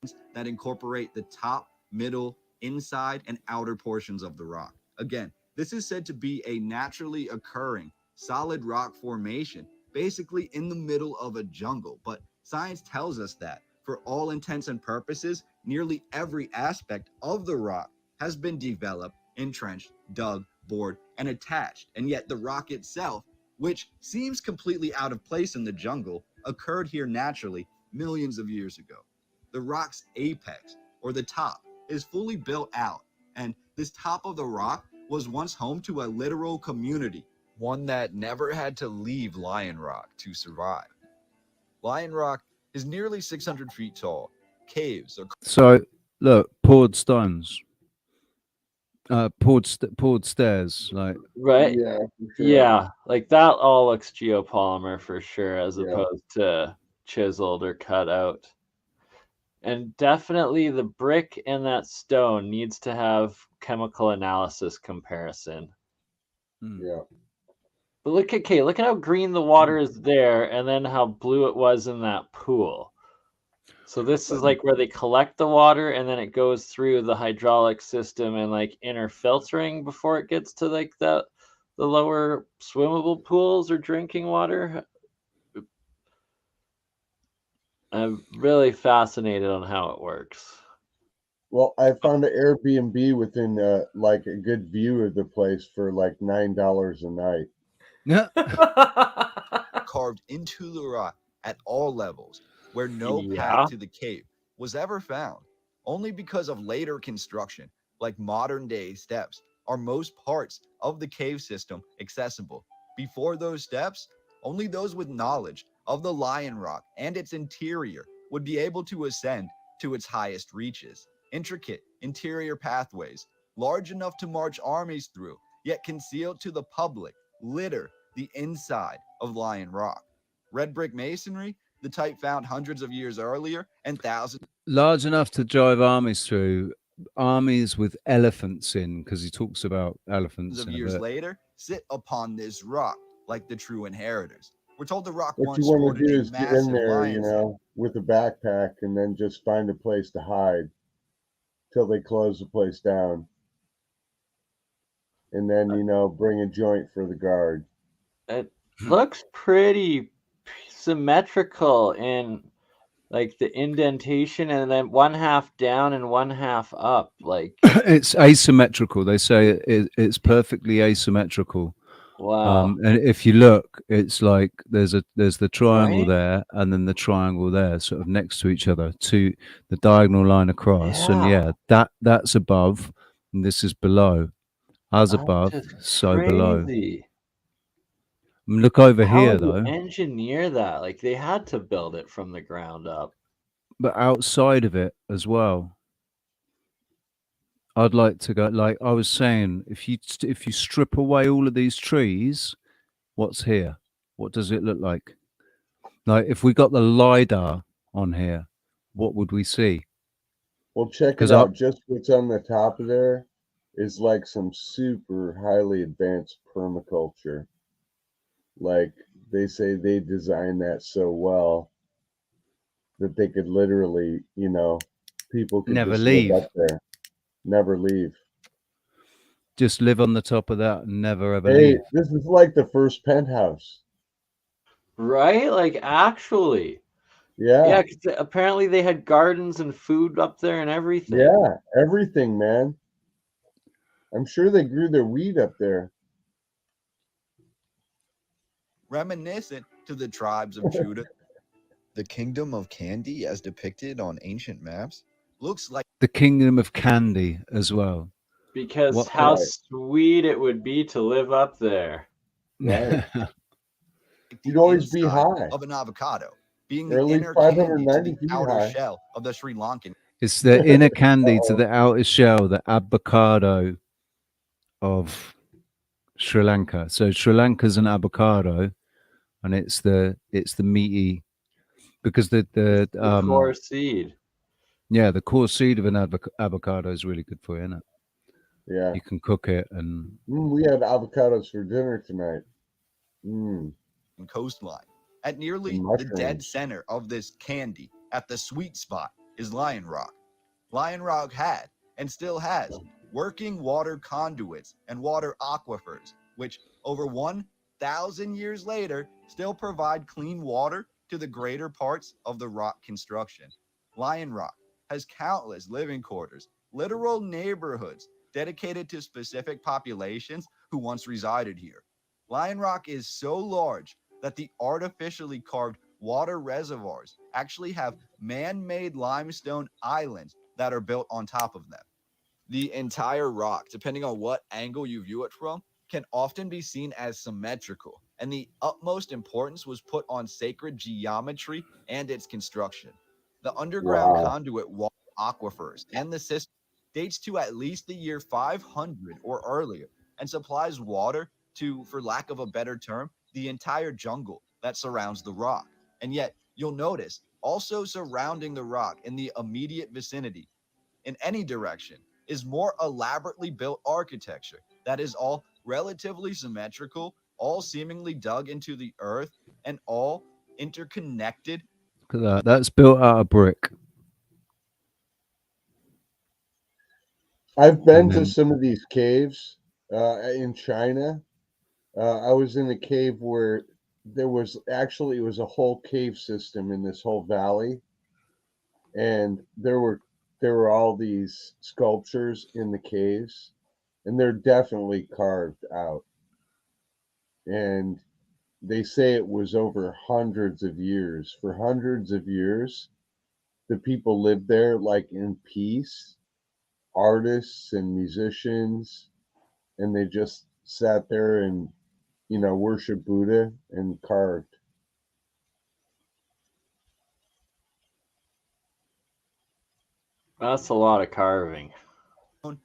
that. That incorporate the top, middle, inside, and outer portions of the rock. Again, this is said to be a naturally occurring solid rock formation, basically in the middle of a jungle. But science tells us that, for all intents and purposes, nearly every aspect of the rock has been developed, entrenched, dug, bored, and attached. And yet the rock itself, which seems completely out of place in the jungle, occurred here naturally millions of years ago. The rock's apex, or the top, is fully built out, and this top of the rock was once home to a literal community, one that never had to leave Lion Rock to survive. Lion Rock is nearly 600 feet tall. Caves are... So look, poured stones, poured stairs, like right. Yeah, for sure. Yeah, like that all looks geopolymer for sure, as opposed to chiseled or cut out. And definitely the brick and that stone needs to have chemical analysis comparison. Yeah. But look at how green the water is there, and then how blue it was in that pool. So this is like where they collect the water, and then it goes through the hydraulic system and like inner filtering before it gets to like the lower swimmable pools or drinking water. I'm really fascinated on how it works. Well, I found an Airbnb within like a good view of the place for like $9 a night. Yeah. Carved into the rock at all levels, where no path to the cave was ever found. Only because of later construction, like modern day steps, are most parts of the cave system accessible. Before those steps, only those with knowledge of the Lion Rock and its interior would be able to ascend to its highest reaches. Intricate interior pathways, large enough to march armies through, yet concealed to the public, litter the inside of Lion Rock. Red brick masonry, the type found hundreds of years earlier, and thousands large enough to drive armies through, armies with elephants in, because he talks about elephants of in a years bit. later, sit upon this rock like the true inheritors. We're told the rock What once you want sported to do a is get in massive there, lion's head. with a backpack and then just find a place to hide till they close the place down. And then, bring a joint for the guard. It looks pretty symmetrical in like the indentation, and then one half down and one half up. Like it's asymmetrical. They say it's perfectly asymmetrical. Wow. And if you look, it's like there's the triangle Right? there, and then the triangle there, sort of next to each other, to the diagonal line across. And yeah, that's above, and this is below. As above, Just so below. crazy. Look over How here, would you though. engineer that? Like they had to build it from the ground up. But outside of it as well, I'd like to go. Like I was saying, if you strip away all of these trees, what's here? What does it look like? Like if we got the LiDAR on here, what would we see? Well, check it out. Just what's on the top of there is like some super highly advanced permaculture. Like they say they designed that so well that they could literally, people could Never just leave. live up there, never leave. Just live on the top of that and never ever Hey, leave. this is like the first penthouse. Right? Like actually. Yeah. Yeah, 'cause apparently they had gardens and food up there and everything. Yeah, everything, man. I'm sure they grew their weed up there. Reminiscent to the tribes of Judah. The kingdom of Candy, as depicted on ancient maps, looks like the kingdom of candy as well. Because how sweet it would be to live up there. Right. You'd always be high. Of an avocado, being Or at the least inner candy to 590 the feet outer high. shell of the Sri Lankan. It's the inner candy to the outer shell, the avocado of Sri Lanka. So Sri Lanka's an avocado, and it's the meaty, because the core seed. Yeah, the core seed of an avocado is really good for you, isn't it? Yeah. You can cook it, and we had avocados for dinner tonight. Coastline. At nearly the dead center of this candy, at the sweet spot, is Lion Rock. Lion Rock had, and still has, working water conduits and water aquifers, which over 1,000 years later still provide clean water to the greater parts of the rock construction. Lion Rock has countless living quarters, literal neighborhoods dedicated to specific populations who once resided here. Lion Rock is so large that the artificially carved water reservoirs actually have man-made limestone islands that are built on top of them. The entire rock, depending on what angle you view it from, can often be seen as symmetrical, and the utmost importance was put on sacred geometry and its construction. The underground conduit water aquifers and the system dates to at least the year 500 or earlier and supplies water to, for lack of a better term, the entire jungle that surrounds the rock. And yet, you'll notice, also surrounding the rock in the immediate vicinity, in any direction, is more elaborately built architecture that is all relatively symmetrical, all seemingly dug into the earth, and all interconnected. Look at that. That's built out of brick. I've been to some of these caves in China. I was in a cave where there was actually, it was a whole cave system in this whole valley. And there were all these sculptures in the caves, and they're definitely carved out. And they say it was over hundreds of years. For hundreds of years, the people lived there like in peace, artists and musicians, and they just sat there and, you know, worshiped Buddha and carved. That's a lot of carving.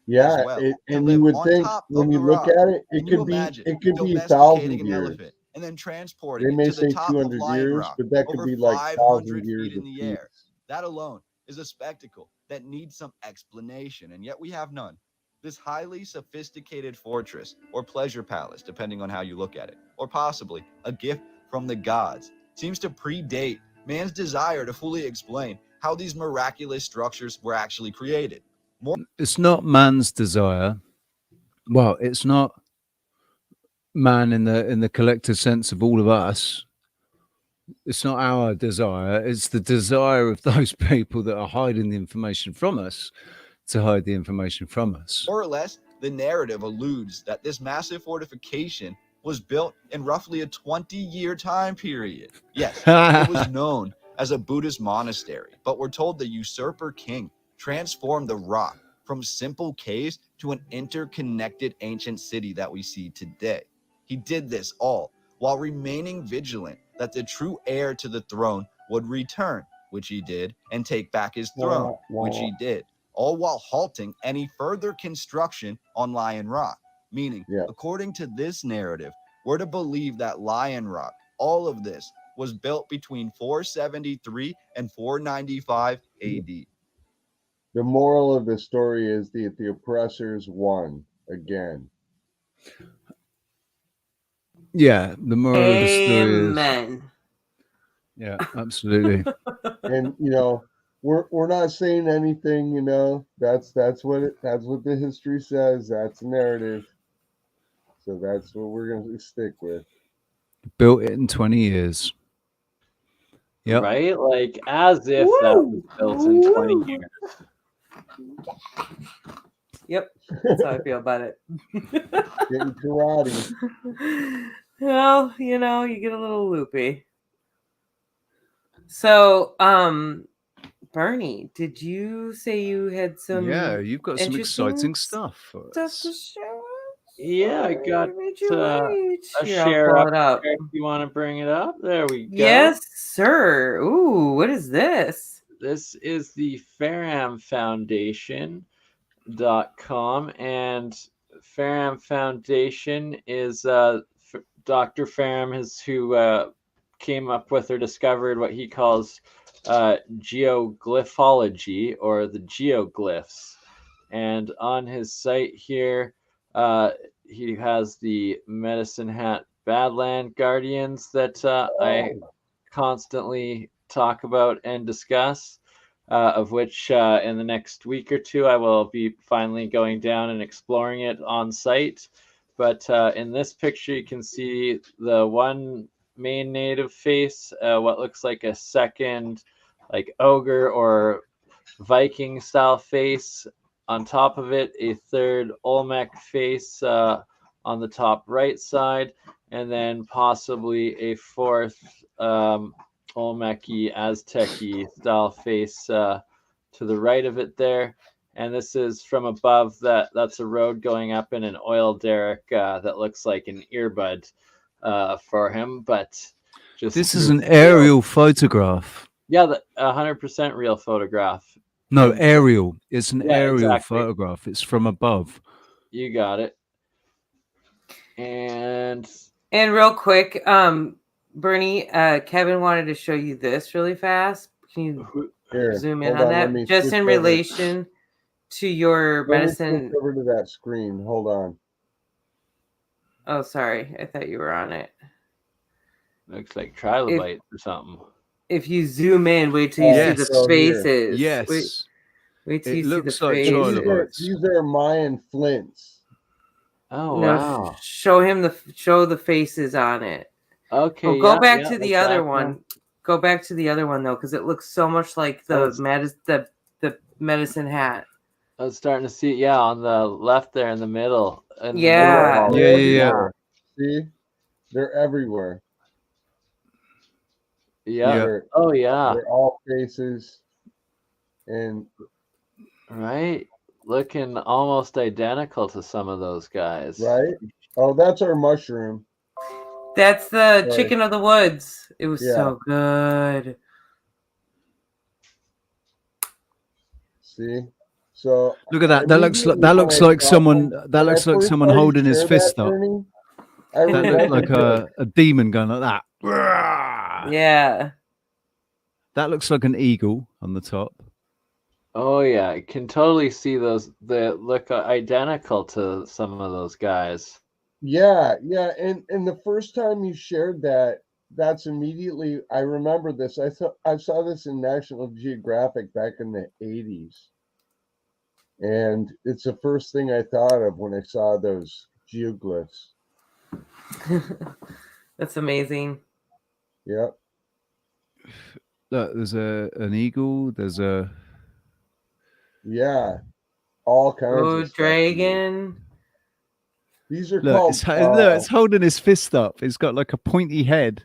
Yeah, well, and live you would on think top when of you the look rock. at it, Can you imagine it could be domesticating 1,000 an years. elephant and then They transporting it may to the say top of 200 Lion years, Rock, but that could over be like 500 1,000 years feet in the air? apiece. That alone is a spectacle that needs some explanation, and yet we have none. This highly sophisticated fortress, or pleasure palace, depending on how you look at it, or possibly a gift from the gods, seems to predate man's desire to fully explain how these miraculous structures were actually created. It's not man's desire. Well, it's not man in the collective sense of all of us. It's not our desire. It's the desire of those people that are hiding the information from us to hide the information from us. More or less, the narrative alludes that this massive fortification was built in roughly a 20-year time period. Yes, it was known as a Buddhist monastery, but we're told the usurper king transformed the rock from simple caves to an interconnected ancient city that we see today. He did this all while remaining vigilant that the true heir to the throne would return, which he did, and take back his throne, which he did, all while halting any further construction on Lion Rock. Meaning, according to this narrative, we're to believe that Lion Rock, all of this, was built between 473 and 495 AD. The moral of the story is that the oppressors won again. Yeah, the moral of the story is. Amen. Yeah, absolutely. And you know, we're not saying anything. You know, that's what the history says. That's the narrative. So that's what we're going to stick with. Built it in 20 years. Yep. Right? Like, as if that was built in 20 years. Yep, that's how I feel about it. Getting karate. Well, you know, you get a little loopy. So, Bernie, did you say you had some? Yeah, you've got some exciting stuff for us. To show us? Yeah, I got a Here, share I'll up pull it up. there if you want to bring it up. There we go. Yes, sir. Ooh, what is this? This is the Faram Foundation.com, and Faram Foundation is Dr. Faram who came up with or discovered what he calls geoglyphology, or the geoglyphs. And on his site here, he has the Medicine Hat Badland Guardians that I constantly talk about and discuss, of which in the next week or two I will be finally going down and exploring it on site. But in this picture you can see the one main native face, what looks like a second like ogre or Viking style face. On top of it, a third Olmec face on the top right side, and then possibly a fourth Olmec-y, Aztec-y style face to the right of it there. And this is from above. That's a road going up in an oil derrick that looks like an earbud for him. But just this is an aerial photograph. Yeah, 100% real photograph. No, aerial. It's an aerial exactly. photograph. It's from above. You got it. And real quick, Bernie, Kevin wanted to show you this really fast. Can you zoom in on that? Just in relation to your medicine. Switch over to that screen. Hold on. Oh, sorry. I thought you were on it. Looks like trilobites or something. If you zoom in, wait till you see the faces. Yes. Wait till you see the like faces. These are Mayan flints. Oh, wow. Show the faces on it. Okay. Oh, go back to the other one. Go back to the other one though, because it looks so much like the medicine hat. I was starting to see, on the left there in the middle. Yeah. See, they're everywhere. Yeah. Oh, yeah. They're all faces. And right, looking almost identical to some of those guys. right? Oh, that's our mushroom. That's the Sorry. chicken of the woods. It was Yeah. so good. See, so Look at that. That looks like someone when I holding his shared fist that, up. Bernie, I That looked like remembered a demon gun like that. Yeah. That looks like an eagle on the top. Oh yeah, I can totally see those that look identical to some of those guys. Yeah, and the first time you shared that, that's immediately I remember this. I saw this in National Geographic back in the 80s. And it's the first thing I thought of when I saw those geoglyphs. That's amazing. Yep. Look, there's an eagle, there's a all kinds of stuff. Dragon. These are look, called it's holding his fist up. It's got like a pointy head.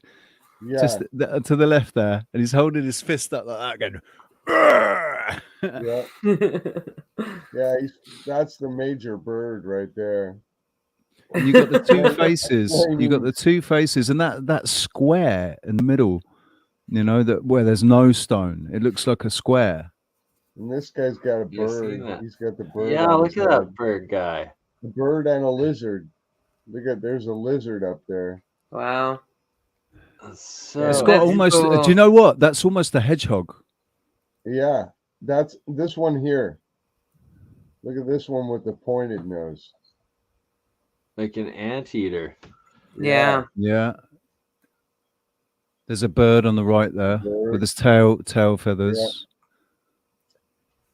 Yeah. Just to the left there, and he's holding his fist up like that, going. Yeah, that's the major bird right there. And you got the two faces. You got the two faces, and that square in the middle. You know that where there's no stone, it looks like a square. And this guy's got a You seen bird. that? He's got the bird. Yeah, on look his at head. that bird guy. A bird and a lizard. There's a lizard up there. Wow. So It's got almost. Do you know what? That's almost a hedgehog. Yeah, that's this one here. Look at this one with the pointed nose. Like an anteater. Yeah. Yeah. There's a bird on the right there with his tail feathers.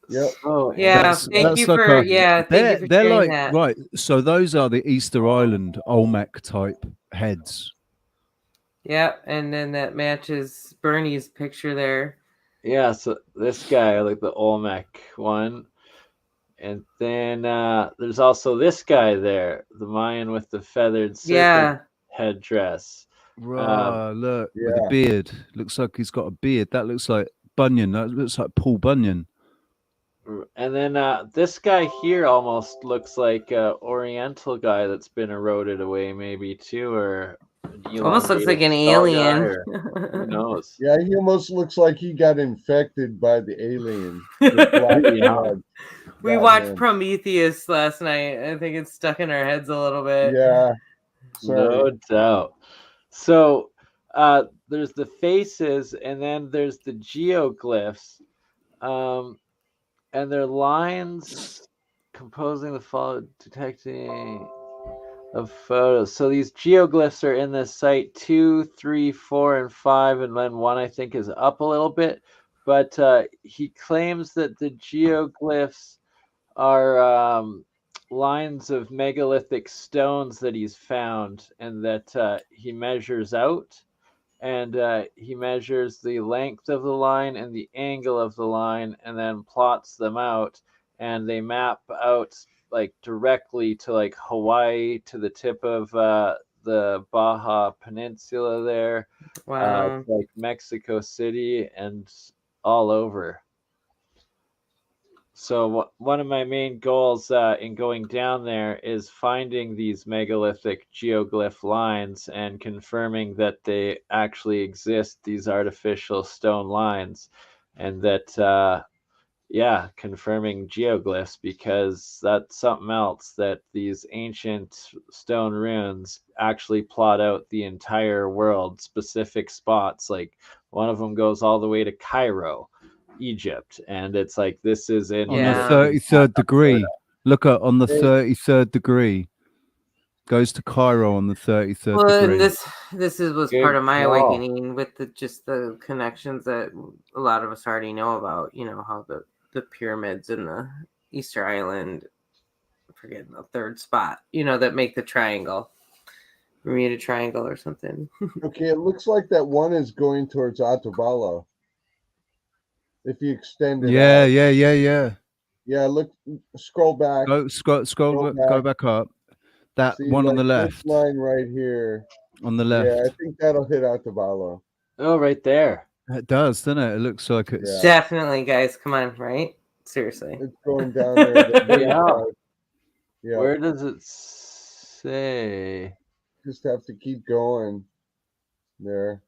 Yep. Oh yeah. Thank you for they're sharing like that. right. So those are the Easter Island Olmec type heads. Yeah, and then that matches Bernie's picture there. Yeah, so this guy, like the Olmec one. And then there's also this guy there, the Mayan with the feathered serpent headdress. Look, with a beard. Looks like he's got a beard. That looks like Bunyan. That looks like Paul Bunyan. And then this guy here almost looks like an Oriental guy that's been eroded away, maybe too, or almost looks like an alien. Who knows? Yeah, he almost looks like he got infected by the alien. We watched Prometheus last night. I think it's stuck in our heads a little bit. Yeah. No doubt. So there's the faces, and then there's the geoglyphs. And they're lines composing the follow detecting of photos. So these geoglyphs are in this site 2, 3, 4, and 5, and then 1 I think is up a little bit. But he claims that the geoglyphs are lines of megalithic stones that he's found, and that he measures out. And he measures the length of the line and the angle of the line, and then plots them out, and they map out like directly to like Hawaii, to the tip of the Baja Peninsula there, wow, like Mexico City, and all over. So one of my main goals in going down there is finding these megalithic geoglyph lines and confirming that they actually exist, these artificial stone lines, and that, confirming geoglyphs, because that's something else, that these ancient stone runes actually plot out the entire world, specific spots. Like one of them goes all the way to Cairo, Egypt, and it's like this is in on the 33rd degree. Look at on the 33rd degree. Goes to Cairo on the 33rd degree. And this was part of my awakening with the connections that a lot of us already know about. You know how the pyramids in the Easter Island, I forget the third spot. You know that make the triangle, Bermuda Triangle or something. Okay, it looks like that one is going towards Ottobalo. If you extend it out. Yeah, look, scroll back. Go back up. That one on the left. This line right here. On the left. Yeah, I think that'll hit Ottobalo. Oh, right there. It does, doesn't it? It looks like it's Definitely, guys. Come on, right? Seriously. It's going down there. Yeah. Where does it say? Just have to keep going there.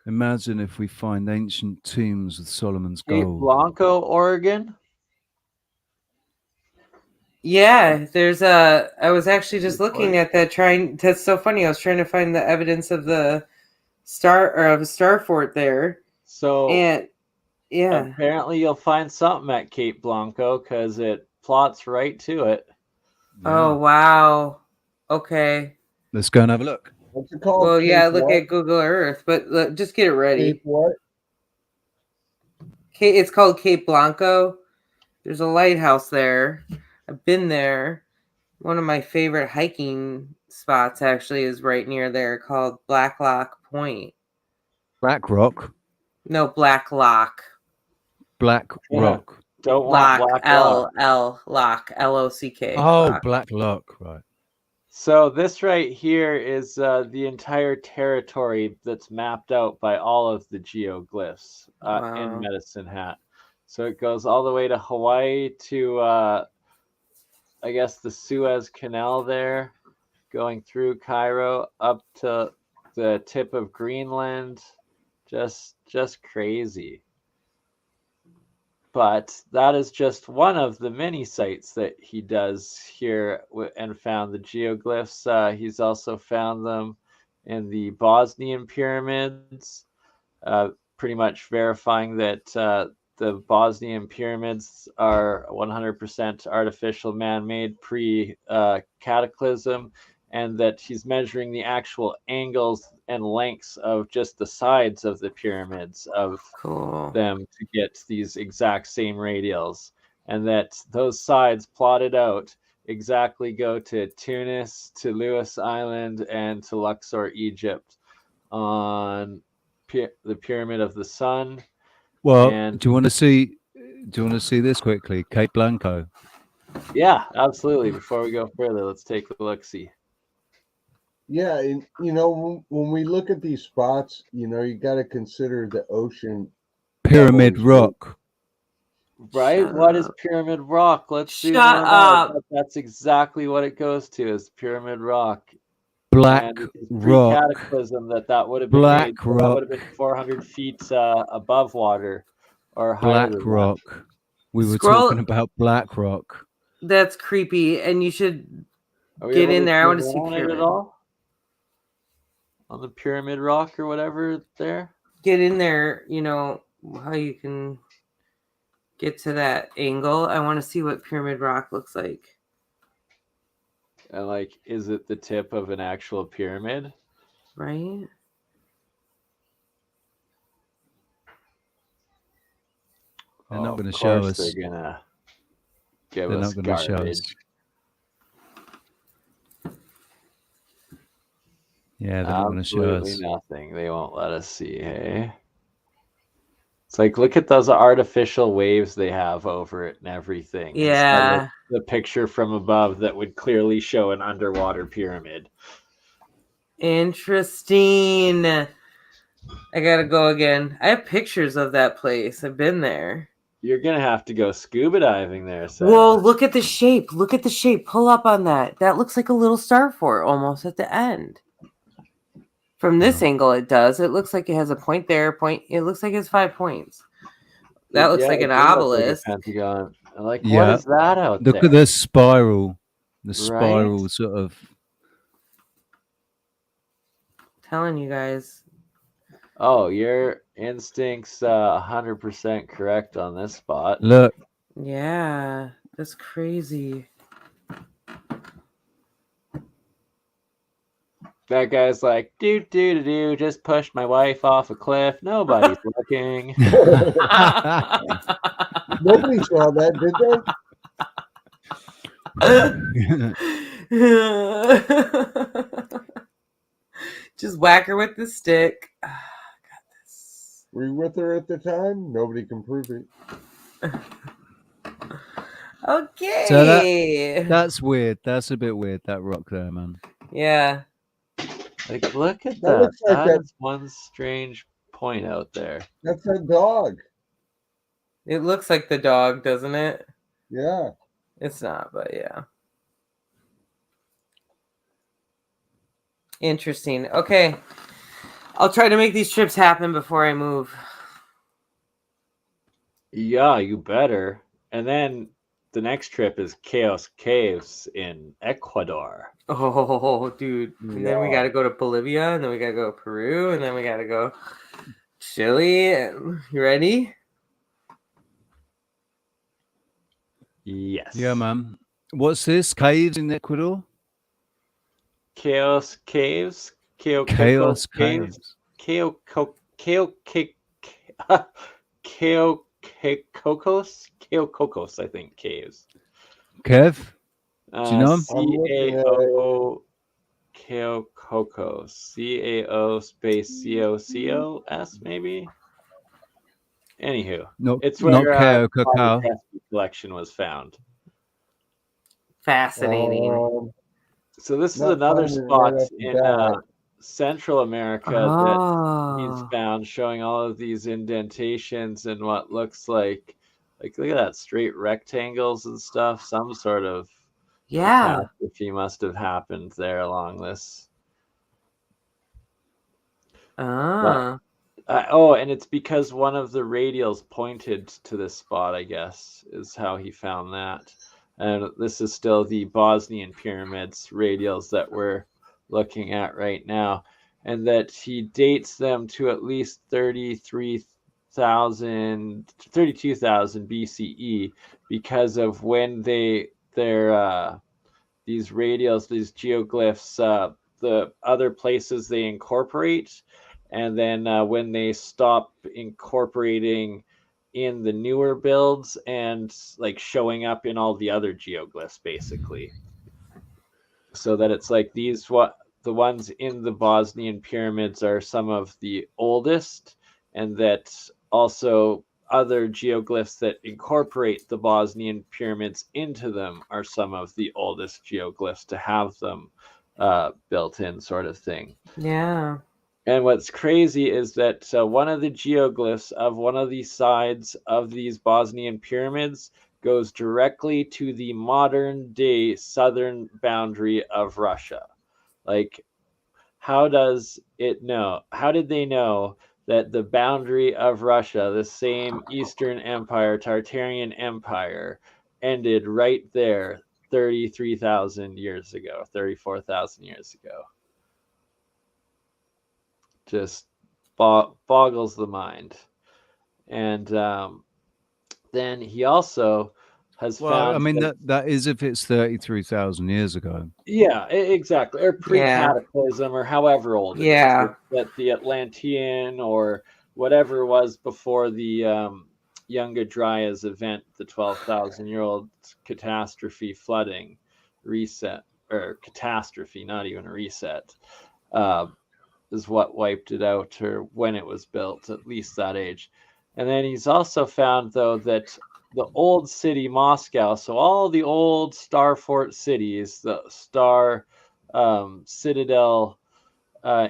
Imagine if we find ancient tombs with Solomon's Cape gold. Blanco, Oregon. Yeah, there's a. I was actually just looking at that. That's so funny. I was trying to find the evidence of the star fort there. So and yeah, apparently you'll find something at Cape Blanco because it plots right to it. Oh wow. Okay. Let's go and have a look. What's it called? Well, yeah, Cape look what? at Google Earth, but just get it ready. Cape what? It's called Cape Blanco. There's a lighthouse there. I've been there. One of my favorite hiking spots actually is right near there, called Black Lock Point. Black Rock. No, Black Lock. Black Rock. Don't Lock, want Black L Lock, LOCK. Oh, Lock. Black Lock, right. So this right here is the entire territory that's mapped out by all of the geoglyphs in Medicine Hat. So it goes all the way to Hawaii to, I guess, the Suez Canal there, going through Cairo up to the tip of Greenland. Just crazy. But that is just one of the many sites that he does here and found the geoglyphs. He's also found them in the Bosnian pyramids, pretty much verifying that the Bosnian pyramids are 100% artificial man-made pre-cataclysm, and that he's measuring the actual angles and lengths of just the sides of the pyramids of them to get these exact same radials, and that those sides plotted out exactly go to Tunis, to Lewis Island, and to Luxor, Egypt on the Pyramid of the Sun. Well, and do you want to see this quickly? Cape Blanco. Yeah, absolutely. Before we go further, let's take a look-see. Yeah, and when we look at these spots, you got to consider the ocean. Pyramid Rock. Right? What is Pyramid Rock? Let's see. Shut up. That's exactly what it goes to, is Pyramid Rock. Black Rock. Pre-cataclysm that would have been Black made, Rock. that would have been 400 feet above water or higher. Black than Rock. that. We were Scroll- talking about Black Rock. That's creepy, and you should Are we get able in to there. I want to zoom see in on it pyramid. at all? On the Pyramid Rock or whatever there? Get in there, how you can get to that angle. I want to see what Pyramid Rock looks like. And is it the tip of an actual pyramid? Right? They're not going to show us. They're gonna give They're us not going to show us. garbage. Yeah, they're not going to show Absolutely us. nothing. They won't let us see, hey? It's look at those artificial waves they have over it and everything. Yeah. Instead of the picture from above that would clearly show an underwater pyramid. Interesting. I gotta go again. I have pictures of that place. I've been there. You're going to have to go scuba diving there, Sarah. Whoa, look at the shape. Look at the shape. Pull up on that. That looks like a little star fort almost at the end. From this angle, it does. It looks like it has a point there. It looks like it's 5 points. That looks like it an does look obelisk. like a pentagon. What Yeah. is that out there? Look at the spiral. The Right? spiral sort of. Telling you guys. Oh, your instincts 100% correct on this spot. Look. Yeah, that's crazy. That guy's like, do, just pushed my wife off a cliff. Nobody's looking. Nobody saw that, did they? Just whack her with the stick. Were you with her at the time? Nobody can prove it. Okay. So that's weird. That's a bit weird, that rock there, man. Yeah. Look at That looks like that that- is one strange point out there. That's a dog. It looks like the dog, doesn't it? Yeah. It's not, but yeah. Interesting. Okay. I'll try to make these trips happen before I move. Yeah, you better. And then the next trip is Chaos Caves in Ecuador. Oh, dude. And then we got to go to Bolivia, and then we got to go to Peru, and then we got to go Chile. You ready? Yes. Yeah, man. What's this? Caves in Ecuador? Chaos Caves? Chaos Caves. Keokokos, I think, caves. Kev? Do you know him? CAO Keokokos. CAO space COCOS, maybe? Anywho. No, it's not where Cacao. the collection was found. Fascinating. So this is another spot in Central America that he's found, showing all of these indentations and what looks like look at that, straight rectangles and stuff. Some sort of catastrophe must have happened there along this. And it's because one of the radials pointed to this spot, I guess, is how he found that. And this is still the Bosnian pyramids radials that we're looking at right now, and that he dates them to at least 32,000 BCE because of when these radials, these geoglyphs, the other places they incorporate, and then when they stop incorporating in the newer builds and like showing up in all the other geoglyphs, basically. So that it's like the ones in the Bosnian pyramids are some of the oldest, and that also other geoglyphs that incorporate the Bosnian pyramids into them are some of the oldest geoglyphs to have them built in, sort of thing. Yeah. And what's crazy is that one of the geoglyphs of one of the sides of these Bosnian pyramids goes directly to the modern day southern boundary of Russia. Like, how does it know? How did they know that the boundary of Russia, the same Eastern Empire, Tartarian Empire, ended right there 33,000 years ago, 34,000 years ago? Just boggles the mind. And then he also has found... I mean, that is if it's 33,000 years ago. Yeah, exactly. Or pre-cataclysm, or however old it is. That the Atlantean or whatever was before the Younger Dryas event, the 12,000-year-old catastrophe, flooding, reset, or catastrophe, not even a reset, is what wiped it out, or when it was built, at least that age. And then he's also found, though, that the old city Moscow, so all the old Star Fort cities, the Star Citadel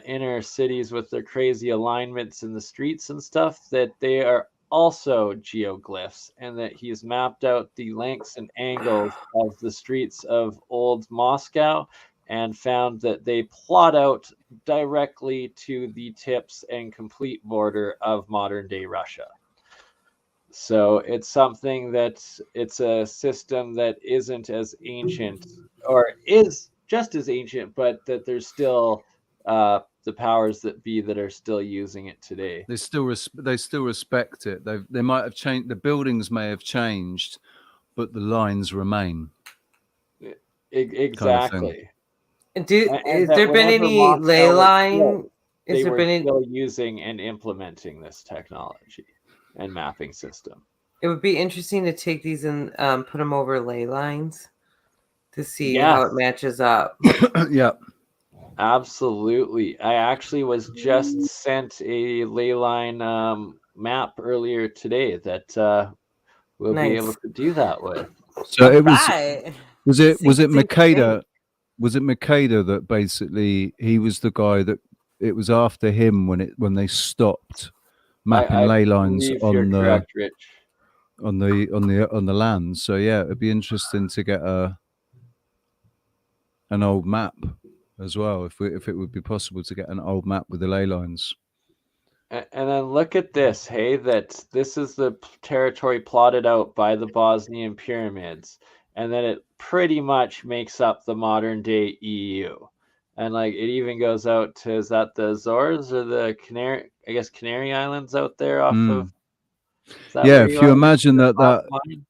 inner cities with their crazy alignments in the streets and stuff, that they are also geoglyphs, and that he's mapped out the lengths and angles of the streets of old Moscow and found that they plot out directly to the tips and complete border of modern day Russia. So it's something that it's a system that isn't as ancient, or is just as ancient, but that there's still the powers that be that are still using it today. They still respect it. They might have changed. The buildings may have changed, but the lines remain. Exactly. Has there been any ley line? They were still using and implementing this technology and mapping system. It would be interesting to take these and put them over ley lines to see how it matches up. Yeah, absolutely. I actually was just sent a ley line map earlier today that we'll be able to do that with. So it was it Makeda? Was it Makeda that basically he was the guy that it was after him when they stopped mapping ley lines believe on you're the correct, Rich. on the land. So yeah, it'd be interesting to get an old map as well, if it would be possible to get an old map with the ley lines. And then look at this, hey, that this is the territory plotted out by the Bosnian pyramids, and then it pretty much makes up the modern day EU. And like it even goes out to, is that the Azores or the Canary Islands out there off of, is that Yeah, where if you are? imagine The that top line?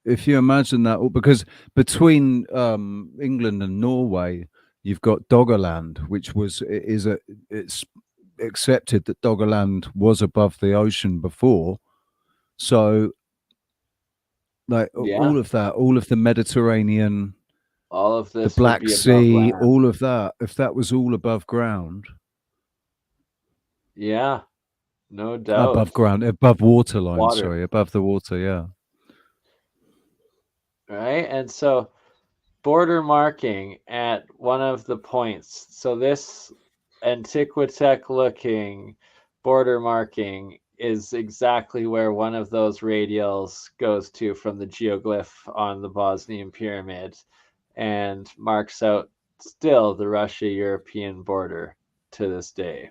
if you imagine that, because between England and Norway, you've got Doggerland, which it's accepted that Doggerland was above the ocean before. So like all of the Mediterranean, all of this the Black would be Sea, above land. all of that, if that was all above ground. Yeah, no doubt. Above ground, above waterline, Water. sorry, above the water, yeah. Right, and so border marking at one of the points. So this Antiquitech looking border marking is exactly where one of those radials goes to from the geoglyph on the Bosnian pyramid and marks out still the Russia-European border to this day.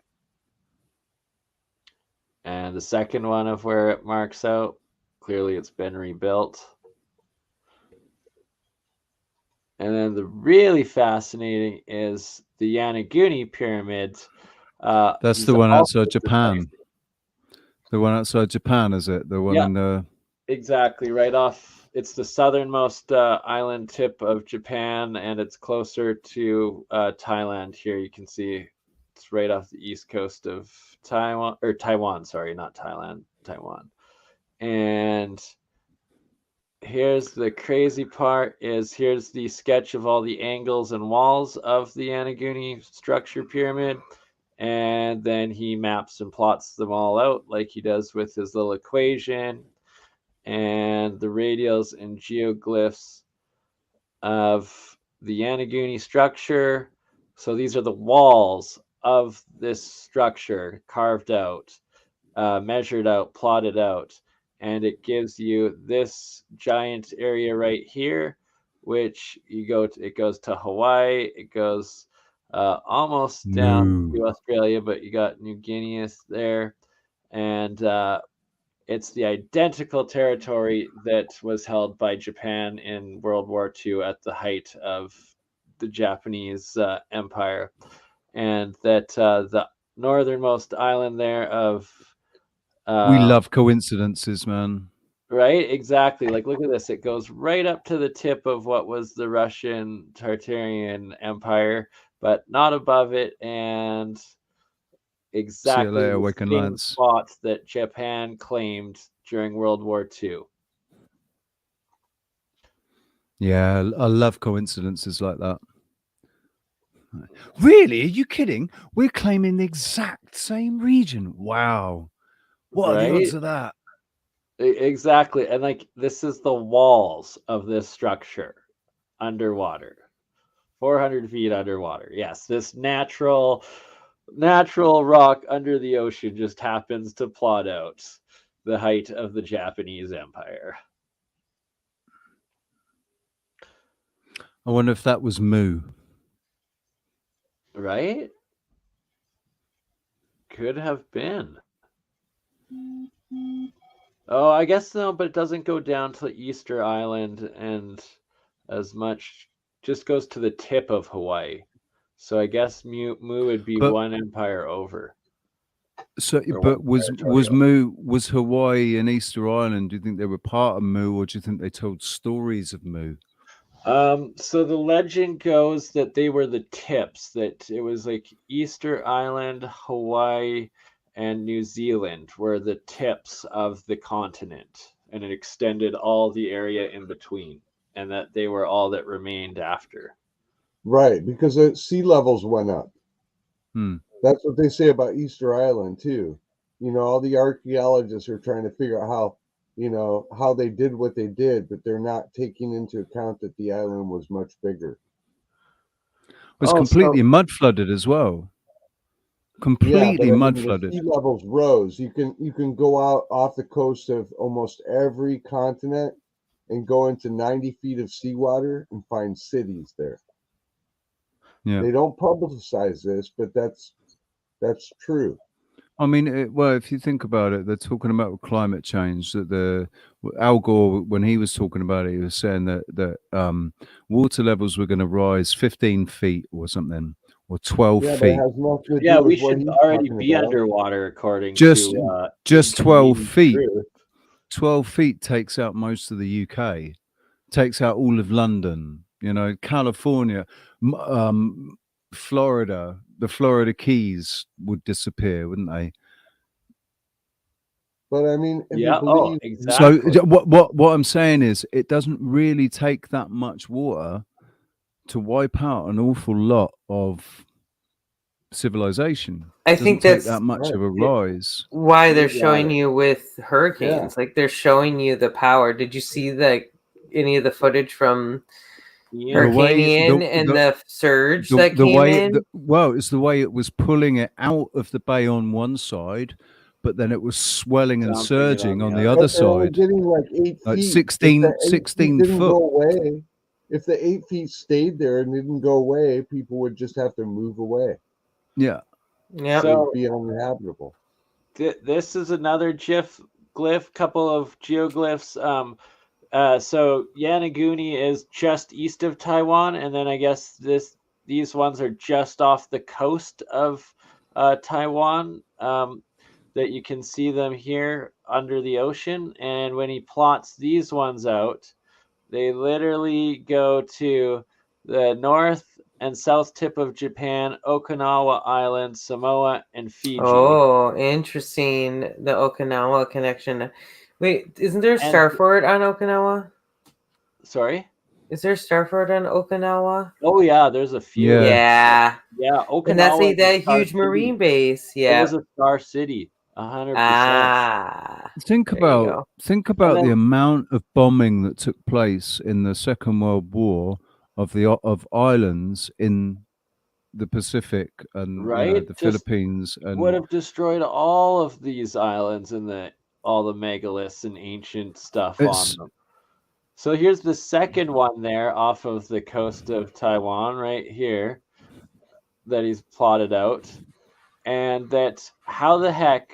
And the second one of where it marks out, clearly it's been rebuilt. And then the really fascinating is the Yanaguni pyramid. That's the one outside Japan. The one outside Japan, is it? The one in the... Exactly, right off. It's the southernmost island tip of Japan, and it's closer to Thailand here. You can see it's right off the east coast of Taiwan, sorry, not Thailand, Taiwan. And here's the crazy part is here's the sketch of all the angles and walls of the Yanaguni structure pyramid. And then he maps and plots them all out like he does with his little equation. And the radials and geoglyphs of the Yanaguni structure. So these are the walls of this structure carved out, measured out, plotted out. And it gives you this giant area right here, which it goes to Hawaii. It goes almost down to Australia, but you got New Guinea there. And it's the identical territory that was held by Japan in World War II at the height of the Japanese Empire. And that the northernmost island there of... we love coincidences, man. Right? Exactly. Like, look at this. It goes right up to the tip of what was the Russian Tartarian Empire, but not above it. And exactly the same spots that Japan claimed during World War II. Yeah, I love coincidences like that. Really? Are you kidding? We're claiming the exact same region. Wow. What are the odds of that? Exactly. And like, this is the walls of this structure underwater, 400 feet underwater. Yes, this natural rock under the ocean just happens to plot out the height of the Japanese Empire. I wonder if that was Mu. Right? Could have been. Oh, I guess no, but it doesn't go down to Easter Island and as much, just goes to the tip of Hawaii. So I guess Mu would be one empire over. So, but was Hawaii and Easter Island? Do you think they were part of Mu, or do you think they told stories of Mu? So the legend goes that they were the tips, that it was like Easter Island, Hawaii, and New Zealand were the tips of the continent, and it extended all the area in between, and that they were all that remained after. Right, because the sea levels went up. Hmm. That's what they say about Easter Island too. You know, all the archaeologists are trying to figure out how, you know, how they did what they did, but they're not taking into account that the island was much bigger. It was completely mud flooded as well. completely but I mud mean, flooded. the sea levels rose. You can go out off the coast of almost every continent and go into 90 feet of seawater and find cities there. Yeah. They don't publicize this, but that's true. I mean, well, if you think about it, they're talking about climate change. That Al Gore, when he was talking about it, he was saying that water levels were going to rise 15 feet or something, or 12 Yeah, but it feet. has nothing to do Yeah, we with what should he's already talking be about. underwater according Just to 12 inconvenient feet. truth. 12 feet takes out most of the UK, takes out all of London. You know, California, Florida, the Florida Keys would disappear, wouldn't they? But I mean, if Yeah. you believe, exactly. So what I'm saying is, it doesn't really take that much water to wipe out an awful lot of civilization. I It doesn't think take that's that much of a rise. why they're You got showing it. you with hurricanes. Like they're showing you the power. Did you see any of the footage from Yeah. Hurricane Ian and the surge that the came way in? it's the way it was pulling it out of the bay on one side, but then it was swelling and Dumping it surging on on the the other. other but they're only side, getting like 8 like feet. 16 If the 8 feet didn't foot. go away, if the 8 feet stayed there and didn't go away, people would just have to move away. Yeah. Yeah. It would So be uninhabitable. this is another glyph, couple of geoglyphs. So Yanaguni is just east of Taiwan, and then I guess these ones are just off the coast of Taiwan. That you can see them here under the ocean, and when he plots these ones out, they literally go to the north and south tip of Japan, Okinawa Island, Samoa, and Fiji. Oh, interesting. The Okinawa connection. Wait, isn't there a starfort on Okinawa? Sorry? Is there a starfort on Okinawa? Oh yeah, there's a few. Yeah. Yeah, Okinawa. And that's is a that star huge marine base. It Yeah. is a star city. 100%. Ah. Think there you about go. the amount of bombing that took place in the Second World War of islands in the Pacific and Right? the Just Philippines and would have destroyed all of these islands and all the megaliths and ancient stuff on them. So here's the second one there off of the coast of Taiwan right here that he's plotted out. And that how the heck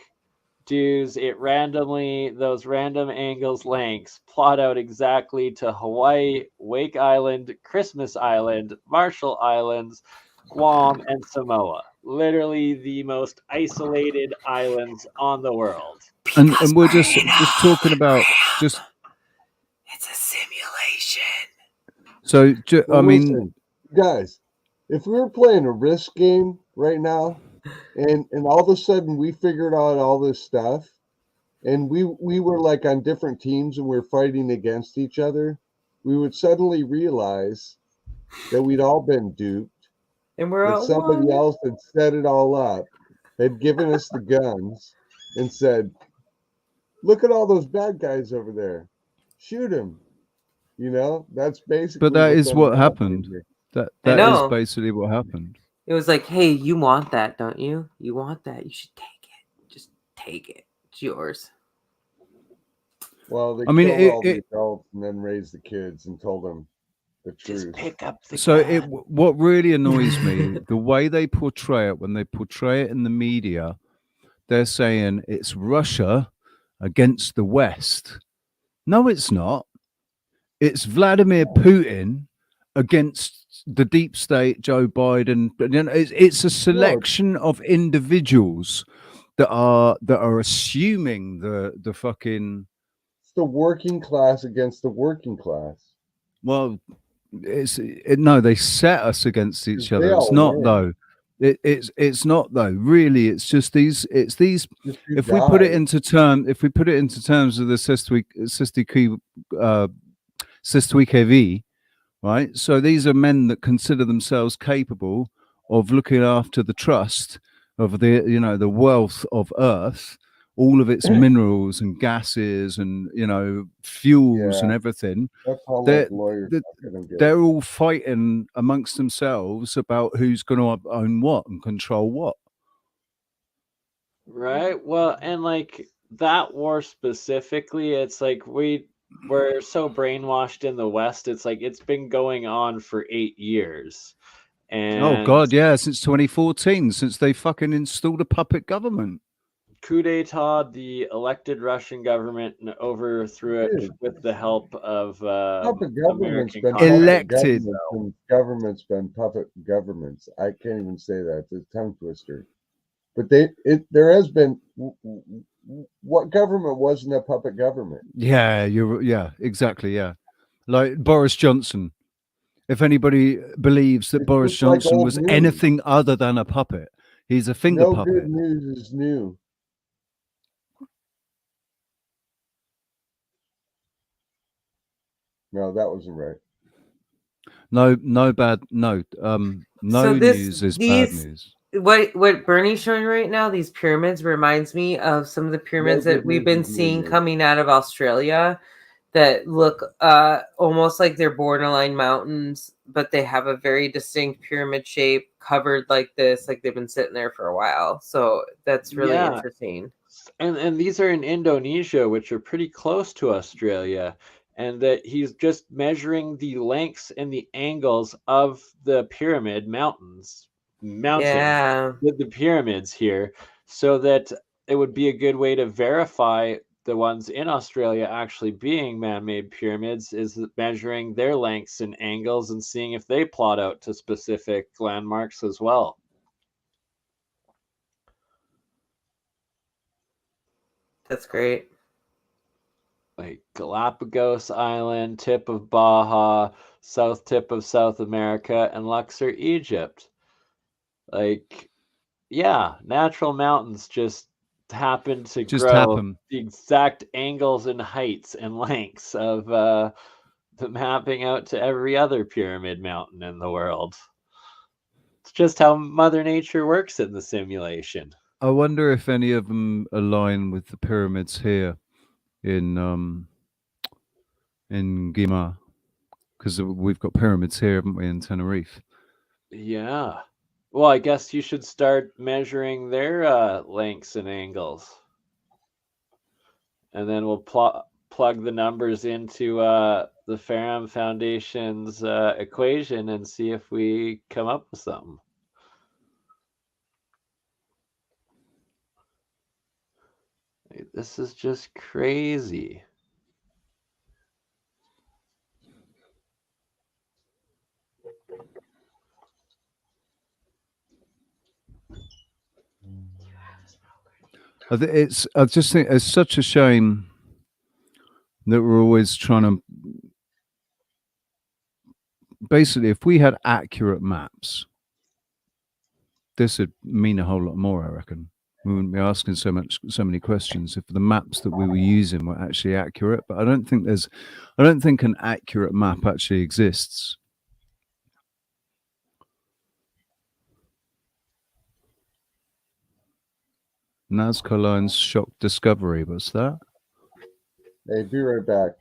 does it randomly, those random angles lengths, plot out exactly to Hawaii, Wake Island, Christmas Island, Marshall Islands, Guam, and Samoa. Literally the most isolated islands on the world. and we're just talking about just it's a simulation. So Well, I mean, listen, guys, if we were playing a Risk game right now, and all of a sudden we figured out all this stuff, and we were like on different teams and we're fighting against each other, we would suddenly realize that we'd all been duped, and we're that all somebody one. else had set it all up, had given us the guns, and said, "Look at all those bad guys over there, shoot them." You know, that's basically. But that what's is what unfolding happened. here. That I is know. basically what happened. It was like, hey, you want that, don't you? You want that. You should take it. Just take it. It's yours. Well, they I mean, killed all the adults and then raised the kids and told them the truth. Just pick up the So gun. what really annoys me, the way they portray it, when they portray it in the media, they're saying it's Russia against the West. No, it's not. It's Vladimir Putin against the deep state, Joe Biden. But you know, it's a selection of individuals that are assuming the fucking. It's the working class against the working class. Well, no, they set us against each other. It's all not win. though. It's not though. Really, it's just these. It's these. If we put it into terms of the Sistwikevi, right? So these are men that consider themselves capable of looking after the trust of the wealth of Earth, all of its minerals and gases and fuels and everything. That's how They're all fighting amongst themselves about who's going to own what and control what. Right. Well, and like that war specifically, it's like we're so brainwashed in the West. It's like it's been going on for 8 years. Oh And God, yeah, since 2014, since they fucking installed a puppet government. Coup d'etat, the elected Russian government overthrew it Dude, with the help of puppet government's American been Congress. puppet governments, and government's been puppet governments. I can't even say that. It's a tongue twister. But there has been, what government wasn't a puppet government? Yeah, yeah, exactly, yeah. Like Boris Johnson. If anybody believes that It's Boris just like Johnson old was news. anything other than a puppet, he's a finger No puppet. good news is new. No, that wasn't right. No So news is bad these news. what Bernie's showing right now, these pyramids reminds me of some of the pyramids No that good we've news been is new, seeing Nick. coming out of Australia that look almost like they're borderline mountains, but they have a very distinct pyramid shape covered like this, like they've been sitting there for a while. So that's really Yeah. interesting. And these are in Indonesia, which are pretty close to Australia, and that he's just measuring the lengths and the angles of the mounting Yeah. the pyramids here, so that it would be a good way to verify the ones in Australia actually being man-made pyramids is measuring their lengths and angles and seeing if they plot out to specific landmarks as well. That's great. Like Galapagos Island, tip of Baja, south tip of South America, and Luxor, Egypt. Like, yeah, natural mountains just happen to Just grow happen. the exact angles and heights and lengths of the mapping out to every other pyramid mountain in the world. It's just how Mother Nature works in the simulation. I wonder if any of them align with the pyramids here in Guimar, because we've got pyramids here, haven't we, in Tenerife? Yeah. Well, I guess you should start measuring their lengths and angles. And then we'll plug the numbers into the Ferrum Foundation's equation and see if we come up with something. This is just crazy. I just think it's such a shame that we're always trying to. Basically, if we had accurate maps, this would mean a whole lot more, I reckon. We wouldn't be asking so many questions if the maps that we were using were actually accurate. But I don't think an accurate map actually exists. Nazca Line's shock discovery. What's that? Hey, be right back.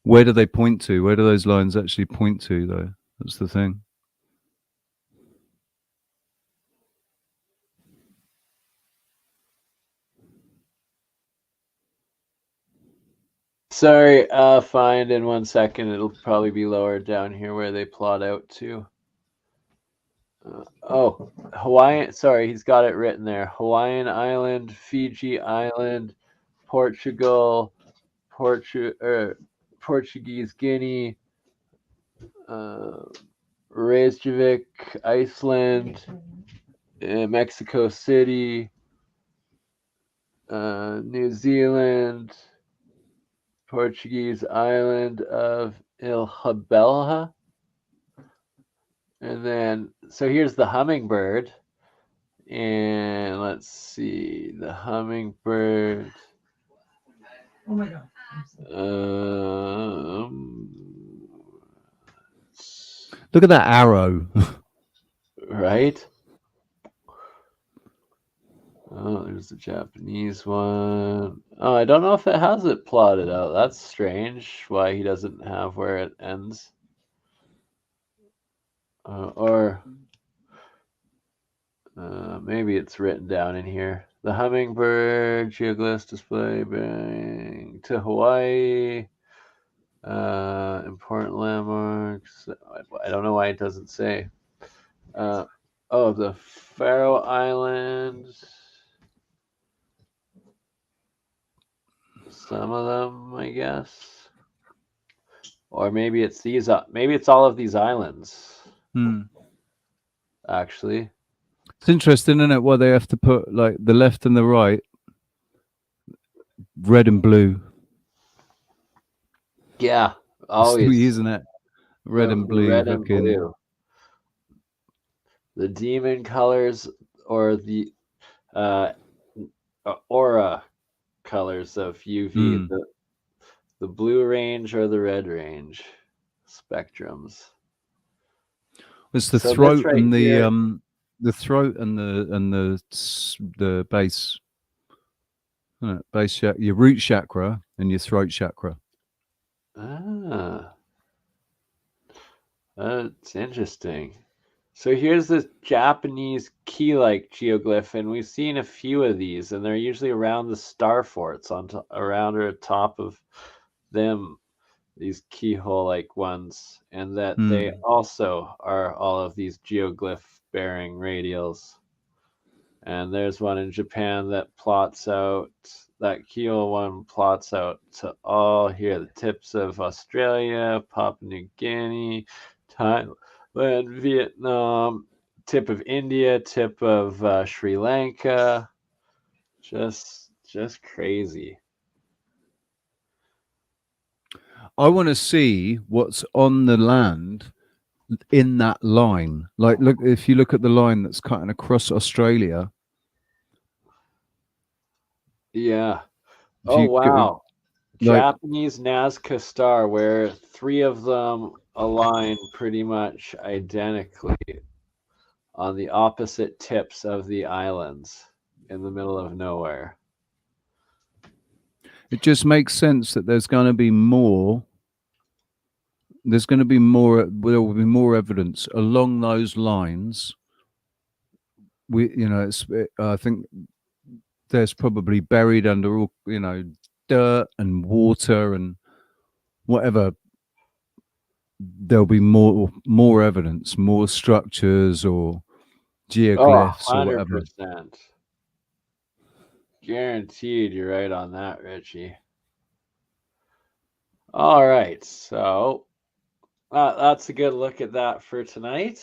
Where do they point to? Where do those lines actually point to, though? That's the thing. Sorry, find in 1 second. It'll probably be lower down here where they plot out to. Hawaiian. Sorry, he's got it written there. Hawaiian Island, Fiji Island, Portugal, Portuguese Guinea, Reykjavik, Iceland, Mexico City, New Zealand, Portuguese island of Ilhabela. And then, so here's the hummingbird. And let's see, the hummingbird. Oh my God. Look at that arrow. Right? Oh, there's the Japanese one. Oh, I don't know if it has it plotted out. That's strange. Why he doesn't have where it ends. Or maybe it's written down in here. The hummingbird geoglyphs display to Hawaii. Important landmarks. I don't know why it doesn't say. The Faroe Islands. Some of them, I guess. Or maybe it's these. Maybe it's all of these islands. Actually, it's interesting, isn't it? Why they have to put like the left and the right, red and blue. Yeah, always isn't it? Red and blue. Red and blue. The demon colors or the aura colors of UV. The blue range or the red range spectrums. It's the throat right and the throat and the base. Base chakra, your root chakra and your throat chakra. That's interesting. So here's this Japanese key-like geoglyph, and we've seen a few of these, and they're usually around the star forts, around or top of them, these keyhole-like ones, and that they also are all of these geoglyph-bearing radials. And there's one in Japan that plots out, that keyhole one plots out to all here, the tips of Australia, Papua New Guinea, Thailand, Vietnam, tip of India, tip of Sri Lanka. Just crazy. I want to see what's on the land in that line. Like, look, if you look at the line that's cutting across Australia. Yeah. Oh, wow. Japanese Nazca star, where 3 of them align pretty much identically on the opposite tips of the islands in the middle of nowhere. It just makes sense that there's going to be more. There's going to be more. There will be more evidence along those lines. I think there's probably buried under all, dirt and water and whatever. There'll be more evidence, more structures or geoglyphs or whatever. 100%. Guaranteed you're right on that, Richie. All right, so that's a good look at that for tonight.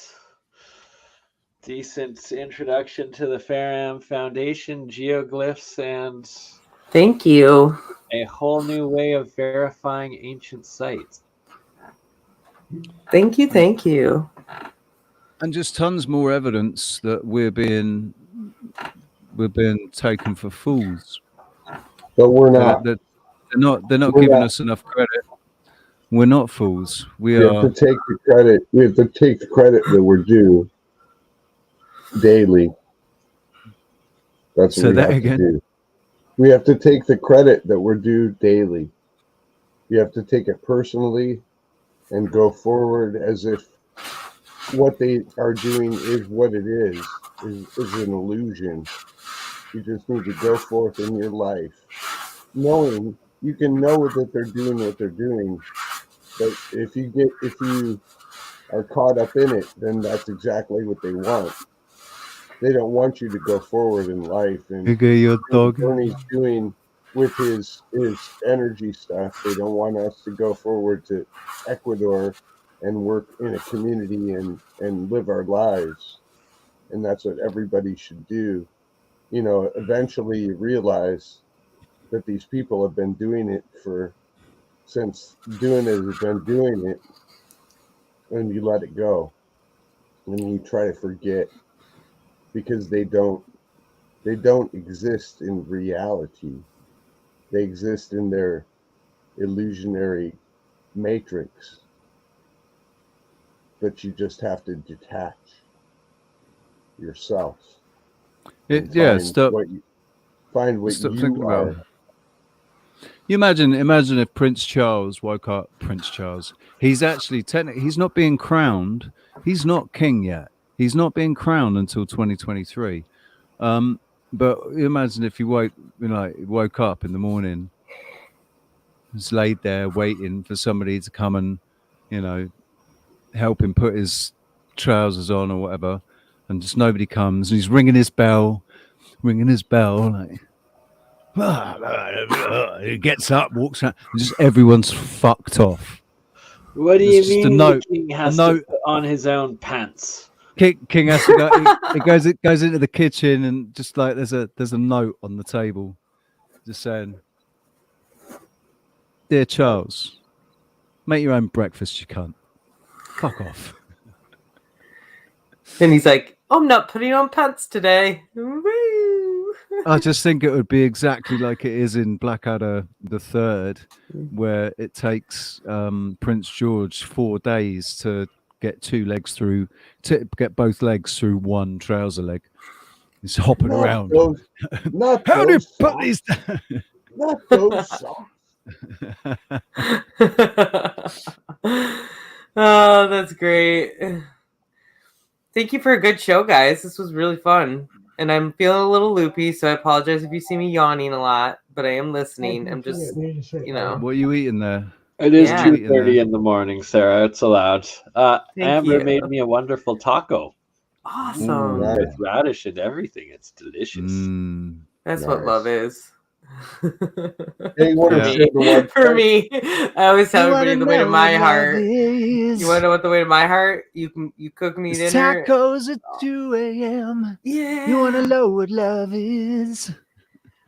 Decent introduction to the Faram Foundation, geoglyphs, and thank you. A whole new way of verifying ancient sites. Thank you. And just tons more evidence that we're being taken for fools. But we're not. They're not giving us enough credit. We're not fools. We have to take the credit. We have to take the credit that we're due daily. That's what we have to do. We have to take the credit that we're due daily. You have to take it personally and go forward as if what they are doing is what it is an illusion. You just need to go forth in your life, knowing you can know that they're doing what they're doing. But if you are caught up in it, then that's exactly what they want. They don't want you to go forward in life. And what Burney's doing with his energy stuff, they don't want us to go forward to Ecuador and work in a community and live our lives. And that's what everybody should do. Eventually you realize that these people have been doing it since doing it has been doing it, and you let it go and you try to forget, because they don't exist in reality. They exist in their illusionary matrix, but you just have to detach yourself. Find what stop you thinking about are. it. You imagine if Prince Charles woke up. Prince Charles, he's actually technically he's not being crowned. He's not king yet. He's not being crowned until 2023. But you imagine if he woke up in the morning, was laid there waiting for somebody to come and, help him put his trousers on or whatever, and just nobody comes. And he's ringing his bell, like. He gets up, walks out, and just everyone's fucked off. What do you mean the king has to put on his own pants? King has to go. He goes into the kitchen and just like there's a note on the table, just saying, "Dear Charles, make your own breakfast, you cunt. Fuck off." And he's like, "I'm not putting on pants today." Woo. I just think it would be exactly like it is in Blackadder the Third, where it takes Prince George 4 days to get get both legs through one trouser leg. He's hopping around. How do you put these down? Not those socks. Oh, that's great. Thank you for a good show, guys. This was really fun. And I'm feeling a little loopy, so I apologize if you see me yawning a lot, but I am listening. I'm just, What are you eating there? It is 2:30 in the morning, Sarah. It's allowed. Amber you. made me a wonderful taco. Awesome. With radish and everything. It's delicious. That's what love is. Hey, For me, I always tell everybody the way to my heart. You want to know what the way to my heart? You cook me dinner. Tacos at 2 a.m. Yeah. You want to know what love is?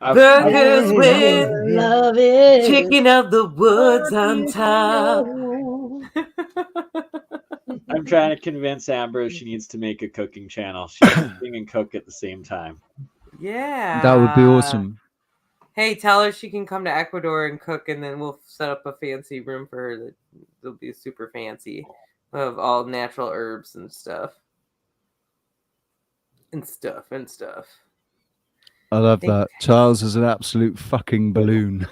Burgers with love is chicken of the woods on top. I'm trying to convince Amber she needs to make a cooking channel. She can sing and cook at the same time. Yeah. That would be awesome. Hey, tell her she can come to Ecuador and cook, and then we'll set up a fancy room for her that'll be super fancy, of all natural herbs and stuff. I love that. Charles is an absolute fucking balloon.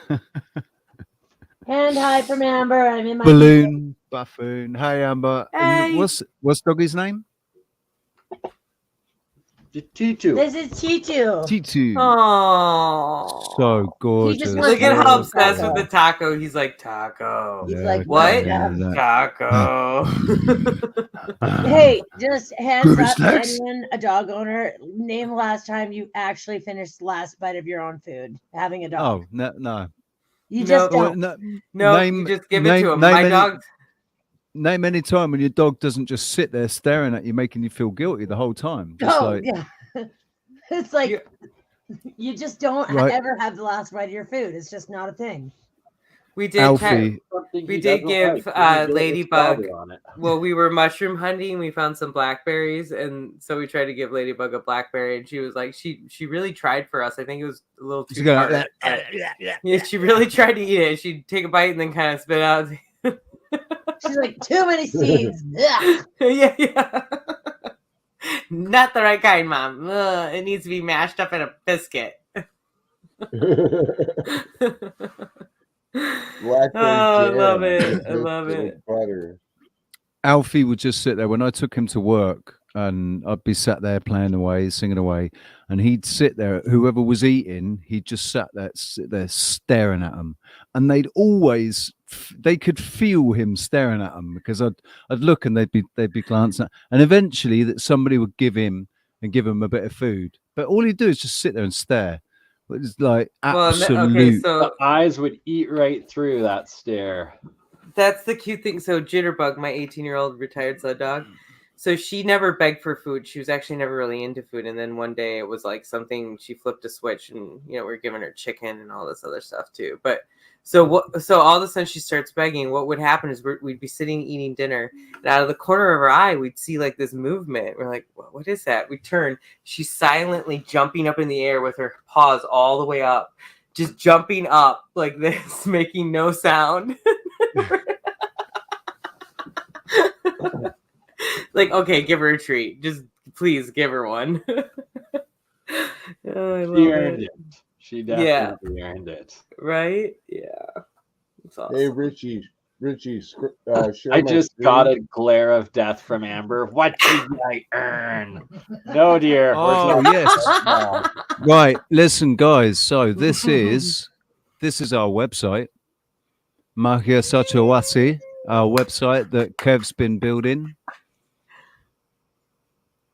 And hi from Amber. I'm in my balloon buffoon. Hey, Amber. Hey. What's Doggy's name? Titu. This is Titu. Titu. Oh, so gorgeous. Look at how obsessed with the taco. He's like, taco. He's like, what? Taco. Taco. Hey, just hands Groovy up, snacks. anyone, a dog owner. Name the last time you actually finished the last bite of your own food. Having a dog. Oh no. You just don't. No, you just give it to him. My dog. Name any time when your dog doesn't just sit there staring at you, making you feel guilty the whole time. Yeah. It's like you just don't ever have the last bite of your food. It's just not a thing. We did. Alfie. We did give Ladybug. Well, we were mushroom hunting. We found some blackberries, and so we tried to give Ladybug a blackberry, and she was like, she really tried for us. I think it was a little too hard. Yeah, she really tried to eat it. She'd take a bite and then kind of spit out. She's like, too many seeds. yeah. Not the right kind, Mom. Ugh, it needs to be mashed up in a biscuit. I love it. I love it. Butter. Alfie would just sit there when I took him to work, and I'd be sat there playing away, singing away, and he'd sit there. Whoever was eating, he just sit there staring at them, and they could feel him staring at them because I'd look and they'd be glancing at, and eventually that somebody would give him a bit of food, but all he'd do is just sit there and stare. It's like absolute. So the eyes would eat right through that stare. That's the cute thing. So Jitterbug, my 18-year-old retired sled dog, so she never begged for food. She was actually never really into food. And then one day it was like something, she flipped a switch, and we're giving her chicken and all this other stuff too. But so all of a sudden she starts begging. What would happen is we'd be sitting eating dinner, and out of the corner of her eye we'd see like this movement. We're like, what is that? We turn. She's silently jumping up in the air with her paws all the way up, just jumping up like this, making no sound. Like, okay, give her a treat. Just please give her one. Oh, I She love earned it. it. She Yeah. definitely earned it. Right? Yeah. It's awesome. Hey, Richie, share I my just screen. got a glare of death from Amber. What did I earn? No, dear. Oh yes. Right. Listen, guys. So this is our website, Magia Sachawasi, our website that Kev's been building.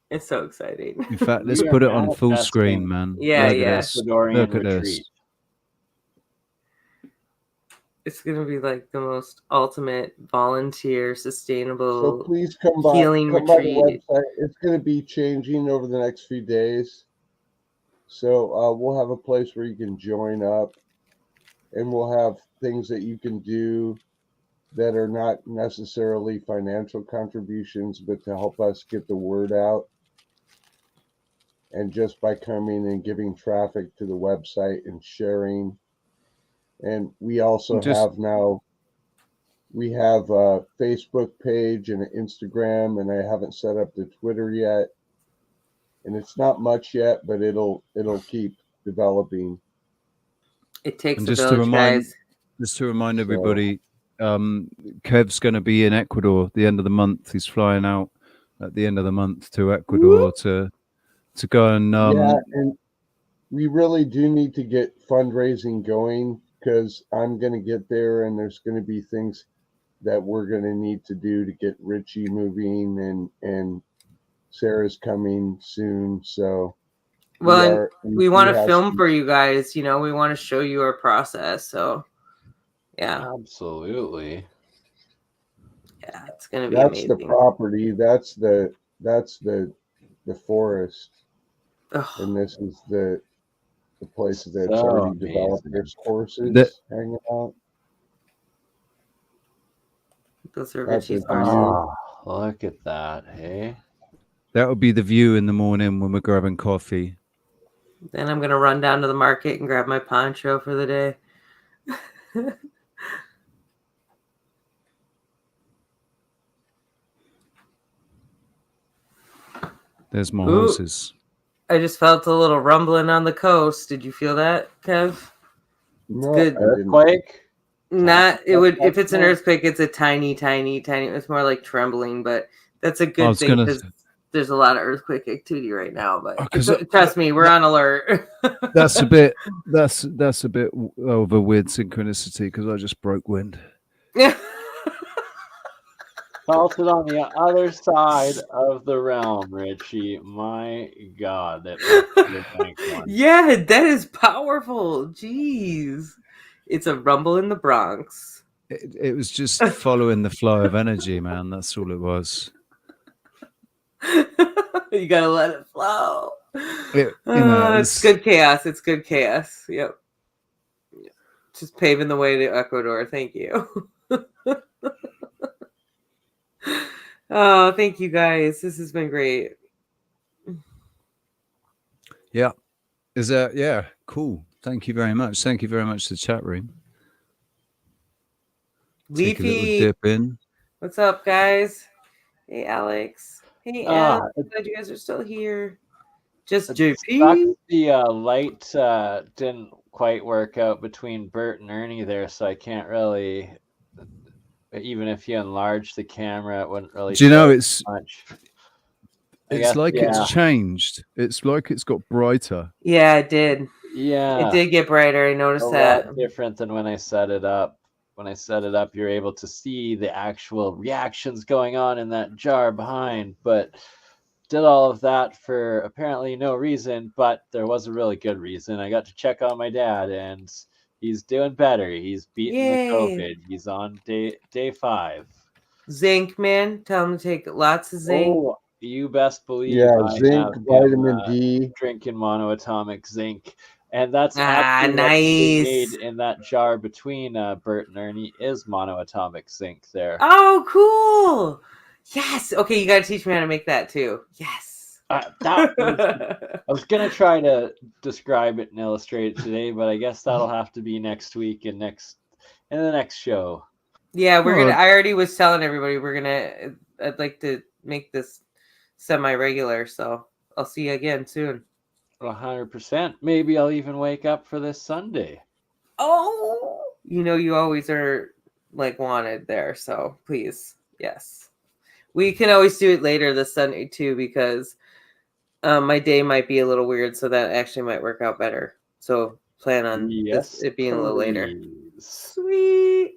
It's so exciting. In fact, let's We are put it on full screen, manifesting man. Yeah, Look yeah. at this. Ecuadorian Look at this. retreat. It's gonna be like the most ultimate volunteer, sustainable So please come by healing the retreat. website. It's going to be changing over the next few days. So we'll have a place where you can join up, and we'll have things that you can do that are not necessarily financial contributions, but to help us get the word out. And just by coming and giving traffic to the website and sharing. And we also have now, we have a Facebook page and an Instagram, and I haven't set up the Twitter yet. And it's not much yet, but it'll keep developing. It takes And a village, guys. just to remind everybody, Kev's going to be in Ecuador at the end of the month. He's flying out at the end of the month to Ecuador to go and yeah, and we really do need to get fundraising going, because I'm going to get there, and there's going to be things that we're going to need to do to get Richie moving, and Sarah's coming soon. So Well, we want to have film some- for you guys. You know, we want to show you our process. So, yeah, Absolutely. yeah, it's gonna be that's amazing. the property. That's the forest, and this is the place that's So already developed. amazing. There's horses hanging out. Those are That's Richie's a horses. Oh, look at that, hey? that would be the view in the morning when we're grabbing coffee. Then I'm gonna run down to the market and grab my poncho for the day. There's more Ooh. horses. I just felt a little rumbling on the coast. Did you feel that, Kev? No, good. Earthquake? Not it would if it's an earthquake, it's a tiny. It's more like trembling, but that's a good thing because there's a lot of earthquake activity right now. But trust me, we're on alert. That's a bit of a weird synchronicity because I just broke wind. Felt it on the other side of the realm, Richie. My God, that yeah, that is powerful. Jeez, it's a rumble in the Bronx. It was just following the flow of energy, man. That's all it was. You gotta let it flow. It's good chaos. It's good chaos. Yep. Just paving the way to Ecuador. Thank you. Oh, thank you guys. This has been great. Yeah. Is that cool. Thank you very much. Thank you very much to the chat room. Take a little Leafy. dip in. What's up, guys? Hey, Alex. Hey, Alex. Glad you guys are still here. Just JP. The light didn't quite work out between Bert and Ernie there, so I can't really. Even if you enlarge the camera, it wouldn't really. Do you know it's much. It's changed. It's like it's got brighter. Yeah, it did. Yeah, it did get brighter. I noticed that. Different than when I set it up. When I set it up, you're able to see the actual reactions going on in that jar behind. But did all of that for apparently no reason, but there was a really good reason. I got to check on my dad, and he's doing better. He's beating the COVID. He's on day 5. Zinc, man. Tell him to take lots of zinc. Oh, you best believe. Yeah, zinc, vitamin D. Drinking monoatomic zinc. And that's nice. Made in that jar between Bert and Ernie is monoatomic zinc there. Oh, cool. Yes. Okay, you got to teach me how to make that too. Yes. I was going to try to describe it and illustrate it today, but I guess that'll have to be next week and in the next show. Yeah, I already was telling everybody I'd like to make this semi-regular, so I'll see you again soon. 100%. Maybe I'll even wake up for this Sunday. Oh, you always are like wanted there. So please, yes, we can always do it later this Sunday too, because my day might be a little weird, so that actually might work out better. So plan on it being a little later. Sweet.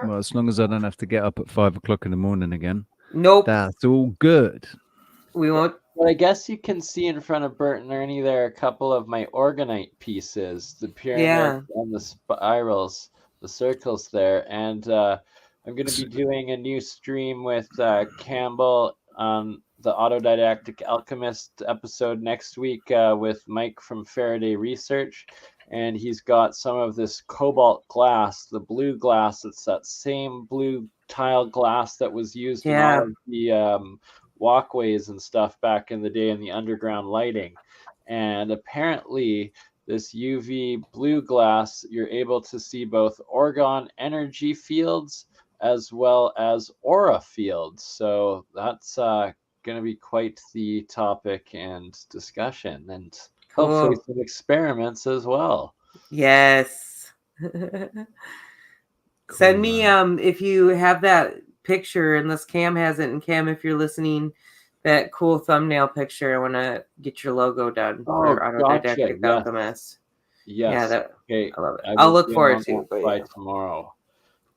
Well, as long as I don't have to get up at 5 o'clock in the morning again. Nope. That's all good. We won't. Well, I guess you can see in front of Bert and Ernie there a couple of my organite pieces, the pyramid and the spirals, the circles there. And I'm going to be doing a new stream with Campbell on the Autodidactic Alchemist episode next week with Mike from Faraday Research. And he's got some of this cobalt glass, the blue glass. It's that same blue tile glass that was used in all of the walkways and stuff back in the day in the underground lighting. And apparently this UV blue glass, you're able to see both orgone energy fields as well as aura fields. So that's going to be quite the topic and discussion, and hopefully some experiments as well. Yes. Send me if you have that picture, unless Cam has it, and Cam, if you're listening, that cool thumbnail picture. I want to get your logo done for Autodidactic Alchemist. Yes. Yeah, okay. I love it. I'll look forward to it by tomorrow.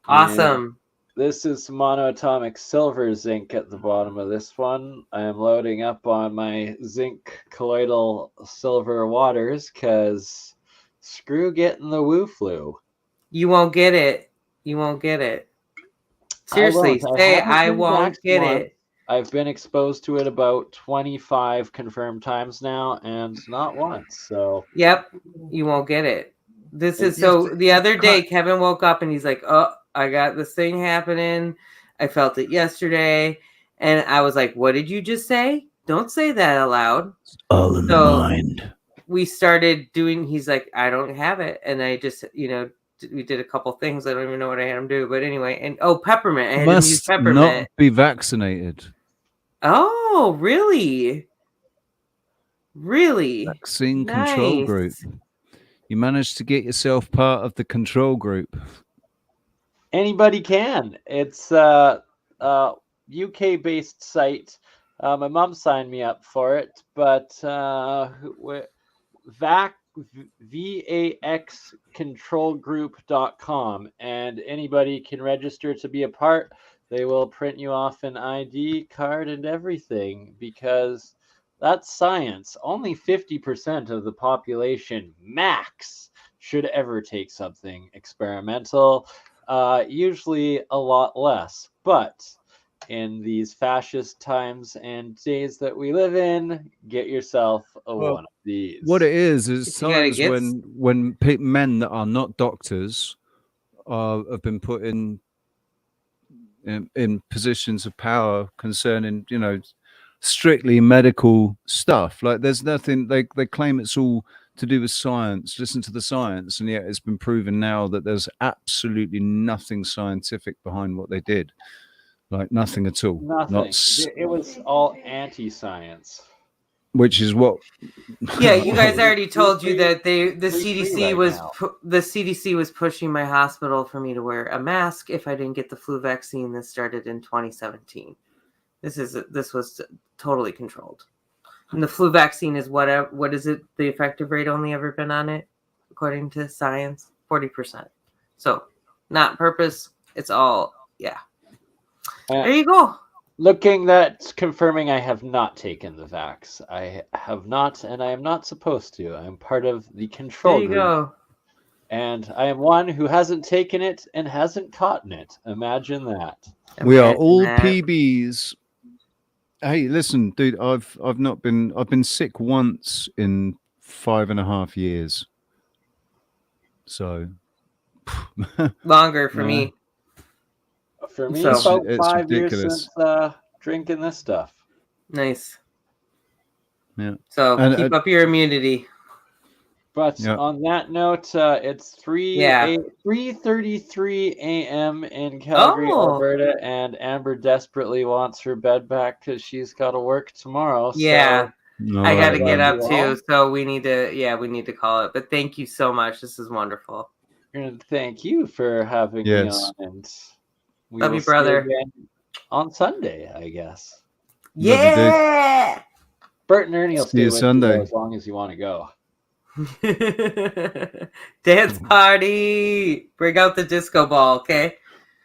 Awesome. And this is monoatomic silver zinc at the bottom of this one. I am loading up on my zinc colloidal silver waters because screw getting the woo flu. You won't get it. You won't get it. Seriously, I won't get it. I've been exposed to it about 25 confirmed times now, and not once. So yep, you won't get it. This is so. The other day, Kevin woke up and he's like, "Oh, I got this thing happening. I felt it yesterday," and I was like, "What did you just say? Don't say that aloud." It's all in the mind. We started doing. He's like, "I don't have it," and I just, we did a couple things. I don't even know what I had him do, but anyway. And peppermint. I had him use peppermint. Not be vaccinated. Oh, really? Really? Vaccine control group. You managed to get yourself part of the control group. Anybody can. It's a UK-based site. My mom signed me up for it, but vaxcontrolgroup.com, and anybody can register to be a part. They will print you off an ID card and everything, because that's science. Only 50% of the population max should ever take something experimental. Usually a lot less. But in these fascist times and days that we live in, get yourself one of these. What it is times when men that are not doctors have been put in positions of power concerning, strictly medical stuff. Like there's nothing, they claim it's all to do with science. Listen to the science, and yet it's been proven now that there's absolutely nothing scientific behind what they did. Like nothing at all. Nothing. It was all anti-science. Which is what? Yeah, you guys already told you that the CDC was pushing my hospital for me to wear a mask if I didn't get the flu vaccine that started in 2017. This was totally controlled. And the flu vaccine is what is it? The effective rate only ever been on it, according to science, 40%. So not purpose. It's all there you go. That's confirming I have not taken the vax. I have not, and I am not supposed to. I'm part of the control group. Go. And I am one who hasn't taken it and hasn't caught it. Imagine that. We are all PBs. Hey, listen, dude, I've been sick once in 5.5 years. So longer for me. For me, it's about 5 years since drinking this stuff. Nice. Yeah. So keep up your immunity. But on that note, it's 3:33 a.m. in Calgary, Alberta, and Amber desperately wants her bed back because she's got to work tomorrow. Yeah. So I got to right, get man. up too, so we need to call it. But thank you so much. This is wonderful. And thank you for having me Yes. on. And we Love will you, brother. see you again on Sunday, I guess. Love you, dude. Yeah. Bert and Ernie will See stay you with Sunday. you as long as you want to go. Dance party. Bring out the disco ball, okay?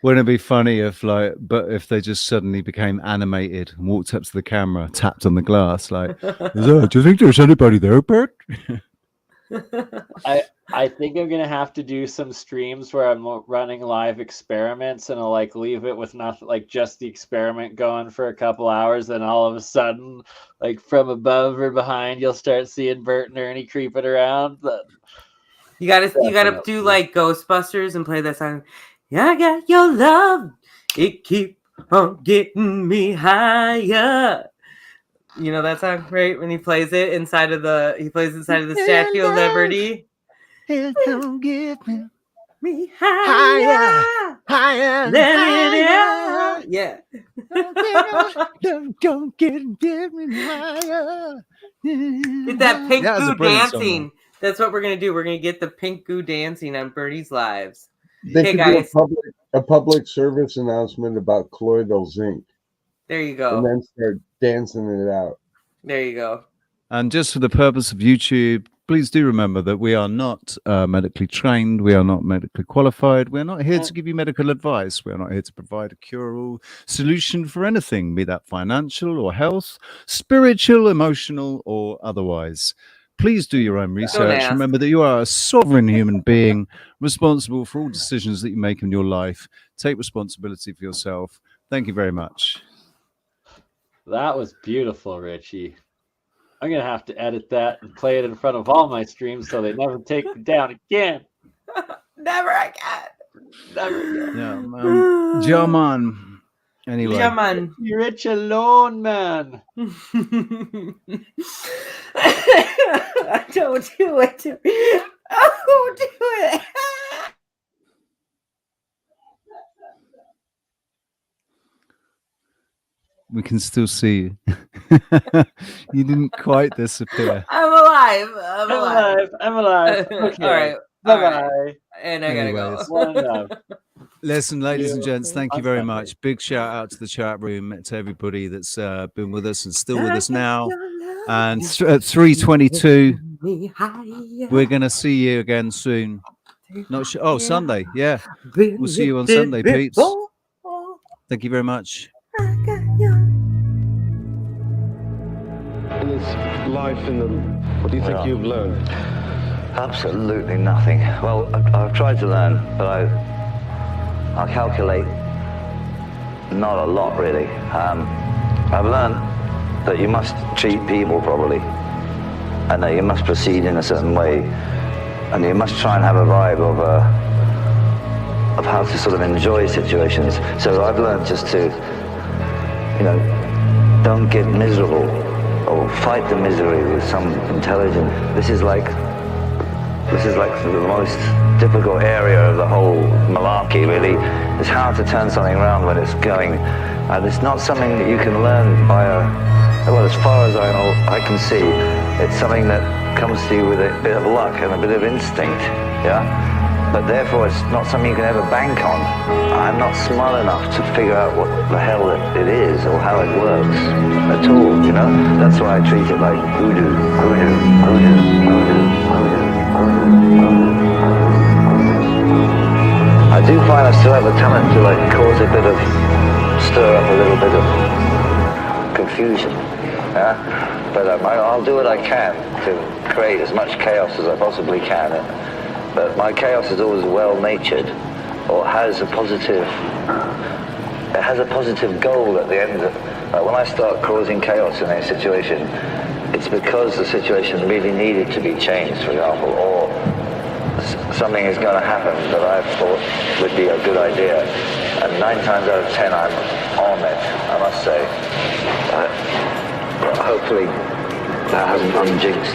Wouldn't it be funny if if they just suddenly became animated and walked up to the camera, tapped on the glass, like, do you think there's anybody there, Bert? I think I'm gonna have to do some streams where I'm running live experiments, and I'll like leave it with nothing, like just the experiment going for a couple hours, and all of a sudden, like from above or behind, you'll start seeing Bert and Ernie creeping around. You gotta do like Ghostbusters and play that song. I got your love. It keep on getting me higher. You know that song, right? When he plays it inside of the Statue of Liberty. It don't get me higher, higher, higher. Yeah. Don't get me higher. Get that pink That was a goo brilliant song, dancing. That's what we're gonna do. We're gonna get the pink goo dancing on Birdie's lives. They Okay, could guys. do a public service announcement about colloidal zinc. There you go. And then start dancing it out. There you go. And just for the purpose of YouTube, please do remember that we are not medically trained. We are not medically qualified. We're not here to give you medical advice. We're not here to provide a cure-all solution for anything, be that financial or health, spiritual, emotional, or otherwise. Please do your own research. ask. Remember that you are a sovereign human being responsible for all decisions that you make in your life. Take responsibility for yourself. Thank you very much. That was beautiful, Richie. I'm gonna have to edit that and play it in front of all my streams so they never take me down again. Never again. Never again. Yeah, German. Anyway, German. You're rich alone, man. Don't do it to me. Oh, do it. we can still see you. You didn't quite disappear. I'm alive. I'm alive. I'm alive. Okay. All right. Bye-bye. And I gotta Anyways. go. Listen, ladies and gents, thank you very much. Big shout out to the chat room, to everybody that's been with us and still with us now. And at 3:22, we're going to see you again soon. Not sure. Oh, Sunday. Yeah. We'll see you on Sunday, peeps. Thank you very much. In this life, what do you think you've learned? Absolutely nothing. Well, I've tried to learn, but I calculate not a lot, really. I've learned that you must treat people properly, and that you must proceed in a certain way, and you must try and have a vibe of how to sort of enjoy situations. So I've learned just to, don't get miserable or fight the misery with some intelligence. This is like the most difficult area of the whole malarkey, really. It's hard to turn something around when it's going, and it's not something that you can learn by well, as far as I can see, it's something that comes to you with a bit of luck and a bit of instinct, yeah? But therefore, it's not something you can ever bank on. I'm not smart enough to figure out what the hell it is or how it works at all, That's why I treat it like voodoo. I do find I still have a talent to cause a bit of, stir up a little bit of confusion, yeah? But I'll do what I can to create as much chaos as I possibly can. But my chaos is always well-natured, or has a positive goal at the end of it. When I start causing chaos in a situation, it's because the situation really needed to be changed, for example, or something is going to happen that I've thought would be a good idea. And 9 times out of 10, I'm on it, I must say. Hopefully, that hasn't unjinxed.